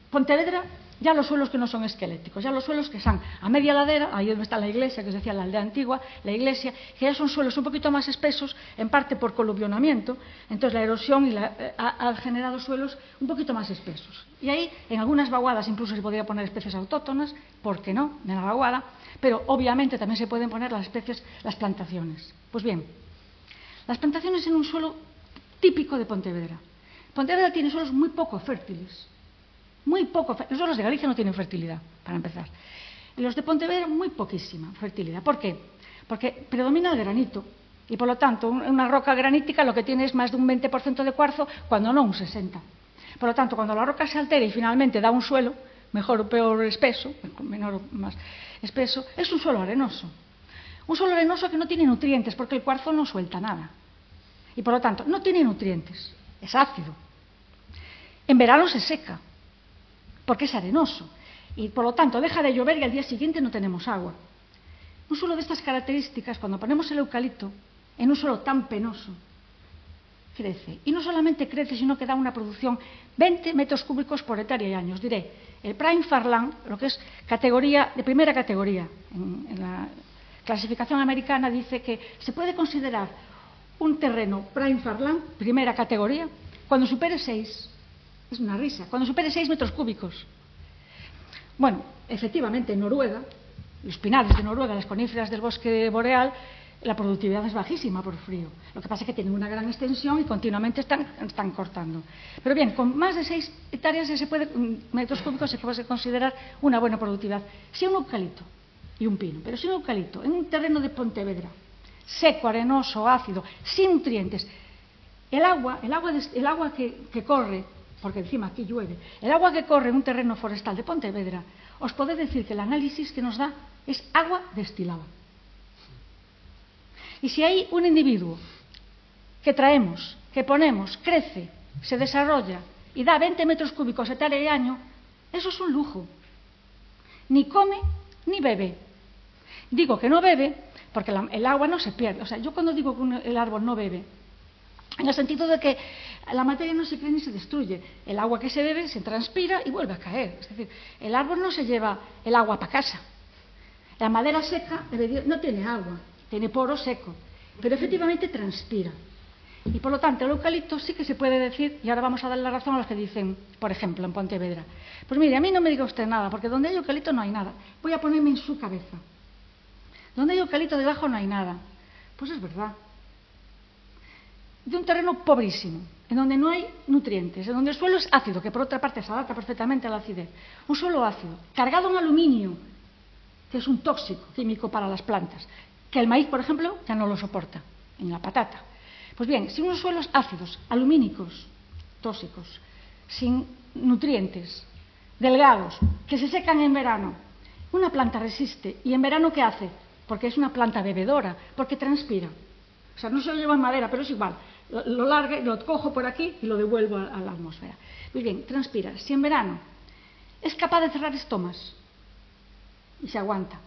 Pontevedra ya los suelos que no son esqueléticos, ya los suelos que están a media ladera, ahí donde está la iglesia, que os decía la aldea antigua, la iglesia, que ya son suelos un poquito más espesos, en parte por coluvionamiento, entonces la erosión ha generado suelos un poquito más espesos. Y ahí, en algunas vaguadas, incluso se podría poner especies autóctonas, ¿por qué no?, en la vaguada, pero obviamente también se pueden poner las especies, las plantaciones. Pues bien, las plantaciones en un suelo típico de Pontevedra. Pontevedra tiene suelos muy poco fértiles. Los suelos de Galicia no tienen fertilidad, para empezar. Y los de Pontevedra, muy poquísima fertilidad. ¿Por qué? Porque predomina el granito. Y por lo tanto, una roca granítica lo que tiene es más de un 20% de cuarzo, cuando no un 60%. Por lo tanto, cuando la roca se altera y finalmente da un suelo, mejor o peor espeso, menor o más espeso, es un suelo arenoso. Un suelo arenoso que no tiene nutrientes, porque el cuarzo no suelta nada. Y por lo tanto, no tiene nutrientes, es ácido. En verano se seca, porque es arenoso. Y por lo tanto, deja de llover y al día siguiente no tenemos agua. Un suelo de estas características, cuando ponemos el eucalipto en un suelo tan penoso, crece. Y no solamente crece, sino que da una producción 20 metros cúbicos por hectárea y año. Os diré, el Prime Farland, lo que es categoría de primera categoría, en la clasificación americana dice que se puede considerar un terreno Prime Farland, primera categoría, cuando supere 6. Es una risa, cuando supere 6 metros cúbicos. Bueno, efectivamente, en Noruega, los pinares de Noruega, las coníferas del bosque boreal, la productividad es bajísima por frío. Lo que pasa es que tienen una gran extensión y continuamente están cortando. Pero bien, con más de 6 hectáreas metros cúbicos se puede considerar una buena productividad. Si un eucalipto y un pino, pero si un eucalipto en un terreno de Pontevedra, seco, arenoso, ácido, sin nutrientes, el agua que corre, porque encima aquí llueve, el agua que corre en un terreno forestal de Pontevedra, os podéis decir que el análisis que nos da es agua destilada. Y si hay un individuo que traemos, que ponemos, crece, se desarrolla y da 20 metros cúbicos hectárea y año, eso es un lujo. Ni come ni bebe. Digo que no bebe porque el agua no se pierde. O sea, yo cuando digo que el árbol no bebe, en el sentido de que la materia no se crea ni se destruye. El agua que se bebe se transpira y vuelve a caer. Es decir, el árbol no se lleva el agua para casa. La madera seca no tiene agua, tiene poro seco, pero efectivamente transpira. Y por lo tanto, el eucalipto sí que se puede decir, y ahora vamos a darle la razón a los que dicen, por ejemplo, en Pontevedra, pues mire, a mí no me diga usted nada, porque donde hay eucalipto no hay nada. Voy a ponerme en su cabeza. Donde hay eucalipto debajo no hay nada. Pues es verdad. De un terreno pobrísimo, en donde no hay nutrientes, en donde el suelo es ácido, que por otra parte se adapta perfectamente a la acidez. Un suelo ácido, cargado en aluminio, que es un tóxico químico para las plantas, que el maíz, por ejemplo, ya no lo soporta, en la patata. Pues bien, si unos suelos ácidos, alumínicos, tóxicos, sin nutrientes, delgados, que se secan en verano, una planta resiste. ¿Y en verano qué hace? Porque es una planta bebedora, porque transpira. O sea, no se lo lleva en madera, pero es igual. Lo largo, lo cojo por aquí y lo devuelvo a la atmósfera. Muy bien, transpira. Si en verano es capaz de cerrar estomas y se aguanta.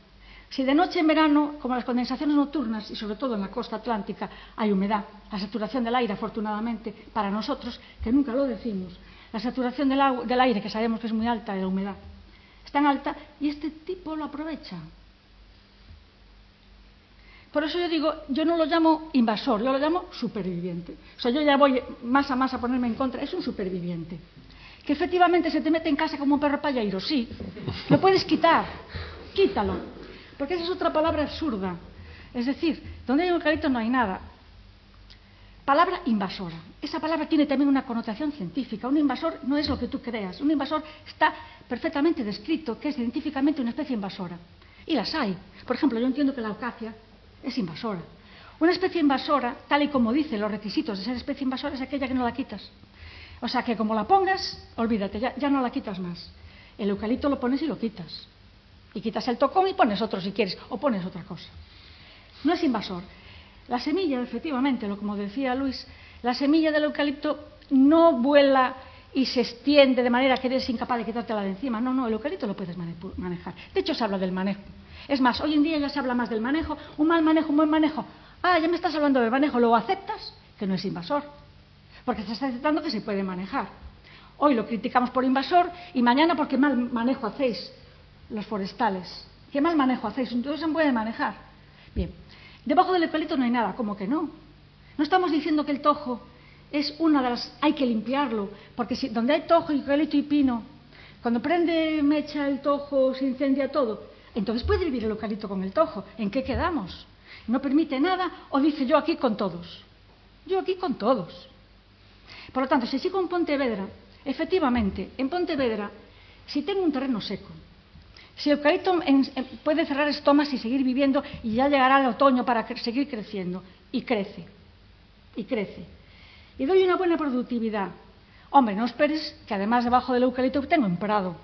Si de noche en verano, como las condensaciones nocturnas y sobre todo en la costa atlántica, hay humedad, la saturación del aire, afortunadamente, para nosotros, que nunca lo decimos, la saturación del aire, que sabemos que es muy alta, de la humedad, es tan alta y este tipo lo aprovecha. Por eso yo digo, yo no lo llamo invasor, yo lo llamo superviviente. O sea, yo ya voy más a ponerme en contra, es un superviviente. Que efectivamente se te mete en casa como un perro payairo, sí, lo puedes quitar, quítalo. Porque esa es otra palabra absurda. Es decir, donde hay eucalipto no hay nada. Palabra invasora. Esa palabra tiene también una connotación científica. Un invasor no es lo que tú creas. Un invasor está perfectamente descrito, que es científicamente una especie invasora. Y las hay. Por ejemplo, yo entiendo que la acacia es invasora. Una especie invasora, tal y como dicen los requisitos de ser especie invasora, es aquella que no la quitas. O sea, que como la pongas, olvídate, ya no la quitas más. El eucalipto lo pones y lo quitas. Y quitas el tocón y pones otro si quieres, o pones otra cosa. No es invasor. La semilla, efectivamente, como decía Luis, la semilla del eucalipto no vuela y se extiende de manera que eres incapaz de quitártela de encima. No, el eucalipto lo puedes manejar. De hecho, se habla del manejo. Es más, hoy en día ya se habla más del manejo. Un mal manejo, un buen manejo. Ah, ya me estás hablando del manejo. Luego aceptas que no es invasor, porque te estás aceptando que se puede manejar. Hoy lo criticamos por invasor y mañana porque mal manejo hacéis los forestales. ¿Qué mal manejo hacéis? Entonces se puede manejar. Bien, debajo del eucalipto no hay nada. ¿Cómo que no? No estamos diciendo que el tojo es una de las... Hay que limpiarlo, porque si, donde hay tojo, eucalipto y pino, cuando prende mecha el tojo se incendia todo. Entonces puede vivir el eucalipto con el tojo. ¿En qué quedamos? ¿No permite nada o dice yo aquí con todos? Yo aquí con todos. Por lo tanto, si sigo en Pontevedra, efectivamente, en Pontevedra, si tengo un terreno seco, si el eucalipto puede cerrar estomas y seguir viviendo y ya llegará el otoño para seguir creciendo, y crece, y crece. Y doy una buena productividad. Hombre, no esperes que además debajo del eucalipto tengo un prado.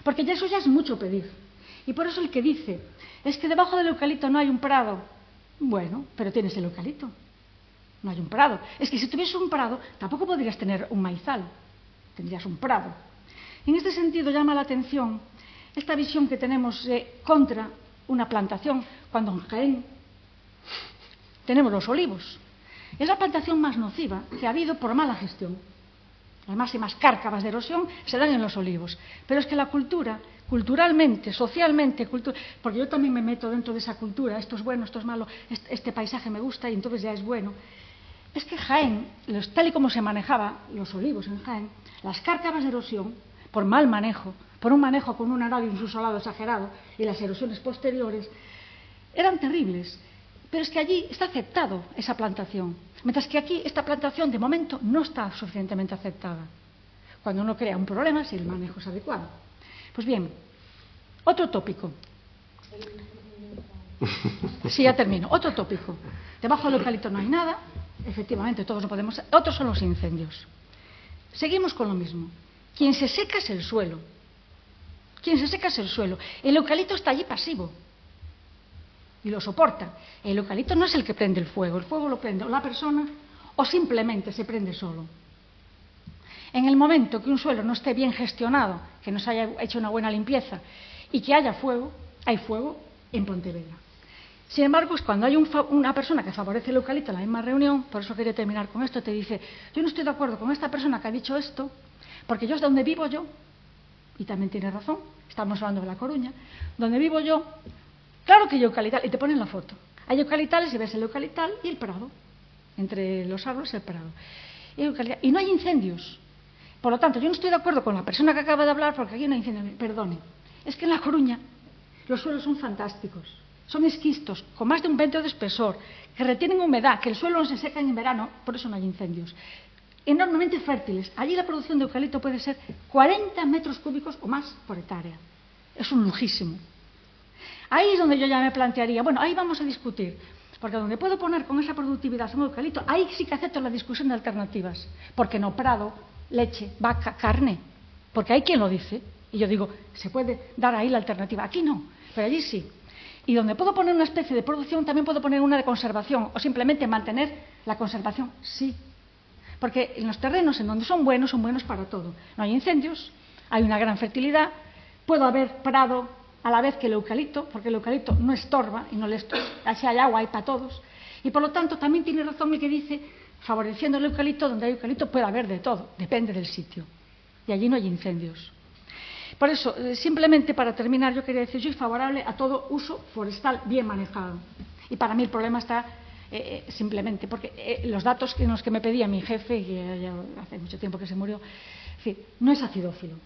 Porque eso ya es mucho pedir. Y por eso el que dice, es que debajo del eucalipto no hay un prado. Bueno, pero tienes el eucalipto. No hay un prado. Es que si tuviese un prado, tampoco podrías tener un maizal. Tendrías un prado. En este sentido llama la atención esta visión que tenemos contra una plantación, cuando en Jaén tenemos los olivos. Es la plantación más nociva que ha habido por mala gestión. Las máximas cárcavas de erosión se dan en los olivos. Pero es que la cultura, culturalmente, socialmente, porque yo también me meto dentro de esa cultura, esto es bueno, esto es malo, este paisaje me gusta y entonces ya es bueno. Es que Jaén, tal y como se manejaba los olivos en Jaén, las cárcavas de erosión, por mal manejo, por un manejo con un arado y un subsolado exagerado y las erosiones posteriores, eran terribles. Pero es que allí está aceptado esa plantación, mientras que aquí esta plantación de momento no está suficientemente aceptada. Cuando uno crea un problema, si el manejo es adecuado. Pues bien, otro tópico. Sí, ya termino. Otro tópico. Debajo del eucalipto no hay nada, efectivamente todos lo podemos. Otros son los incendios. Seguimos con lo mismo. Quien se seca es el suelo. Quien se seca es el suelo. El eucalipto está allí pasivo y lo soporta. El eucalipto no es el que prende el fuego lo prende o la persona o simplemente se prende solo. En el momento que un suelo no esté bien gestionado, que no se haya hecho una buena limpieza y que haya fuego, hay fuego en Pontevedra. Sin embargo, es cuando hay una persona que favorece el eucalipto en la misma reunión, por eso quería terminar con esto, te dice, yo no estoy de acuerdo con esta persona que ha dicho esto, porque yo es donde vivo yo, y también tiene razón, estamos hablando de La Coruña, donde vivo yo, claro que hay eucalital, y te ponen la foto. Hay eucalitales y ves el eucalital y el prado, entre los árboles el prado. Y no hay incendios. Por lo tanto, yo no estoy de acuerdo con la persona que acaba de hablar porque aquí no hay incendios. Perdone, es que en La Coruña los suelos son fantásticos. Son esquistos, con más de 1 metro de espesor, que retienen humedad, que el suelo no se seca en verano, por eso no hay incendios. Enormemente fértiles. Allí la producción de eucalipto puede ser 40 metros cúbicos o más por hectárea. Es un lujísimo. Ahí es donde yo ya me plantearía, bueno, ahí vamos a discutir, porque donde puedo poner con esa productividad un eucalipto, ahí sí que acepto la discusión de alternativas, porque no prado, leche, vaca, carne, porque hay quien lo dice, y yo digo, se puede dar ahí la alternativa, aquí no, pero allí sí. Y donde puedo poner una especie de producción, también puedo poner una de conservación, o simplemente mantener la conservación, sí. Porque en los terrenos en donde son buenos para todo. No hay incendios, hay una gran fertilidad, puedo haber prado a la vez que el eucalipto, porque el eucalipto no estorba, y no le estorba, si hay agua hay para todos. Y por lo tanto también tiene razón el que dice, favoreciendo el eucalipto, donde hay eucalipto puede haber de todo, depende del sitio. Y allí no hay incendios. Por eso, simplemente para terminar, yo quería decir, soy favorable a todo uso forestal bien manejado. Y para mí el problema está simplemente, porque los datos en los que me pedía mi jefe, que ya hace mucho tiempo que se murió, es decir, no es acidófilo.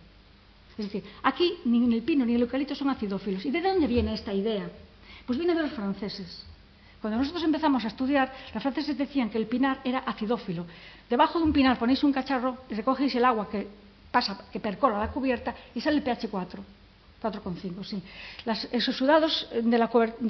Es decir, aquí ni el pino ni el eucalipto son acidófilos. ¿Y de dónde viene esta idea? Pues viene de los franceses. Cuando nosotros empezamos a estudiar, los franceses decían que el pinar era acidófilo. Debajo de un pinar ponéis un cacharro y recogéis el agua que percola la cubierta y sale el pH 4,5, sí. Los exudados de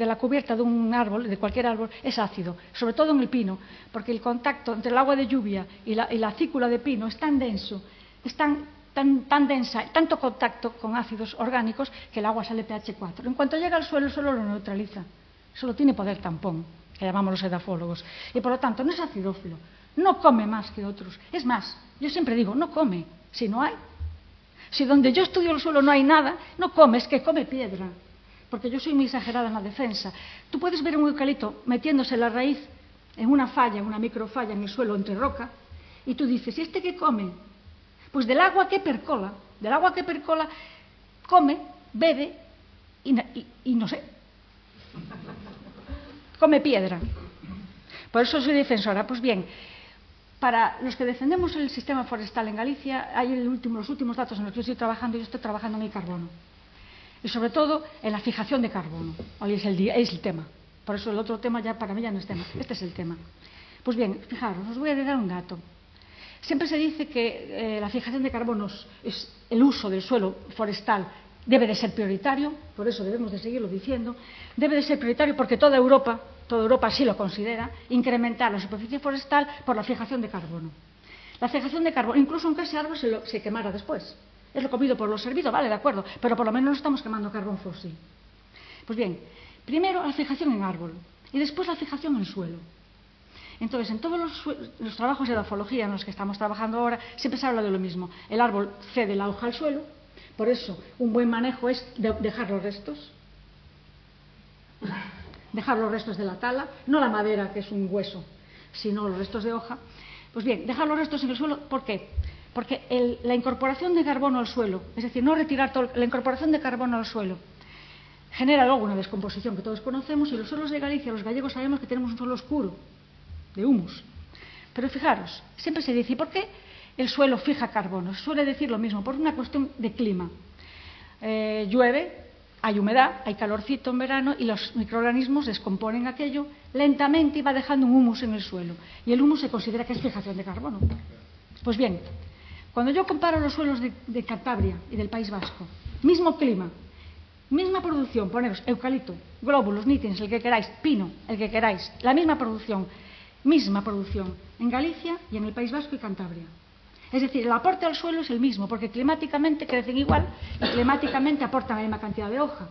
la cubierta de un árbol, de cualquier árbol, es ácido, sobre todo en el pino, porque el contacto entre el agua de lluvia y la cícula de pino es tan denso, es tan densa, tanto contacto con ácidos orgánicos que el agua sale pH 4. En cuanto llega al suelo, el suelo lo neutraliza. Solo tiene poder tampón, que llamamos los edafólogos. Y por lo tanto no es acidófilo, no come más que otros. Es más, yo siempre digo, no come, si no hay. Si donde yo estudio el suelo no hay nada, no come, es que come piedra. Porque yo soy muy exagerada en la defensa. Tú puedes ver un eucalipto metiéndose la raíz en una falla, una microfalla en el suelo entre roca, y tú dices, ¿y este qué come? Pues del agua que percola, come, bebe y no sé, come piedra. Por eso soy defensora. Pues bien, para los que defendemos el sistema forestal en Galicia, hay los últimos datos en los que yo estoy trabajando, yo estoy trabajando en el carbono. Y sobre todo en la fijación de carbono. Hoy es el tema. Por eso el otro tema ya para mí ya no es tema. Este es el tema. Pues bien, fijaros, os voy a dar un dato. Siempre se dice que la fijación de carbonos, el uso del suelo forestal debe de ser prioritario, por eso debemos de seguirlo diciendo, debe de ser prioritario porque toda Europa así lo considera, incrementar la superficie forestal por la fijación de carbono. La fijación de carbono, incluso aunque ese árbol se quemara después. Es lo comido por lo servido, vale, de acuerdo, pero por lo menos no estamos quemando carbón fósil. Pues bien, primero la fijación en árbol y después la fijación en suelo. Entonces, en todos los trabajos de edafología en los que estamos trabajando ahora, siempre se habla de lo mismo. El árbol cede la hoja al suelo, por eso un buen manejo es dejar los restos. Dejar los restos de la tala, no la madera, que es un hueso, sino los restos de hoja. Pues bien, dejar los restos en el suelo, ¿por qué? Porque la incorporación de carbono al suelo, es decir, no retirar la incorporación de carbono al suelo, genera luego una descomposición que todos conocemos, y los suelos de Galicia, los gallegos, sabemos que tenemos un suelo oscuro, de humus. Pero fijaros, siempre se dice, ¿y por qué el suelo fija carbono? Se suele decir lo mismo, por una cuestión de clima. Llueve, hay humedad, hay calorcito en verano y los microorganismos descomponen aquello lentamente y va dejando un humus en el suelo. Y el humus se considera que es fijación de carbono. Pues bien, cuando yo comparo los suelos de Cantabria y del País Vasco, mismo clima, misma producción, poneros eucalipto, glóbulos, nítines, el que queráis, pino, el que queráis, la misma producción en Galicia y en el País Vasco y Cantabria. Es decir, el aporte al suelo es el mismo, porque climáticamente crecen igual y climáticamente aportan la misma cantidad de hoja.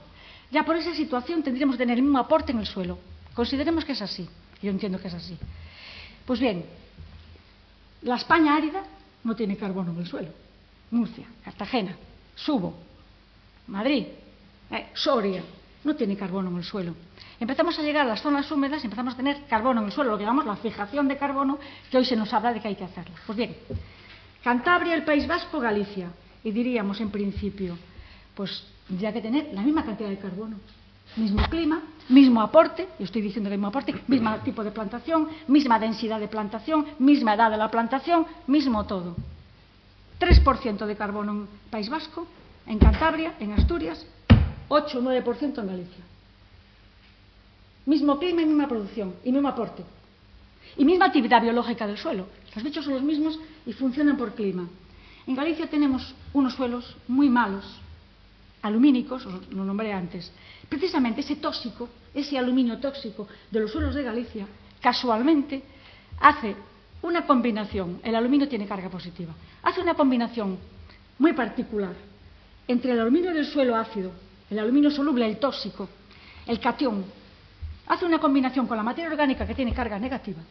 Ya por esa situación tendríamos que tener el mismo aporte en el suelo. Consideremos que es así. Yo entiendo que es así. Pues bien, la España árida no tiene carbono en el suelo. Murcia, Cartagena, Subo, Madrid, Soria, no tiene carbono en el suelo. Empezamos a llegar a las zonas húmedas y empezamos a tener carbono en el suelo, lo que llamamos la fijación de carbono, que hoy se nos habla de que hay que hacerla. Pues bien, Cantabria, el País Vasco, Galicia. Y diríamos, en principio, pues ya que tener la misma cantidad de carbono. Mismo clima, mismo aporte, yo estoy diciendo el mismo aporte, mismo tipo de plantación, misma densidad de plantación, misma edad de la plantación, mismo todo. 3% de carbono en País Vasco, en Cantabria, en Asturias, 8 o 9% en Galicia. Mismo clima y misma producción, y mismo aporte. Y misma actividad biológica del suelo. Los bichos son los mismos y funcionan por clima. En Galicia tenemos unos suelos muy malos, alumínicos, os lo nombré antes. Precisamente ese aluminio tóxico de los suelos de Galicia, casualmente, hace una combinación, el aluminio tiene carga positiva, hace una combinación muy particular entre el aluminio del suelo ácido, el aluminio soluble, el tóxico, el catión, hace una combinación con la materia orgánica que tiene carga negativa.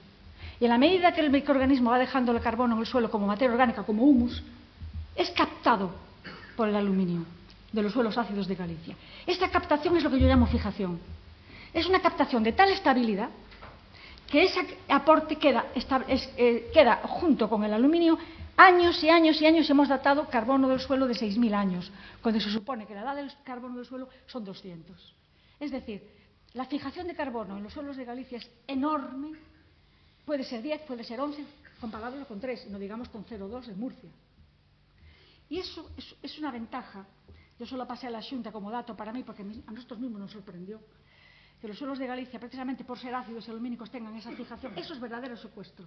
Y en la medida que el microorganismo va dejando el carbono en el suelo como materia orgánica, como humus, es captado por el aluminio de los suelos ácidos de Galicia. Esta captación es lo que yo llamo fijación. Es una captación de tal estabilidad que ese aporte queda junto con el aluminio años y años y años. Hemos datado carbono del suelo de 6.000 años, cuando se supone que la edad del carbono del suelo son 200. Es decir, la fijación de carbono en los suelos de Galicia es enorme. Puede ser 10, puede ser 11, comparándolo con 3, no digamos con 0,2 en Murcia. Y eso es una ventaja. Yo solo pasé a la Xunta como dato para mí, porque a nosotros mismos nos sorprendió que los suelos de Galicia, precisamente por ser ácidos y alumínicos, tengan esa fijación. Eso es verdadero secuestro.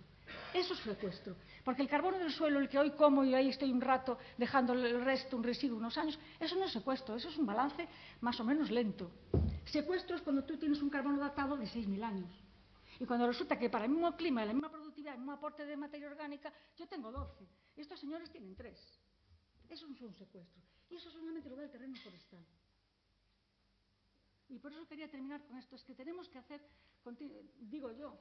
Eso es secuestro. Porque el carbono del suelo, el que hoy como y ahí estoy un rato dejando el resto, un residuo, unos años, eso no es secuestro, eso es un balance más o menos lento. Secuestro es cuando tú tienes un carbono datado de 6.000 años. Y cuando resulta que para el mismo clima, la misma productividad, el mismo aporte de materia orgánica, yo tengo 12. Y estos señores tienen 3. Eso no es un secuestro. Y eso solamente lo da el terreno forestal. Y por eso quería terminar con esto. Es que tenemos que hacer, digo yo,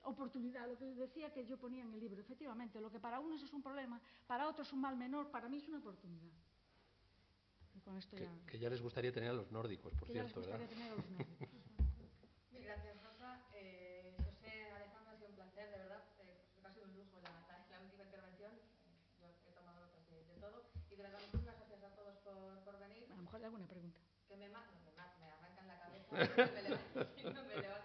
oportunidad. Lo que decía que yo ponía en el libro. Efectivamente, lo que para unos es un problema, para otros es un mal menor, para mí es una oportunidad. Y con esto ya... Que ya les gustaría tener a los nórdicos, por cierto, ¿verdad? Mil gracias, Rosa. José, Alejandro, ha sido un placer, de verdad. Ha sido un lujo la última intervención. Yo he tomado de verdad, muchísimas gracias a todos por venir. A lo mejor hay alguna pregunta. Que me arrancan la cabeza y no me levanto